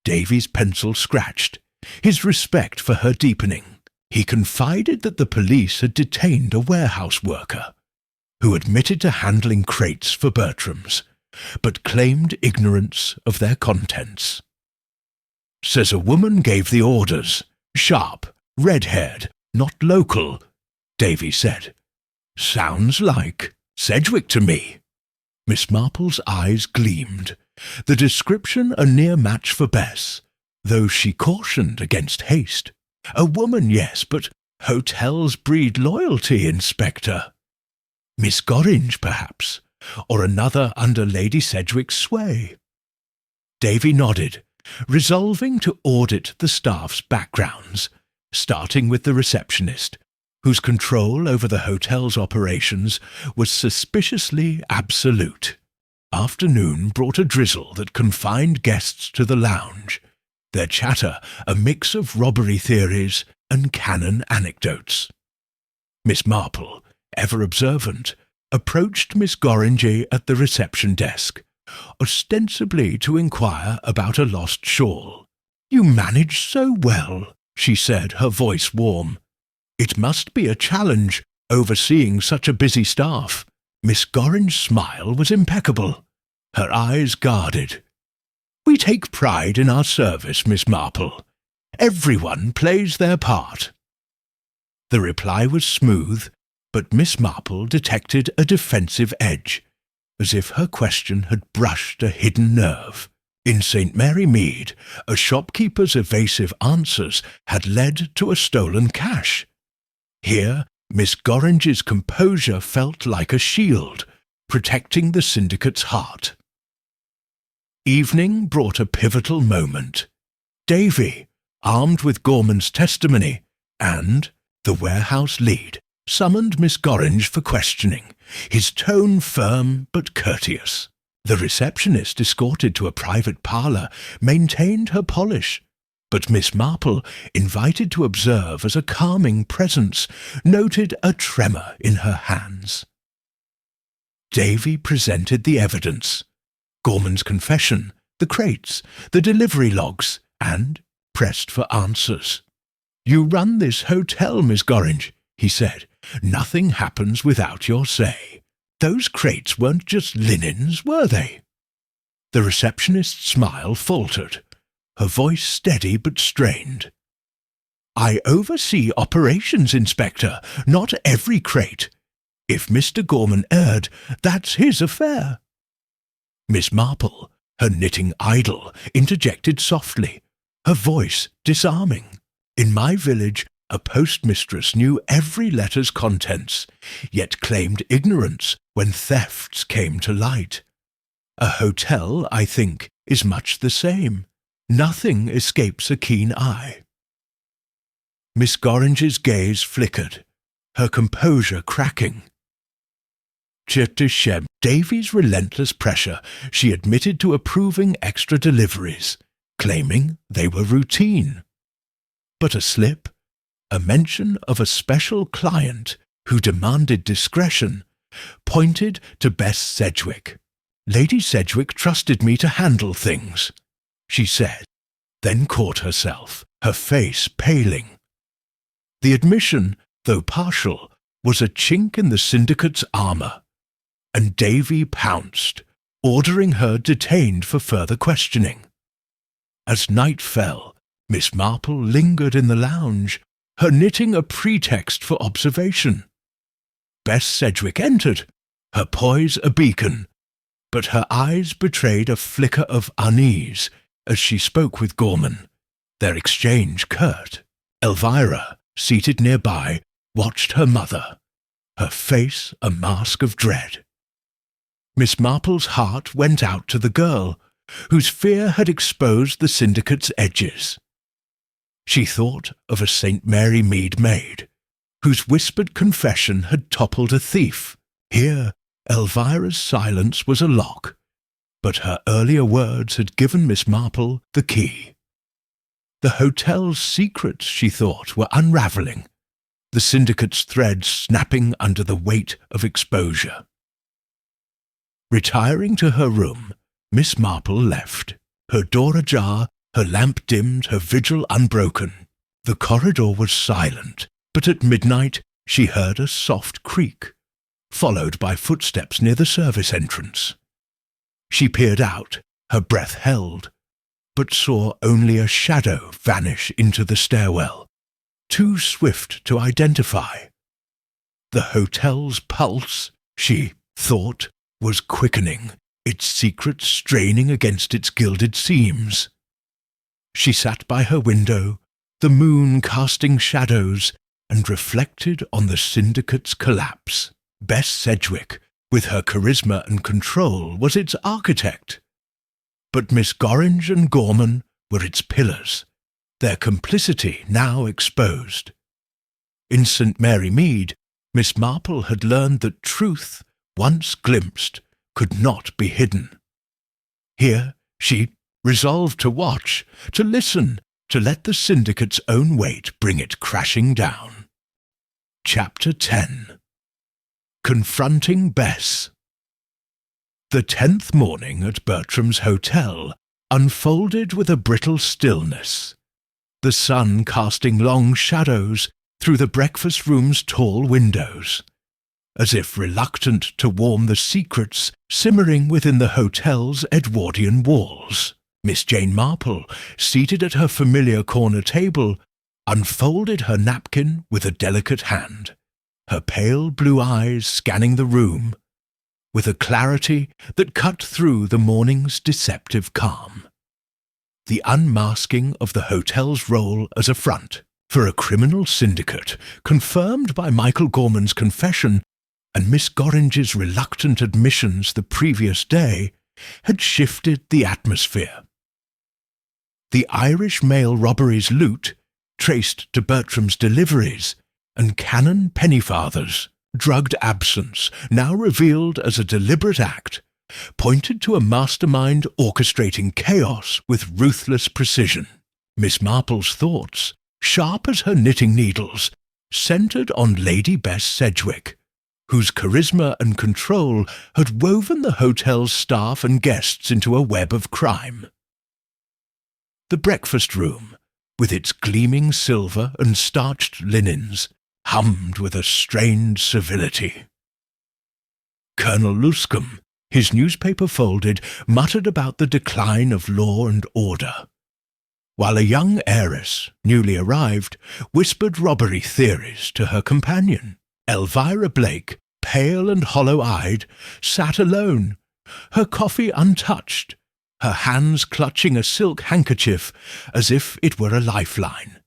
Davy's pencil scratched, his respect for her deepening. He confided that the police had detained a warehouse worker, who admitted to handling crates for Bertram's, but claimed ignorance of their contents. Says a woman gave the orders, sharp, red-haired, not local, Davy said. Sounds like Sedwick to me. Miss Marple's eyes gleamed. The description a near match for Bess, though she cautioned against haste. A woman, yes, but hotels breed loyalty, Inspector. Miss Gorringe, perhaps, or another under Lady Sedgwick's sway. Davy nodded, resolving to audit the staff's backgrounds, starting with the receptionist, whose control over the hotel's operations was suspiciously absolute. Afternoon brought a drizzle that confined guests to the lounge, their chatter a mix of robbery theories and canon anecdotes. Miss Marple, ever observant, approached Miss Gorringe at the reception desk, ostensibly to inquire about a lost shawl. "You manage so well," she said, her voice warm. "It must be a challenge, overseeing such a busy staff." Miss Gorringe's smile was impeccable, her eyes guarded. "We take pride in our service, Miss Marple. Everyone plays their part." The reply was smooth, but Miss Marple detected a defensive edge, as if her question had brushed a hidden nerve. In St. Mary Mead, a shopkeeper's evasive answers had led to a stolen cash. Here, Miss Gorringe's composure felt like a shield, protecting the syndicate's heart. Evening brought a pivotal moment. Davy, armed with Gorman's testimony, and the warehouse lead, summoned Miss Gorringe for questioning, his tone firm but courteous. The receptionist, escorted to a private parlour, maintained her polish, but Miss Marple, invited to observe as a calming presence, noted a tremor in her hands. Davy presented the evidence: Gorman's confession, the crates, the delivery logs, and pressed for answers. "You run this hotel, Miss Gorringe," he said. "Nothing happens without your say. Those crates weren't just linens, were they?" The receptionist's smile faltered, her voice steady but strained. "I oversee operations, Inspector, not every crate. If Mr. Gorman erred, that's his affair." Miss Marple, her knitting idle, interjected softly, her voice disarming. "In my village, a postmistress knew every letter's contents, yet claimed ignorance when thefts came to light. A hotel, I think, is much the same. Nothing escapes a keen eye." Miss Gorringe's gaze flickered, her composure cracking. Chirtishem, Davy's relentless pressure, she admitted to approving extra deliveries, claiming they were routine. But a slip, a mention of a special client who demanded discretion, pointed to Bess Sedwick. "Lady Sedwick trusted me to handle things," she said, then caught herself, her face paling. The admission, though partial, was a chink in the syndicate's armour, and Davy pounced, ordering her detained for further questioning. As night fell, Miss Marple lingered in the lounge, her knitting a pretext for observation. Bess Sedwick entered, her poise a beacon, but her eyes betrayed a flicker of unease as she spoke with Gorman, their exchange curt. Elvira, seated nearby, watched her mother, her face a mask of dread. Miss Marple's heart went out to the girl, whose fear had exposed the syndicate's edges. She thought of a St. Mary Mead maid, whose whispered confession had toppled a thief. Here, Elvira's silence was a lock, but her earlier words had given Miss Marple the key. The hotel's secrets, she thought, were unraveling, the syndicate's threads snapping under the weight of exposure. Retiring to her room, Miss Marple left, her door ajar, her lamp dimmed, her vigil unbroken. The corridor was silent, but at midnight she heard a soft creak, followed by footsteps near the service entrance. She peered out, her breath held, but saw only a shadow vanish into the stairwell, too swift to identify. The hotel's pulse, she thought, was quickening, its secret straining against its gilded seams. She sat by her window, the moon casting shadows, and reflected on the syndicate's collapse. Bess Sedwick, with her charisma and control, was its architect. But Miss Gorringe and Gorman were its pillars, their complicity now exposed. In St. Mary Mead, Miss Marple had learned that truth, once glimpsed, could not be hidden. Here she resolved to watch, to listen, to let the syndicate's own weight bring it crashing down. Chapter 10. Confronting Bess. The 10th morning at Bertram's hotel unfolded with a brittle stillness, the sun casting long shadows through the breakfast room's tall windows, as if reluctant to warm the secrets simmering within the hotel's Edwardian walls. Miss Jane Marple, seated at her familiar corner table, unfolded her napkin with a delicate hand, her pale blue eyes scanning the room, with a clarity that cut through the morning's deceptive calm. The unmasking of the hotel's role as a front for a criminal syndicate, confirmed by Michael Gorman's confession and Miss Gorringe's reluctant admissions the previous day, had shifted the atmosphere. The Irish mail robbery's loot, traced to Bertram's deliveries, and canon pennyfathers, drugged absence, now revealed as a deliberate act, pointed to a mastermind orchestrating chaos with ruthless precision. Miss Marple's thoughts, sharp as her knitting needles, centred on Lady Bess Sedwick, whose charisma and control had woven the hotel's staff and guests into a web of crime. The breakfast room, with its gleaming silver and starched linens, hummed with a strained civility. Colonel Luscombe, his newspaper folded, muttered about the decline of law and order, while a young heiress, newly arrived, whispered robbery theories to her companion. Elvira Blake, pale and hollow-eyed, sat alone, her coffee untouched, her hands clutching a silk handkerchief as if it were a lifeline.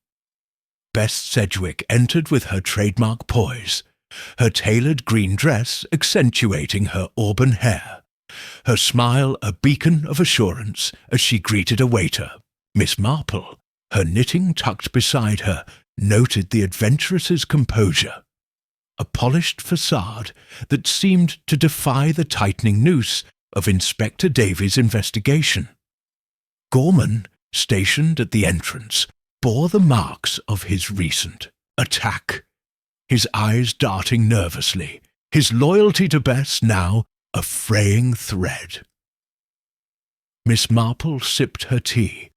Bess Sedwick entered with her trademark poise, her tailored green dress accentuating her auburn hair, her smile a beacon of assurance as she greeted a waiter. Miss Marple, her knitting tucked beside her, noted the adventuress's composure, a polished facade that seemed to defy the tightening noose of Inspector Davies' investigation. Gorman, stationed at the entrance, bore the marks of his recent attack, his eyes darting nervously, his loyalty to Bess now a fraying thread. Miss Marple sipped her tea,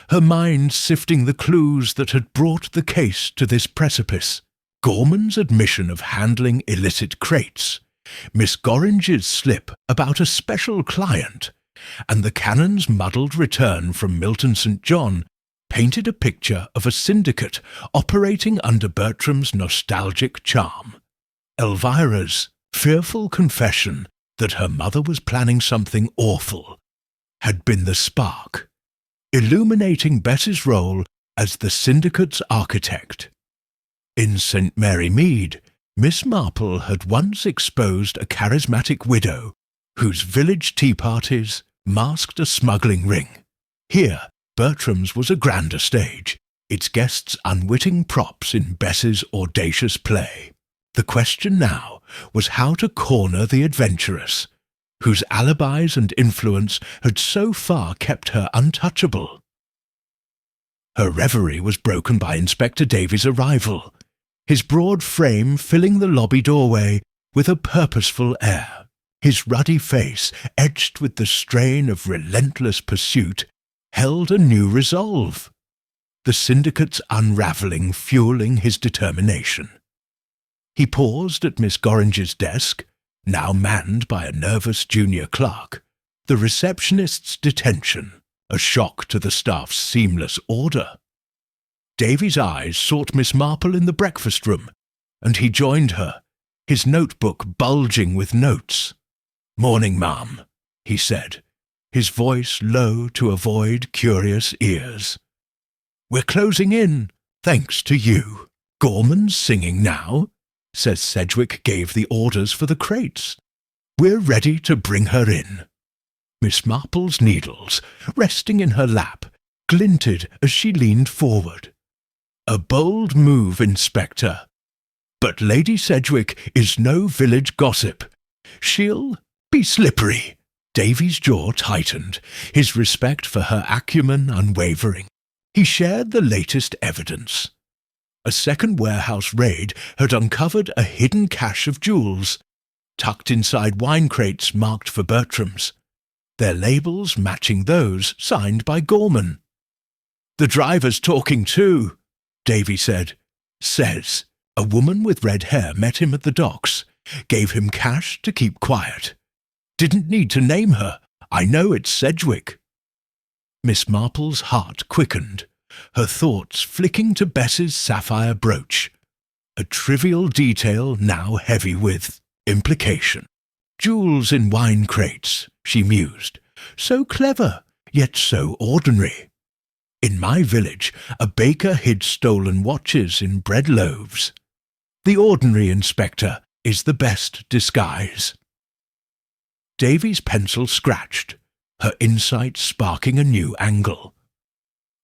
her mind sifting the clues that had brought the case to this precipice. Gorman's admission of handling illicit crates, Miss Gorringe's slip about a special client, and the canon's muddled return from Milton St. John painted a picture of a syndicate operating under Bertram's nostalgic charm. Elvira's fearful confession that her mother was planning something awful had been the spark, illuminating Bess's role as the syndicate's architect. In St. Mary Mead, Miss Marple had once exposed a charismatic widow whose village tea parties masked a smuggling ring. Here, Bertram's was a grander stage, its guests unwitting props in Bess's audacious play. The question now was how to corner the adventuress, whose alibis and influence had so far kept her untouchable. Her reverie was broken by Inspector Davies' arrival, his broad frame filling the lobby doorway with a purposeful air. His ruddy face, etched with the strain of relentless pursuit, held a new resolve. The syndicate's unraveling fueling his determination. He paused at Miss Gorringe's desk, now manned by a nervous junior clerk, the receptionist's detention, a shock to the staff's seamless order. Davy's eyes sought Miss Marple in the breakfast room, and he joined her, his notebook bulging with notes. "Morning, ma'am," he said, his voice low to avoid curious ears. "We're closing in, thanks to you. Gorman's singing now," says Sedwick gave the orders for the crates. "We're ready to bring her in." Miss Marple's needles, resting in her lap, glinted as she leaned forward. "A bold move, Inspector. But Lady Sedwick is no village gossip. She'll be slippery." Davy's jaw tightened, his respect for her acumen unwavering. He shared the latest evidence. A second warehouse raid had uncovered a hidden cache of jewels, tucked inside wine crates marked for Bertram's, their labels matching those signed by Gorman. "The driver's talking too," Davy said. "Says a woman with red hair met him at the docks, gave him cash to keep quiet. Didn't need to name her. I know it's Sedwick." Miss Marple's heart quickened, her thoughts flicking to Bess's sapphire brooch, a trivial detail now heavy with implication. "Jewels in wine crates," she mused. "So clever, yet so ordinary. In my village, a baker hid stolen watches in bread loaves. The ordinary, Inspector, is the best disguise." Davy's pencil scratched, her insight sparking a new angle.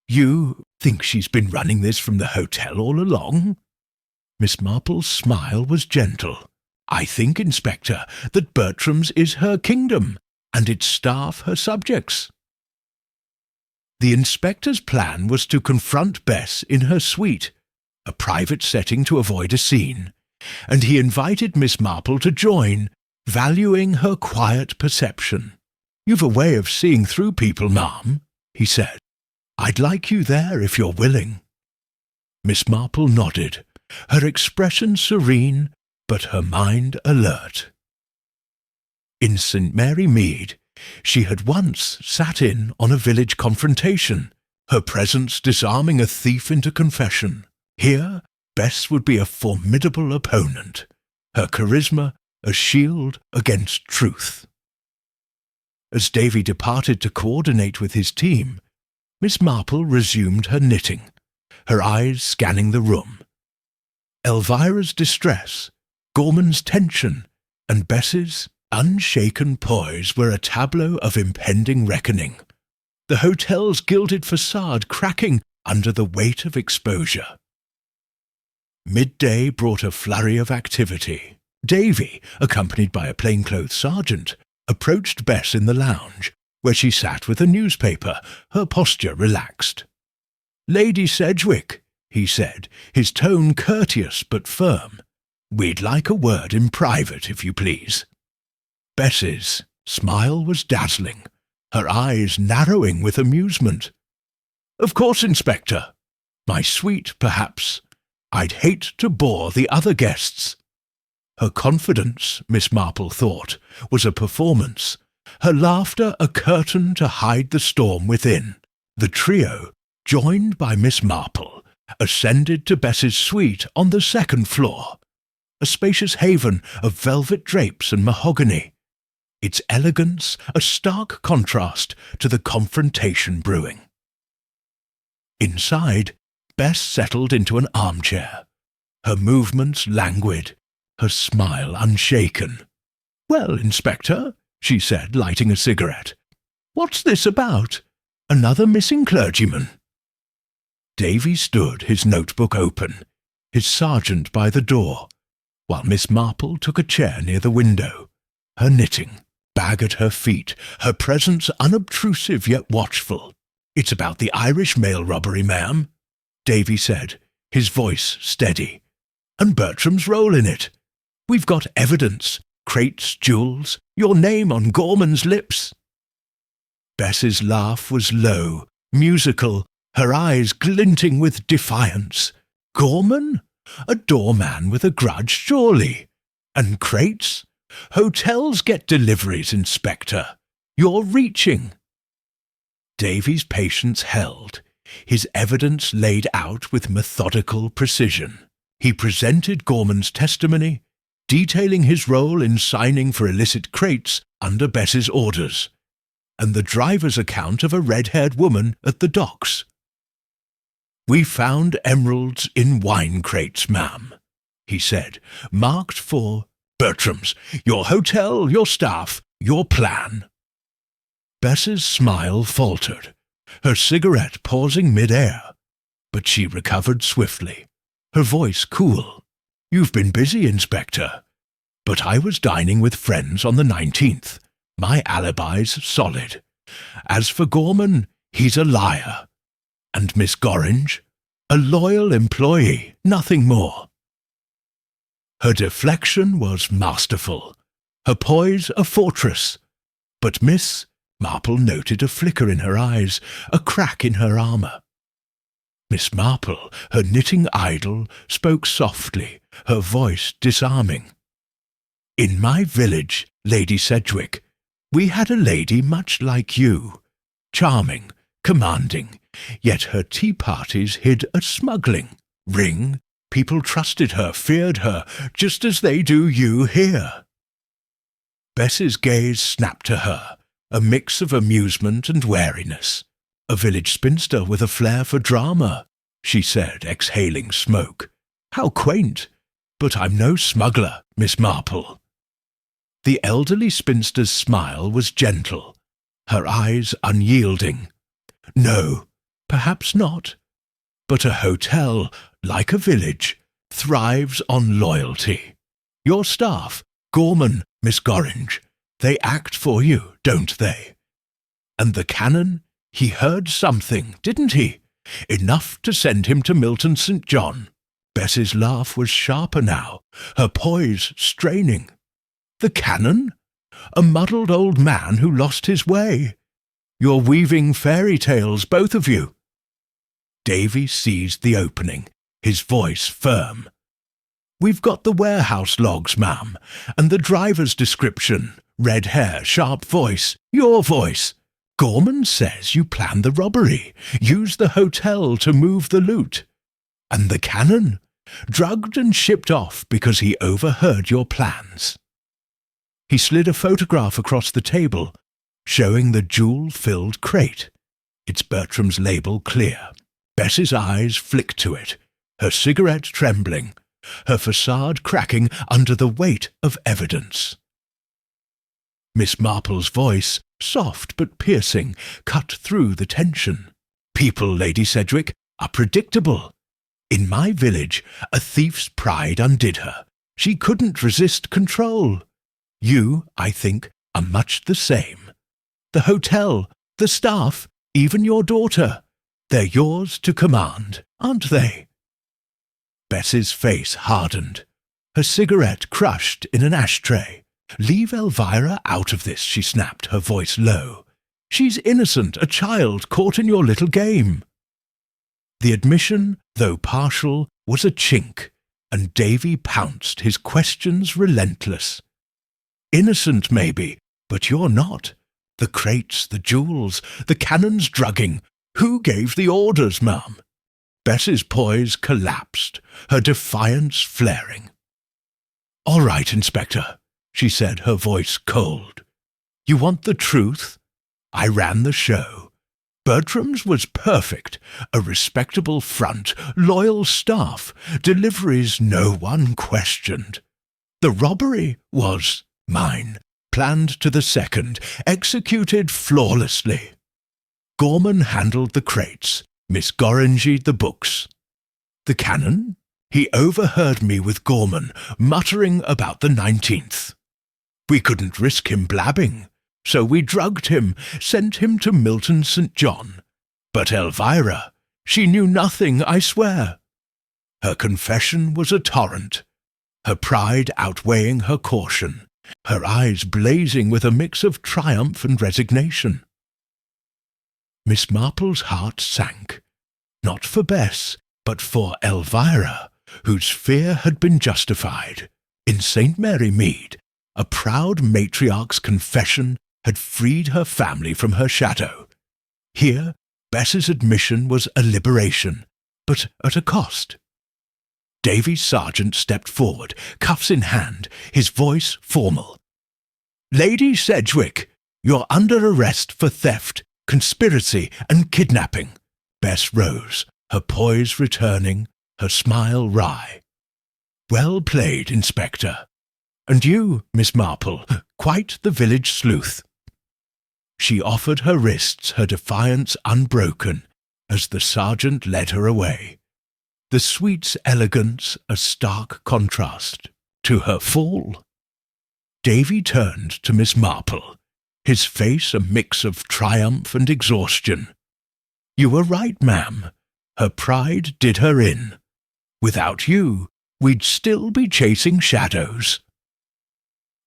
"You think she's been running this from the hotel all along?" Miss Marple's smile was gentle. "I think, Inspector, that Bertram's is her kingdom, and its staff her subjects." The inspector's plan was to confront Bess in her suite, a private setting to avoid a scene, and he invited Miss Marple to join, valuing her quiet perception. "You've a way of seeing through people, ma'am," he said. "I'd like you there if you're willing." Miss Marple nodded, her expression serene, but her mind alert. In St. Mary Mead, she had once sat in on a village confrontation, her presence disarming a thief into confession. Here, Bess would be a formidable opponent, her charisma a shield against truth. As Davy departed to coordinate with his team, Miss Marple resumed her knitting, her eyes scanning the room. Elvira's distress, Gorman's tension, and Bess's unshaken poise were a tableau of impending reckoning, the hotel's gilded facade cracking under the weight of exposure. Midday brought a flurry of activity. Davy, accompanied by a plainclothes sergeant, approached Bess in the lounge, where she sat with a newspaper, her posture relaxed. "Lady Sedwick," he said, his tone courteous but firm. "We'd like a word in private, if you please." Bess's smile was dazzling, her eyes narrowing with amusement. "Of course, Inspector. My suite, perhaps. I'd hate to bore the other guests." Her confidence, Miss Marple thought, was a performance, her laughter a curtain to hide the storm within. The trio, joined by Miss Marple, ascended to Bess's suite on the second floor, a spacious haven of velvet drapes and mahogany, its elegance a stark contrast to the confrontation brewing. Inside, Bess settled into an armchair, her movements languid, her smile unshaken. "Well, Inspector," she said, lighting a cigarette, "what's this about? Another missing clergyman?" Davy stood, his notebook open, his sergeant by the door, while Miss Marple took a chair near the window, her knitting, bag at her feet, her presence unobtrusive yet watchful. "It's about the Irish mail robbery, ma'am," Davy said, his voice steady. "And Bertram's role in it. We've got evidence, Crates, jewels, your name on Gorman's lips." Bess's laugh was low, musical, her eyes glinting with defiance. "Gorman? A doorman with a grudge, surely. And crates? Hotels get deliveries, Inspector. You're reaching." Davy's patience held, his evidence laid out with methodical precision. He presented Gorman's testimony, detailing his role in signing for illicit crates under Bess's orders, and the driver's account of a red-haired woman at the docks. "We found emeralds in wine crates, ma'am," he said, "marked for Bertram's, your hotel, your staff, your plan." Bess's smile faltered, her cigarette pausing mid-air, but she recovered swiftly, her voice cool. "You've been busy, Inspector, but I was dining with friends on the 19th. My alibi's solid. As for Gorman, he's a liar. And Miss Gorringe, a loyal employee, nothing more." Her deflection was masterful, her poise a fortress, but Miss Marple noted a flicker in her eyes, a crack in her armour. Miss Marple, her knitting idol, spoke softly, her voice disarming. "In my village, Lady Sedwick, we had a lady much like you, charming, commanding, yet her tea parties hid a smuggling ring. People trusted her, feared her, just as they do you here." Bess's gaze snapped to her, a mix of amusement and wariness. "A village spinster with a flair for drama," she said, exhaling smoke. "How quaint! But I'm no smuggler, Miss Marple." The elderly spinster's smile was gentle, her eyes unyielding. "No, perhaps not. But a hotel, like a village, thrives on loyalty. Your staff, Gorman, Miss Gorringe, they act for you, don't they? And the canon, he heard something, didn't he? Enough to send him to Milton St. John." Bess's laugh was sharper now, her poise straining. "The canon? A muddled old man who lost his way. You're weaving fairy tales, both of you." Davy seized the opening, his voice firm. "We've got the warehouse logs, ma'am, and the driver's description. Red hair, sharp voice, your voice. Gorman says you planned the robbery, used the hotel to move the loot. And the canon? Drugged and shipped off because he overheard your plans." He slid a photograph across the table, showing the jewel-filled crate, its Bertram's label clear. Bess's eyes flicked to it, her cigarette trembling, her facade cracking under the weight of evidence. Miss Marple's voice, soft but piercing, cut through the tension. "People, Lady Sedwick, are predictable. In my village, a thief's pride undid her. She couldn't resist control. You, I think, are much the same. The hotel, the staff, even your daughter, they're yours to command, aren't they?" Bess's face hardened, her cigarette crushed in an ashtray. "Leave Elvira out of this," she snapped, her voice low. "She's innocent, a child caught in your little game." The admission, though partial, was a chink, and Davy pounced, his questions relentless. "Innocent, maybe, but you're not. The crates, the jewels, the canon's drugging. Who gave the orders, ma'am?" Bess's poise collapsed, her defiance flaring. "All right, Inspector," she said, her voice cold. "You want the truth? I ran the show. Bertram's was perfect, a respectable front, loyal staff, deliveries no one questioned. The robbery was mine, planned to the second, executed flawlessly. Gorman handled the crates, Miss Gorringe the books. The canon? He overheard me with Gorman, muttering about the 19th. We couldn't risk him blabbing, so we drugged him, sent him to Milton St. John. But Elvira, she knew nothing, I swear. Her confession was a torrent, her pride outweighing her caution. her eyes blazing with a mix of triumph and resignation. Miss Marple's heart sank, not for Bess, but for Elvira, whose fear had been justified. In St. Mary Mead, a proud matriarch's confession had freed her family from her shadow. Here, Bess's admission was a liberation, but at a cost. Davy's sergeant stepped forward, cuffs in hand, his voice formal. "Lady Sedwick, you're under arrest for theft, conspiracy, and kidnapping." Bess rose, her poise returning, her smile wry. "Well played, Inspector. And you, Miss Marple, quite the village sleuth." She offered her wrists, her defiance unbroken, as the sergeant led her away. The sweet's elegance a stark contrast to her fall. Davy turned to Miss Marple, his face a mix of triumph and exhaustion. "You were right, ma'am. Her pride did her in. Without you, we'd still be chasing shadows."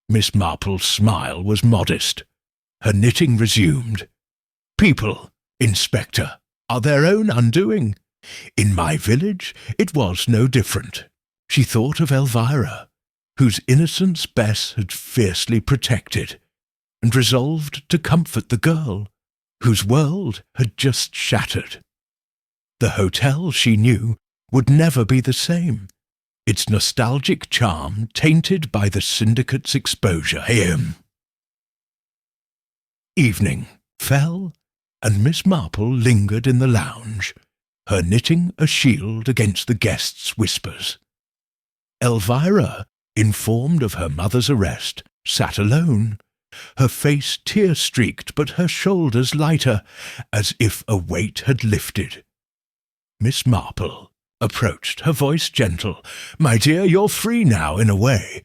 Miss Marple's smile was modest. Her knitting resumed. "People, Inspector, are their own undoing. In my village it was no different." She thought of Elvira, whose innocence Bess had fiercely protected, and resolved to comfort the girl, whose world had just shattered. The hotel, she knew, would never be the same, its nostalgic charm tainted by the syndicate's exposure. Evening fell, and Miss Marple lingered in the lounge, her knitting a shield against the guests' whispers. Elvira, informed of her mother's arrest, sat alone, her face tear-streaked but her shoulders lighter, as if a weight had lifted. Miss Marple approached, her voice gentle. "My dear, you're free now, in a way.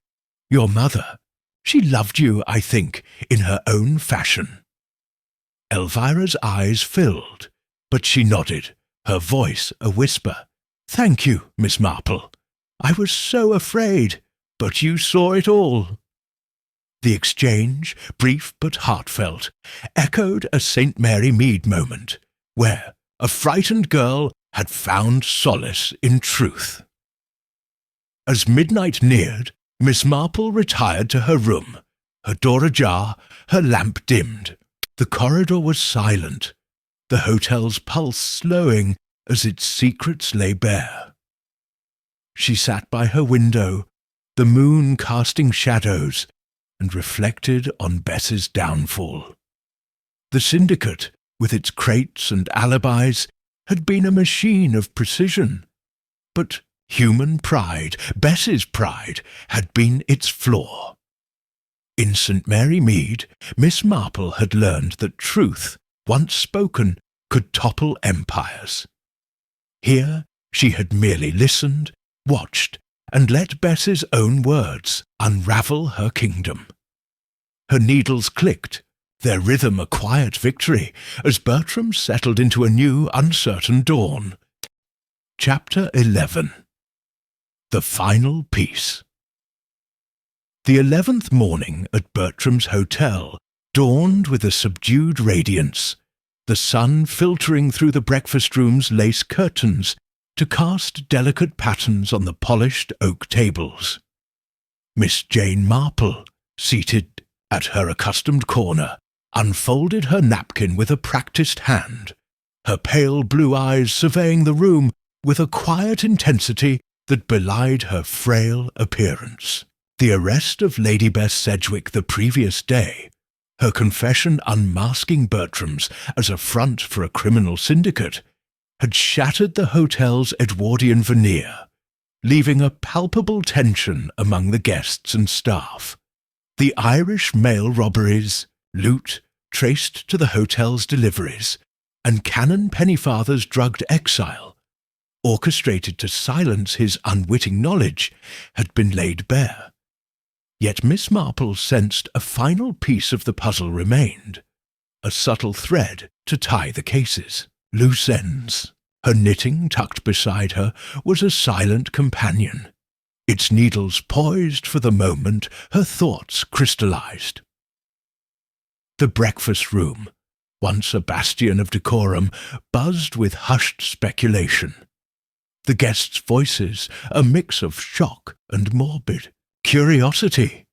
Your mother, she loved you, I think, in her own fashion." Elvira's eyes filled, but she nodded, her voice a whisper. "Thank you, Miss Marple. I was so afraid, but you saw it all." The exchange, brief but heartfelt, echoed a St. Mary Mead moment, where a frightened girl had found solace in truth. As midnight neared, Miss Marple retired to her room, her door ajar, her lamp dimmed. The corridor was silent, the hotel's pulse slowing as its secrets lay bare. She sat by her window, the moon casting shadows, and reflected on Bess's downfall. The syndicate, with its crates and alibis, had been a machine of precision, but human pride, Bess's pride, had been its flaw. In St. Mary Mead, Miss Marple had learned that truth, once spoken, could topple empires. Here she had merely listened, watched, and let Bess's own words unravel her kingdom. Her needles clicked, their rhythm a quiet victory, as Bertram settled into a new, uncertain dawn. Chapter 11. The Final Piece. The 11th morning at Bertram's hotel dawned with a subdued radiance, the sun filtering through the breakfast room's lace curtains to cast delicate patterns on the polished oak tables. Miss Jane Marple, seated at her accustomed corner, unfolded her napkin with a practised hand, her pale blue eyes surveying the room with a quiet intensity that belied her frail appearance. The arrest of Lady Bess Sedwick the previous day, her confession unmasking Bertram's as a front for a criminal syndicate, had shattered the hotel's Edwardian veneer, leaving a palpable tension among the guests and staff. The Irish mail robberies, loot traced to the hotel's deliveries, and Canon Pennyfather's drugged exile, orchestrated to silence his unwitting knowledge, had been laid bare. Yet Miss Marple sensed a final piece of the puzzle remained, a subtle thread to tie the cases. Loose ends. Her knitting tucked beside her was a silent companion. its needles poised for the moment her thoughts crystallized. The breakfast room, once a bastion of decorum, buzzed with hushed speculation. The guests' voices, a mix of shock and morbid curiosity.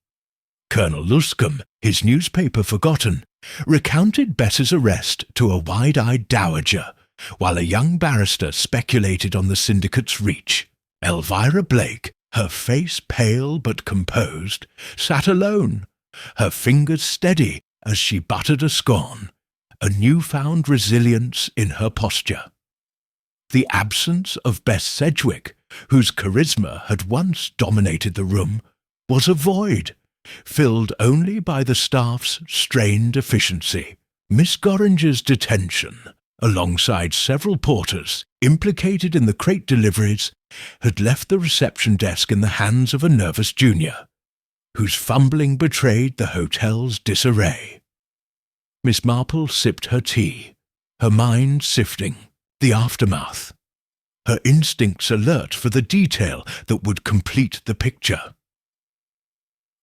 Colonel Luscombe, his newspaper forgotten, recounted Bess's arrest to a wide-eyed dowager, while a young barrister speculated on the syndicate's reach. Elvira Blake, her face pale but composed, sat alone, her fingers steady as she buttered a scone, a newfound resilience in her posture. The absence of Bess Sedwick, whose charisma had once dominated the room, was a void, filled only by the staff's strained efficiency. Miss Gorringer's detention, alongside several porters implicated in the crate deliveries, had left the reception desk in the hands of a nervous junior, whose fumbling betrayed the hotel's disarray. Miss Marple sipped her tea, her mind sifting the aftermath, her instincts alert for the detail that would complete the picture.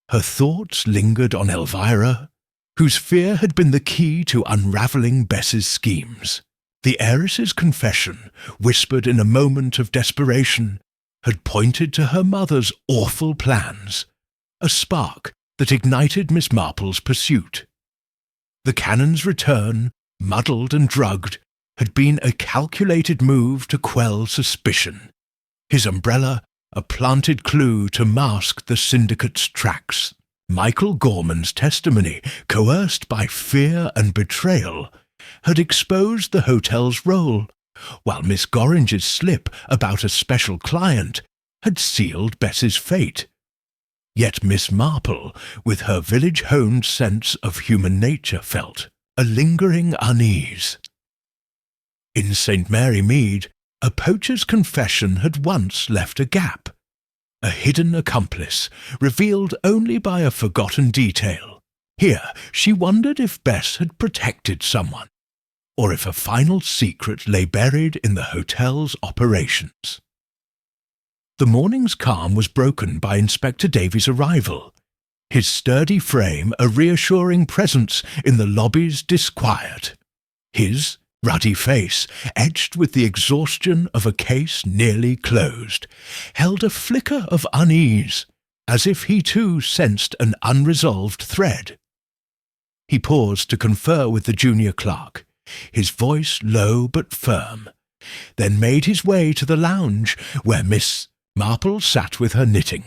Her thoughts lingered on Elvira, whose fear had been the key to unraveling Bess's schemes. The heiress's confession, whispered in a moment of desperation, had pointed to her mother's awful plans, a spark that ignited Miss Marple's pursuit. The canon's return, muddled and drugged, had been a calculated move to quell suspicion, his umbrella a planted clue to mask the syndicate's tracks. Michael Gorman's testimony, coerced by fear and betrayal, had exposed the hotel's role, while Miss Gorringer's slip about a special client had sealed Bess's fate. Yet Miss Marple, with her village-honed sense of human nature, felt a lingering unease. In St. Mary Mead, a poacher's confession had once left a gap, a hidden accomplice, revealed only by a forgotten detail. Here she wondered if Bess had protected someone, or if a final secret lay buried in the hotel's operations. The morning's calm was broken by Inspector Davy's arrival, his sturdy frame a reassuring presence in the lobby's disquiet. His ruddy face, etched with the exhaustion of a case nearly closed, held a flicker of unease, as if he too sensed an unresolved thread. He paused to confer with the junior clerk, his voice low but firm, then made his way to the lounge where Miss Marple sat with her knitting,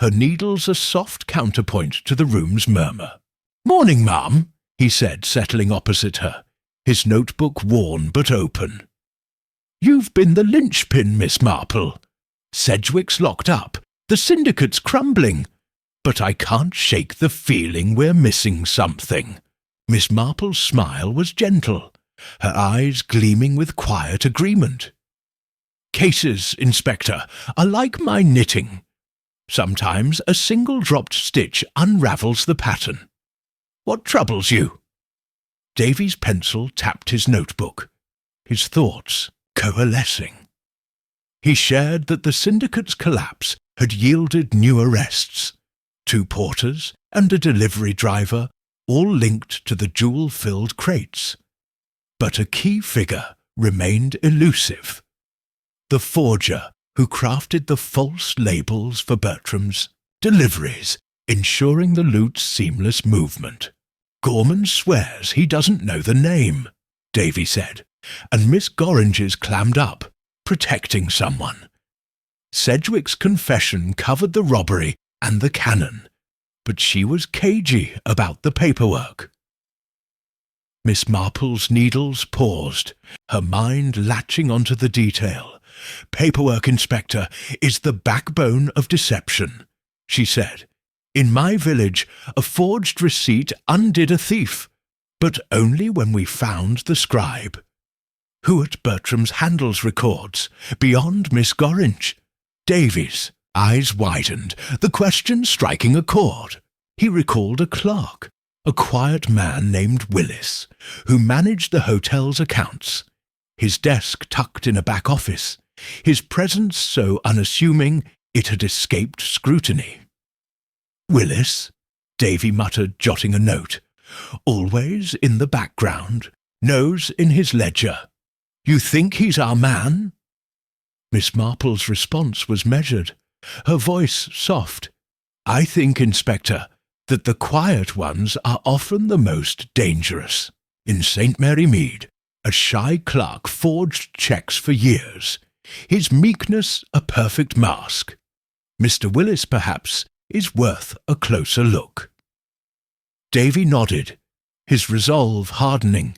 her needles a soft counterpoint to the room's murmur. "Morning, ma'am," he said, settling opposite her, his notebook worn but open. "You've been the linchpin, Miss Marple. Sedgwick's locked up, the syndicate's crumbling, but I can't shake the feeling we're missing something." Miss Marple's smile was gentle, her eyes gleaming with quiet agreement. "Cases, Inspector, are like my knitting. Sometimes a single dropped stitch unravels the pattern. What troubles you?" Davy's pencil tapped his notebook, his thoughts coalescing. He shared that the syndicate's collapse had yielded new arrests, 2 porters and a delivery driver, all linked to the jewel-filled crates. But a key figure remained elusive: the forger who crafted the false labels for Bertram's deliveries, ensuring the loot's seamless movement. "Gorman swears he doesn't know the name," Davy said, and Miss Gorringer's clammed up, protecting someone. Sedgwick's confession covered the robbery and the canon, but she was cagey about the paperwork. Miss Marple's needles paused, her mind latching onto the detail. "Paperwork, Inspector, is the backbone of deception," she said. "In my village, a forged receipt undid a thief, but only when we found the scribe. Who at Bertram's handles records, beyond Miss Gorringe?" Davy's eyes widened, the question striking a chord. He recalled a clerk, a quiet man named Willis, who managed the hotel's accounts, his desk tucked in a back office, his presence so unassuming It had escaped scrutiny. "Willis," Davy muttered, jotting a note. "Always in the background, nose in his ledger. You think he's our man?" Miss Marple's response was measured, her voice soft. "I think, Inspector, that the quiet ones are often the most dangerous. In St. Mary Mead, a shy clerk forged cheques for years, his meekness a perfect mask. Mr. Willis, perhaps, is worth a closer look." Davy nodded, his resolve hardening.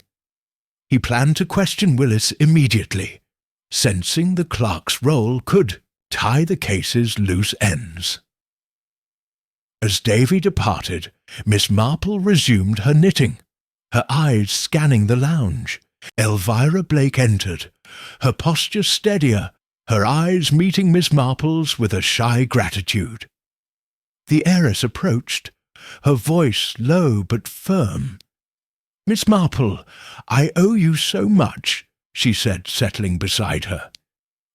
He planned to question Willis immediately, sensing the clerk's role could tie the case's loose ends. As Davy departed, Miss Marple resumed her knitting, her eyes scanning the lounge. Elvira Blake entered, her posture steadier, her eyes meeting Miss Marple's with a shy gratitude. The heiress approached, her voice low but firm. "Miss Marple, I owe you so much," she said, settling beside her.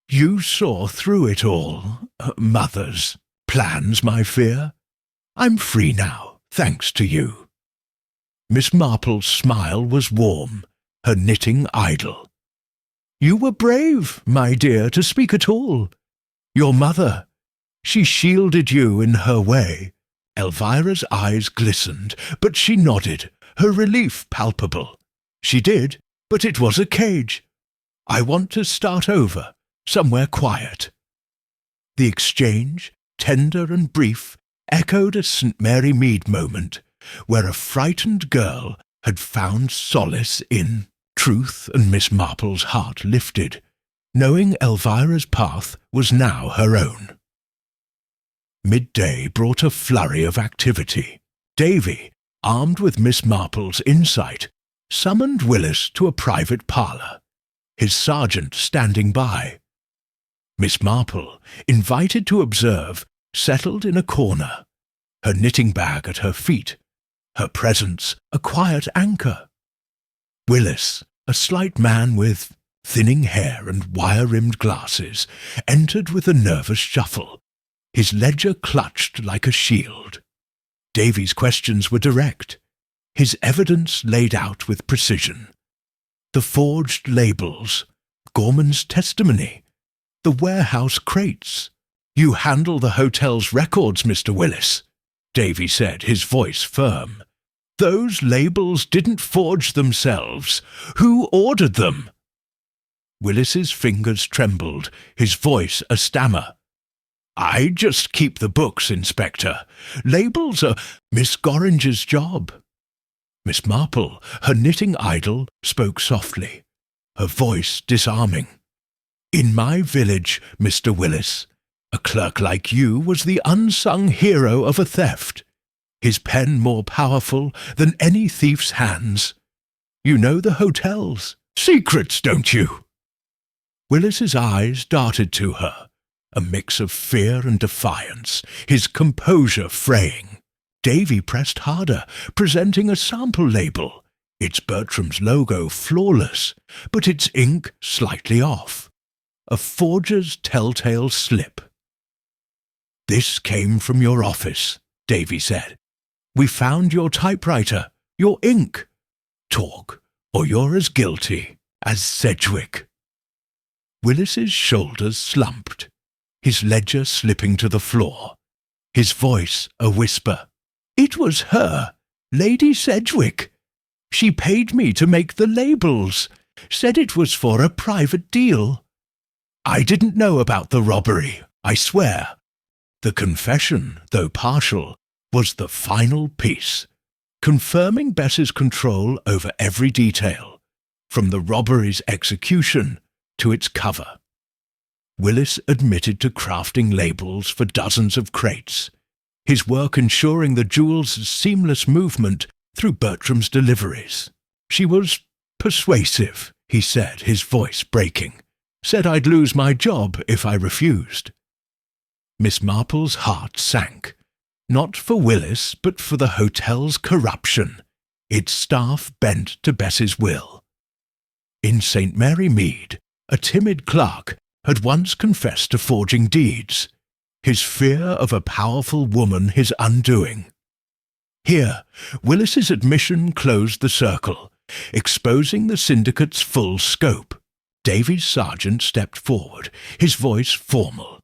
"You saw through it all, mother's plans, my fear. I'm free now, thanks to you." Miss Marple's smile was warm, her knitting idle. "You were brave, my dear, to speak at all. Your mother, she shielded you in her way." Elvira's eyes glistened, but she nodded, her relief palpable. "She did, but it was a cage. I want to start over, somewhere quiet." The exchange, tender and brief, echoed a St. Mary Mead moment, where a frightened girl had found solace in truth, and Miss Marple's heart lifted, knowing Elvira's path was now her own. Midday brought a flurry of activity. Davy, armed with Miss Marple's insight, summoned Willis to a private parlour, his sergeant standing by. Miss Marple, invited to observe, settled in a corner, her knitting bag at her feet, her presence a quiet anchor. Willis, a slight man with thinning hair and wire-rimmed glasses, entered with a nervous shuffle, his ledger clutched like a shield. Davy's questions were direct, his evidence laid out with precision. The forged labels, Gorman's testimony, the warehouse crates. "You handle the hotel's records, Mr. Willis," Davy said, his voice firm. "Those labels didn't forge themselves. Who ordered them?" Willis's fingers trembled, his voice a stammer. "I just keep the books, Inspector. Labels are Miss Gorringe's job." Miss Marple, her knitting idle, spoke softly, her voice disarming. "In my village, Mr. Willis, a clerk like you was the unsung hero of a theft, his pen more powerful than any thief's hands. You know the hotel's secrets, don't you?" Willis's eyes darted to her, a mix of fear and defiance, his composure fraying. Davy pressed harder, presenting a sample label, its Bertram's logo flawless, but its ink slightly off. A forger's telltale slip. "This came from your office," Davy said. "We found your typewriter, your ink. Talk, or you're as guilty as Sedwick." Willis's shoulders slumped, his ledger slipping to the floor, his voice a whisper. "It was her, Lady Sedwick. She paid me to make the labels, said it was for a private deal. I didn't know about the robbery, I swear." The confession, though partial, was the final piece, confirming Bess's control over every detail, from the robbery's execution to its cover. Willis admitted to crafting labels for dozens of crates, his work ensuring the jewels' seamless movement through Bertram's deliveries. "She was persuasive," he said, his voice breaking. "Said I'd lose my job if I refused." Miss Marple's heart sank, not for Willis, but for the hotel's corruption, its staff bent to Bess's will. In St. Mary Mead, a timid clerk had once confessed to forging deeds. his fear of a powerful woman his undoing. Here, Willis's admission closed the circle, exposing the syndicate's full scope. Davy's sergeant stepped forward, his voice formal.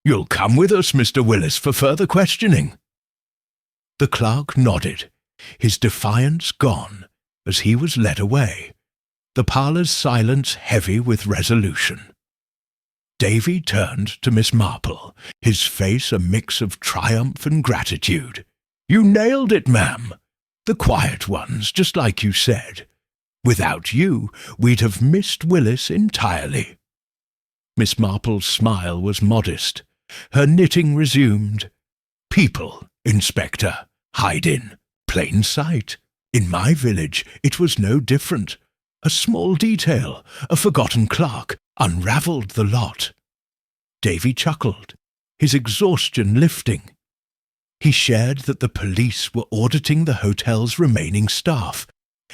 "You'll come with us, Mr. Willis, for further questioning." The clerk nodded, his defiance gone, as he was led away, the parlour's silence heavy with resolution. Davy turned to Miss Marple, his face a mix of triumph and gratitude. "You nailed it, ma'am. The quiet ones, just like you said. Without you, we'd have missed Willis entirely." Miss Marple's smile was modest. Her knitting resumed. "People, Inspector, hide in plain sight. In my village it was no different. A small detail, a forgotten clerk, unravelled the lot." Davy chuckled, his exhaustion lifting. He shared that the police were auditing the hotel's remaining staff,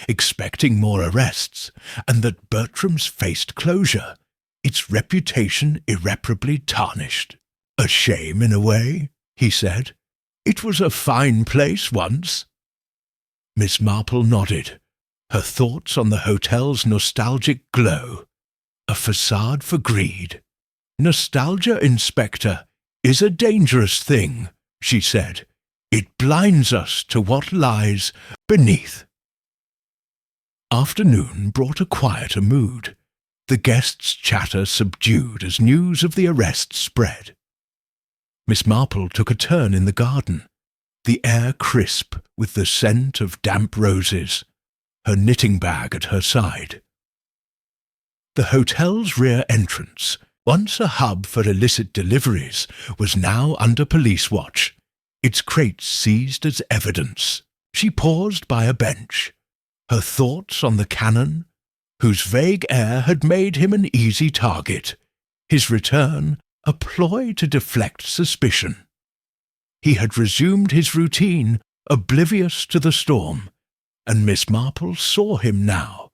expecting more arrests, and that Bertram's faced closure, its reputation irreparably tarnished. "A shame in a way," he said. "It was a fine place once." Miss Marple nodded, her thoughts on the hotel's nostalgic glow. A facade for greed. "Nostalgia, Inspector, is a dangerous thing," she said. "It blinds us to what lies beneath." Afternoon brought a quieter mood, the guests' chatter subdued as news of the arrest spread. Miss Marple took a turn in the garden, the air crisp with the scent of damp roses, her knitting bag at her side. The hotel's rear entrance, once a hub for illicit deliveries, was now under police watch, its crates seized as evidence. She paused by a bench, her thoughts on the canon, whose vague air had made him an easy target, his return a ploy to deflect suspicion. He had resumed his routine, oblivious to the storm, and Miss Marple saw him now,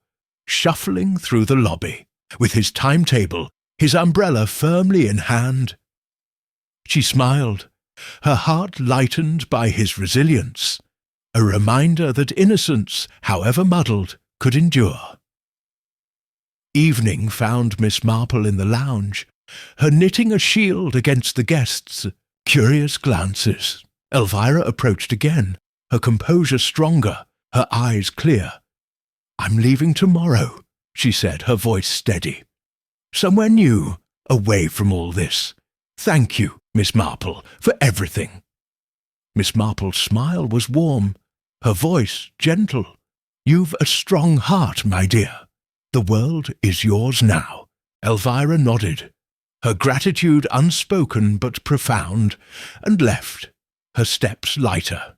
shuffling through the lobby, with his timetable, his umbrella firmly in hand. She smiled, her heart lightened by his resilience, a reminder that innocence, however muddled, could endure. Evening found Miss Marple in the lounge, her knitting a shield against the guests' curious glances. Elvira approached again, her composure stronger, her eyes clear. "I'm leaving tomorrow," she said, her voice steady. "Somewhere new, away from all this. Thank you, Miss Marple, for everything." Miss Marple's smile was warm, her voice gentle. "You've a strong heart, my dear. The world is yours now." Elvira nodded, her gratitude unspoken but profound, and left, her steps lighter.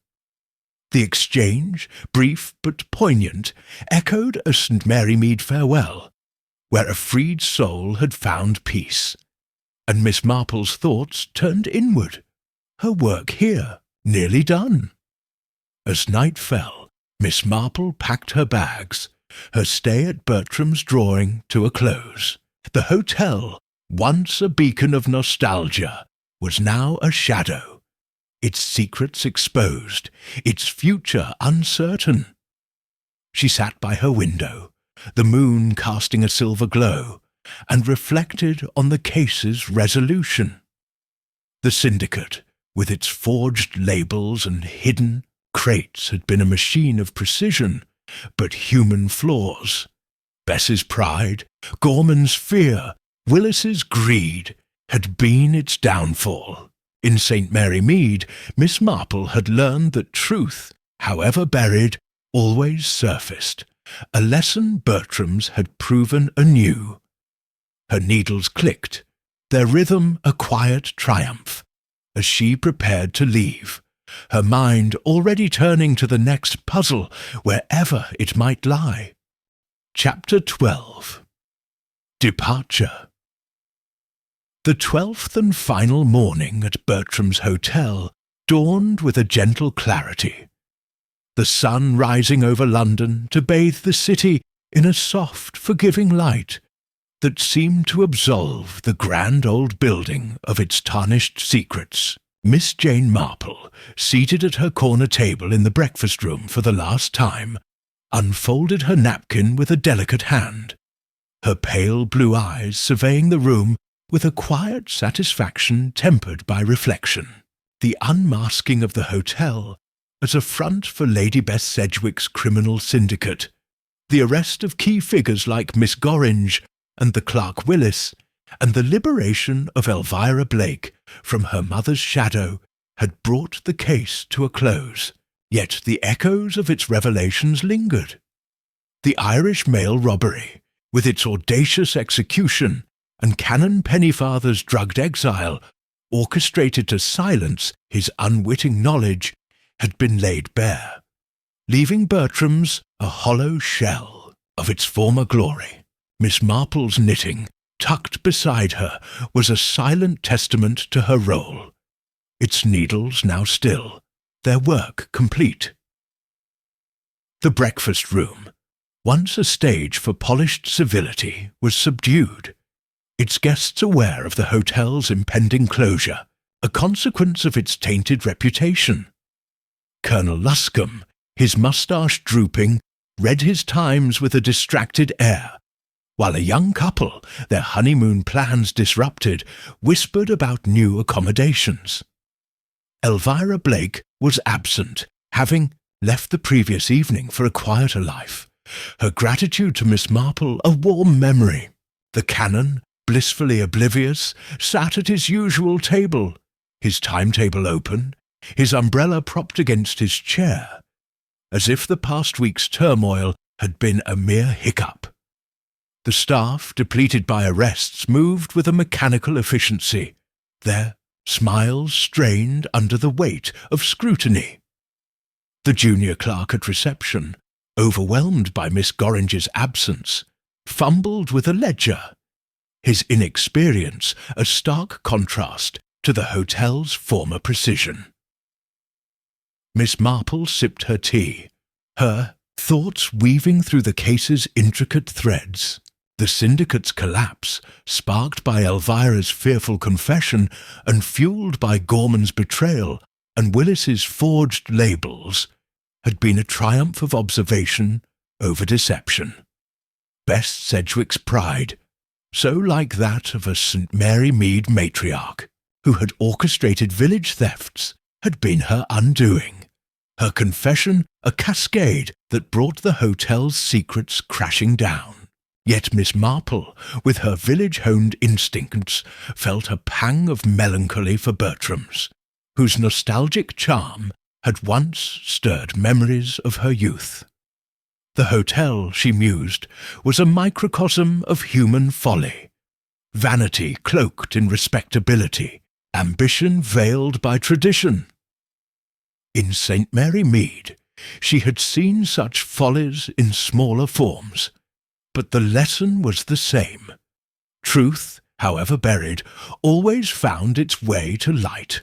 The exchange, brief but poignant, echoed a St. Mary Mead farewell, where a freed soul had found peace, and Miss Marple's thoughts turned inward, her work here nearly done. As night fell, Miss Marple packed her bags, her stay at Bertram's drawing to a close. The hotel, once a beacon of nostalgia, was now a shadow, its secrets exposed, its future uncertain. She sat by her window, the moon casting a silver glow, and reflected on the case's resolution. The syndicate, with its forged labels and hidden crates, had been a machine of precision, but human flaws. Bess's pride, Gorman's fear, Willis's greed had been its downfall. In St. Mary Mead, Miss Marple had learned that truth, however buried, always surfaced, a lesson Bertram's had proven anew. Her needles clicked, their rhythm a quiet triumph, as she prepared to leave, her mind already turning to the next puzzle, wherever it might lie. Chapter 12. Departure. The 12th and final morning at Bertram's hotel dawned with a gentle clarity, the sun rising over London to bathe the city in a soft, forgiving light, that seemed to absolve the grand old building of its tarnished secrets. Miss Jane Marple, seated at her corner table in the breakfast room for the last time, unfolded her napkin with a delicate hand, her pale blue eyes surveying the room with a quiet satisfaction tempered by reflection. The unmasking of the hotel as a front for Lady Bess Sedwick's criminal syndicate, the arrest of key figures like Miss Gorringe and the clerk Willis, and the liberation of Elvira Blake from her mother's shadow had brought the case to a close, yet the echoes of its revelations lingered. The Irish mail robbery, with its audacious execution, and Canon Pennyfather's drugged exile, orchestrated to silence his unwitting knowledge, had been laid bare, leaving Bertram's a hollow shell of its former glory. Miss Marple's knitting, tucked beside her, was a silent testament to her role, its needles now still, their work complete. The breakfast room, once a stage for polished civility, was subdued, its guests aware of the hotel's impending closure, a consequence of its tainted reputation. Colonel Luscombe, his moustache drooping, read his Times with a distracted air, while a young couple, their honeymoon plans disrupted, whispered about new accommodations. Elvira Blake was absent, having left the previous evening for a quieter life, her gratitude to Miss Marple a warm memory. The canon, blissfully oblivious, sat at his usual table, his timetable open, his umbrella propped against his chair, as if the past week's turmoil had been a mere hiccup. The staff, depleted by arrests, moved with a mechanical efficiency, their smiles strained under the weight of scrutiny. The junior clerk at reception, overwhelmed by Miss Gorringe's absence, fumbled with a ledger, his inexperience a stark contrast to the hotel's former precision. Miss Marple sipped her tea, her thoughts weaving through the case's intricate threads. The syndicate's collapse, sparked by Elvira's fearful confession and fueled by Gorman's betrayal and Willis's forged labels, had been a triumph of observation over deception. Bess Sedwick's pride, so like that of a St. Mary Mead matriarch, who had orchestrated village thefts, had been her undoing, her confession a cascade that brought the hotel's secrets crashing down. Yet Miss Marple, with her village-honed instincts, felt a pang of melancholy for Bertram's, whose nostalgic charm had once stirred memories of her youth. The hotel, she mused, was a microcosm of human folly, vanity cloaked in respectability, ambition veiled by tradition. In St. Mary Mead, she had seen such follies in smaller forms, but the lesson was the same. Truth, however buried, always found its way to light.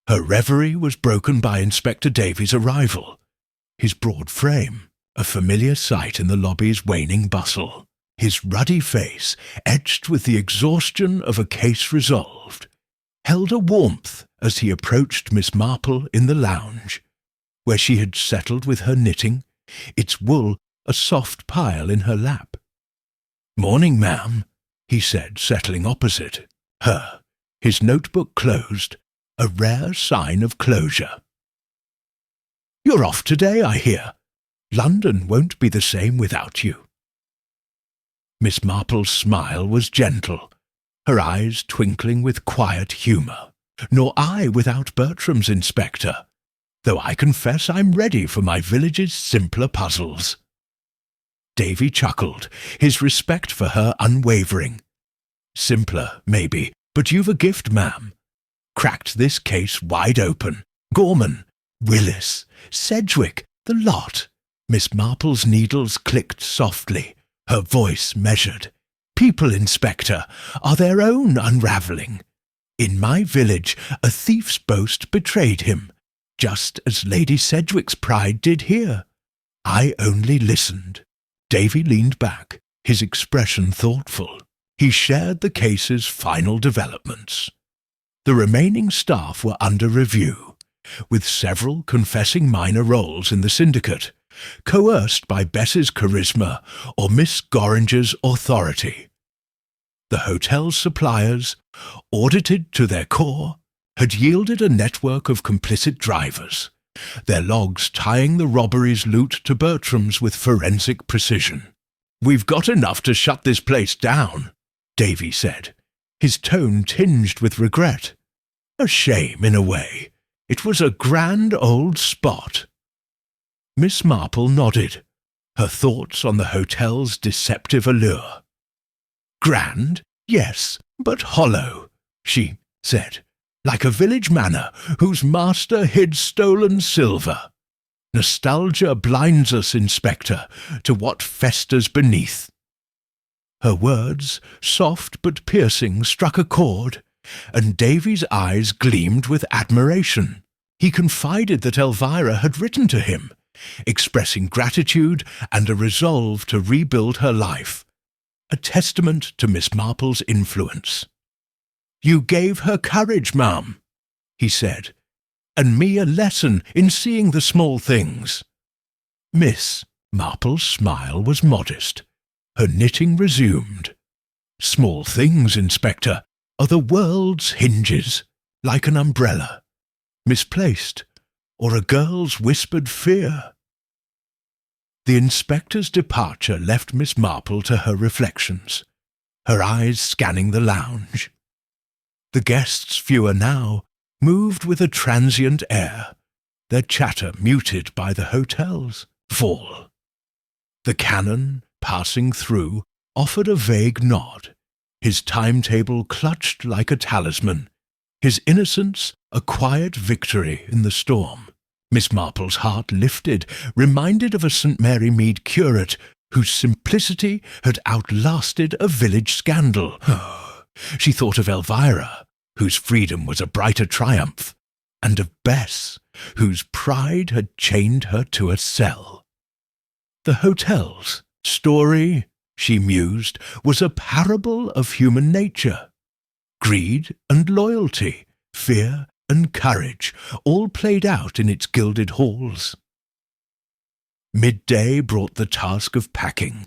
Her reverie was broken by Inspector Davy's arrival, his broad frame, a familiar sight in the lobby's waning bustle, his ruddy face, etched with the exhaustion of a case resolved, held a warmth as he approached Miss Marple in the lounge, where she had settled with her knitting, its wool a soft pile in her lap. "Morning, ma'am," he said, settling opposite her, his notebook closed, a rare sign of closure. "You're off today, I hear. London won't be the same without you." Miss Marple's smile was gentle, her eyes twinkling with quiet humour. "Nor I without Bertram's inspector, though I confess I'm ready for my village's simpler puzzles." Davy chuckled, his respect for her unwavering. "Simpler, maybe, but you've a gift, ma'am. Cracked this case wide open. Gorman, Willis, Sedwick, the lot." Miss Marple's needles clicked softly, her voice measured. "People, Inspector, are their own unraveling. In my village, a thief's boast betrayed him, just as Lady Sedwick's pride did here. I only listened." Davy leaned back, his expression thoughtful. He shared the case's final developments. The remaining staff were under review, with several confessing minor roles in the syndicate, coerced by Bess's charisma or Miss Gorringer's authority. The hotel's suppliers, audited to their core, had yielded a network of complicit drivers, their logs tying the robbery's loot to Bertram's with forensic precision. "We've got enough to shut this place down," Davy said, his tone tinged with regret. A shame, in a way. It was a grand old spot. Miss Marple nodded, her thoughts on the hotel's deceptive allure. "Grand, yes, but hollow," she said, "like a village manor whose master hid stolen silver. Nostalgia blinds us, Inspector, to what festers beneath." Her words, soft but piercing, struck a chord, and Davy's eyes gleamed with admiration. He confided that Elvira had written to him, expressing gratitude and a resolve to rebuild her life, a testament to Miss Marple's influence. "You gave her courage, ma'am," he said, "and me a lesson in seeing the small things." Miss Marple's smile was modest. Her knitting resumed. "Small things, Inspector, are the world's hinges, like an umbrella, misplaced, or a girl's whispered fear." The inspector's departure left Miss Marple to her reflections, her eyes scanning the lounge. The guests, fewer now, moved with a transient air, their chatter muted by the hotel's fall. The canon, passing through, offered a vague nod, his timetable clutched like a talisman, his innocence a quiet victory in the storm. Miss Marple's heart lifted, reminded of a St. Mary Mead curate whose simplicity had outlasted a village scandal. She thought of Elvira, whose freedom was a brighter triumph, and of Bess, whose pride had chained her to a cell. The hotel's story, she mused, was a parable of human nature. Greed and loyalty, fear and courage, all played out in its gilded halls. Midday brought the task of packing,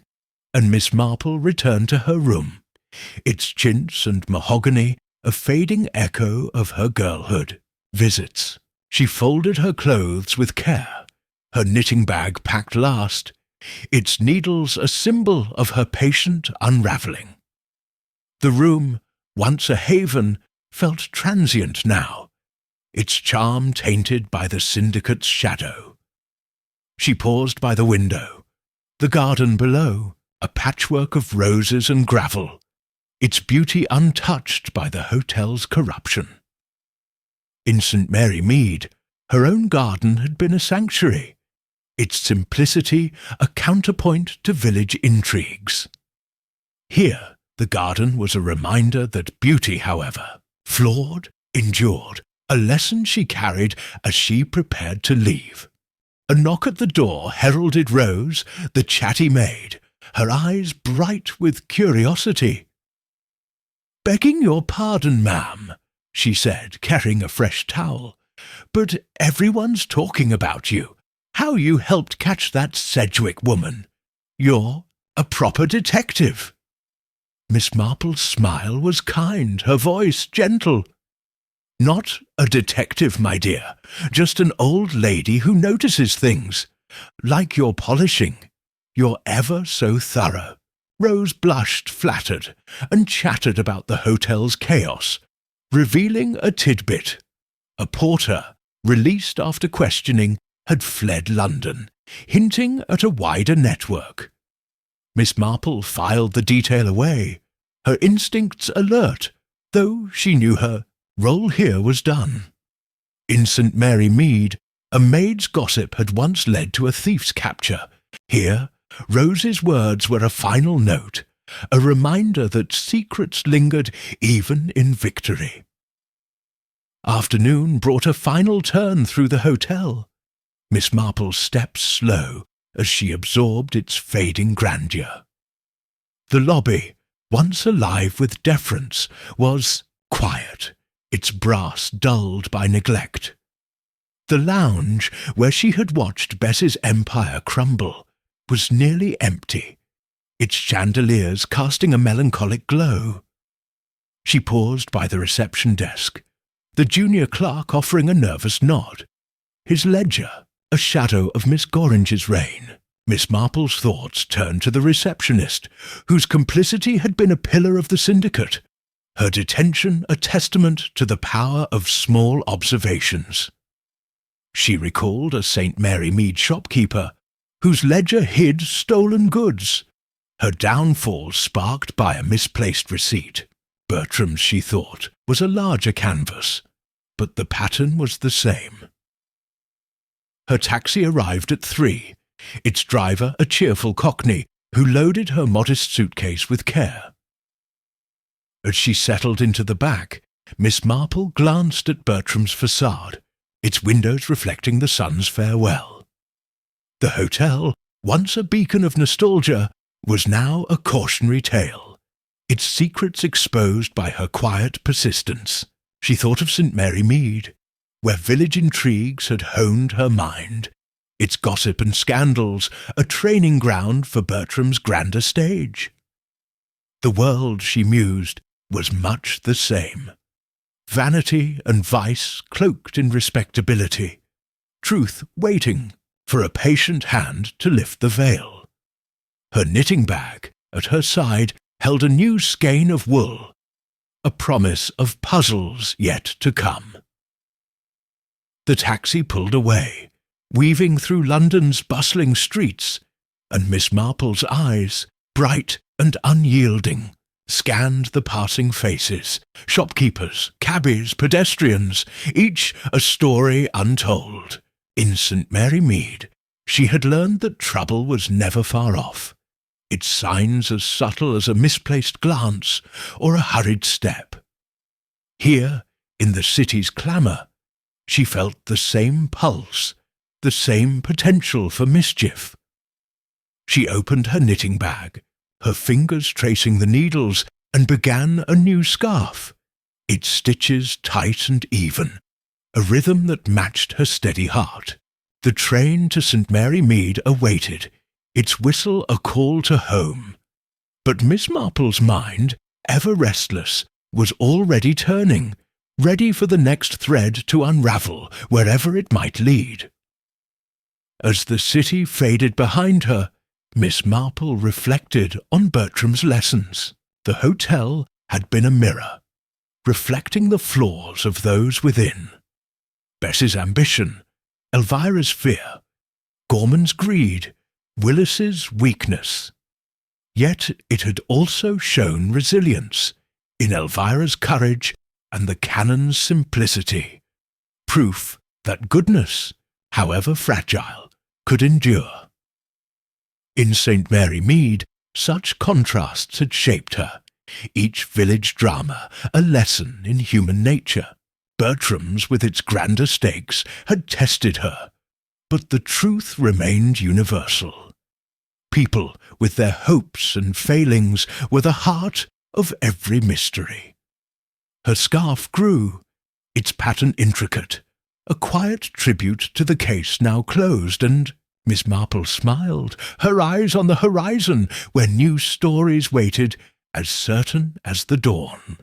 and Miss Marple returned to her room, its chintz and mahogany a fading echo of her girlhood. Visits. She folded her clothes with care, her knitting bag packed last, its needles a symbol of her patient unraveling. The room, once a haven, felt transient now, its charm tainted by the syndicate's shadow. She paused by the window, the garden below, a patchwork of roses and gravel, its beauty untouched by the hotel's corruption. In St. Mary Mead, her own garden had been a sanctuary, its simplicity a counterpoint to village intrigues. Here, the garden was a reminder that beauty, however, flawed, endured, a lesson she carried as she prepared to leave. A knock at the door heralded Rose, the chatty maid, her eyes bright with curiosity. "Begging your pardon, ma'am," she said, carrying a fresh towel, "but everyone's talking about you. How you helped catch that Sedwick woman. You're a proper detective." Miss Marple's smile was kind, her voice gentle. "Not a detective, my dear, just an old lady who notices things. Like your polishing. You're ever so thorough." Rose blushed, flattered, and chattered about the hotel's chaos, revealing a tidbit. A porter, released after questioning, had fled London, hinting at a wider network. Miss Marple filed the detail away, her instincts alert, though she knew her role here was done. In St. Mary Mead, a maid's gossip had once led to a thief's capture. Here, Rose's words were a final note, a reminder that secrets lingered even in victory. Afternoon brought a final turn through the hotel. Miss Marple's steps slow as she absorbed its fading grandeur. The lobby, once alive with deference, was quiet, its brass dulled by neglect. The lounge, where she had watched Bess's empire crumble, was nearly empty, its chandeliers casting a melancholic glow. She paused by the reception desk, the junior clerk offering a nervous nod, his ledger a shadow of Miss Gorringe's reign. Miss Marple's thoughts turned to the receptionist, whose complicity had been a pillar of the syndicate, her detention a testament to the power of small observations. She recalled a St. Mary Mead shopkeeper, whose ledger hid stolen goods, her downfall sparked by a misplaced receipt. Bertram's, she thought, was a larger canvas, but the pattern was the same. Her taxi arrived at 3, its driver a cheerful cockney who loaded her modest suitcase with care. As she settled into the back, Miss Marple glanced at Bertram's facade, its windows reflecting the sun's farewell. The hotel, once a beacon of nostalgia, was now a cautionary tale, its secrets exposed by her quiet persistence. She thought of St. Mary Mead, where village intrigues had honed her mind, its gossip and scandals a training ground for Bertram's grander stage. The world, she mused, was much the same. Vanity and vice cloaked in respectability, truth waiting for a patient hand to lift the veil. Her knitting bag, at her side, held a new skein of wool, a promise of puzzles yet to come. The taxi pulled away, weaving through London's bustling streets, and Miss Marple's eyes, bright and unyielding, scanned the passing faces, shopkeepers, cabbies, pedestrians, each a story untold. In St. Mary Mead, she had learned that trouble was never far off, its signs as subtle as a misplaced glance or a hurried step. Here, in the city's clamour, she felt the same pulse, the same potential for mischief. She opened her knitting bag, her fingers tracing the needles, and began a new scarf, its stitches tight and even, a rhythm that matched her steady heart. The train to St. Mary Mead awaited, its whistle a call to home. But Miss Marple's mind, ever restless, was already turning, ready for the next thread to unravel wherever it might lead. As the city faded behind her, Miss Marple reflected on Bertram's lessons. The hotel had been a mirror, reflecting the flaws of those within. Bess's ambition, Elvira's fear, Gorman's greed, Willis's weakness. Yet it had also shown resilience in Elvira's courage and the canon's simplicity, proof that goodness, however fragile, could endure. In St. Mary Mead, such contrasts had shaped her, each village drama a lesson in human nature. Bertram's, with its grander stakes, had tested her, but the truth remained universal. People, with their hopes and failings, were the heart of every mystery. Her scarf grew, its pattern intricate, a quiet tribute to the case now closed, and Miss Marple smiled, her eyes on the horizon, where new stories waited, as certain as the dawn.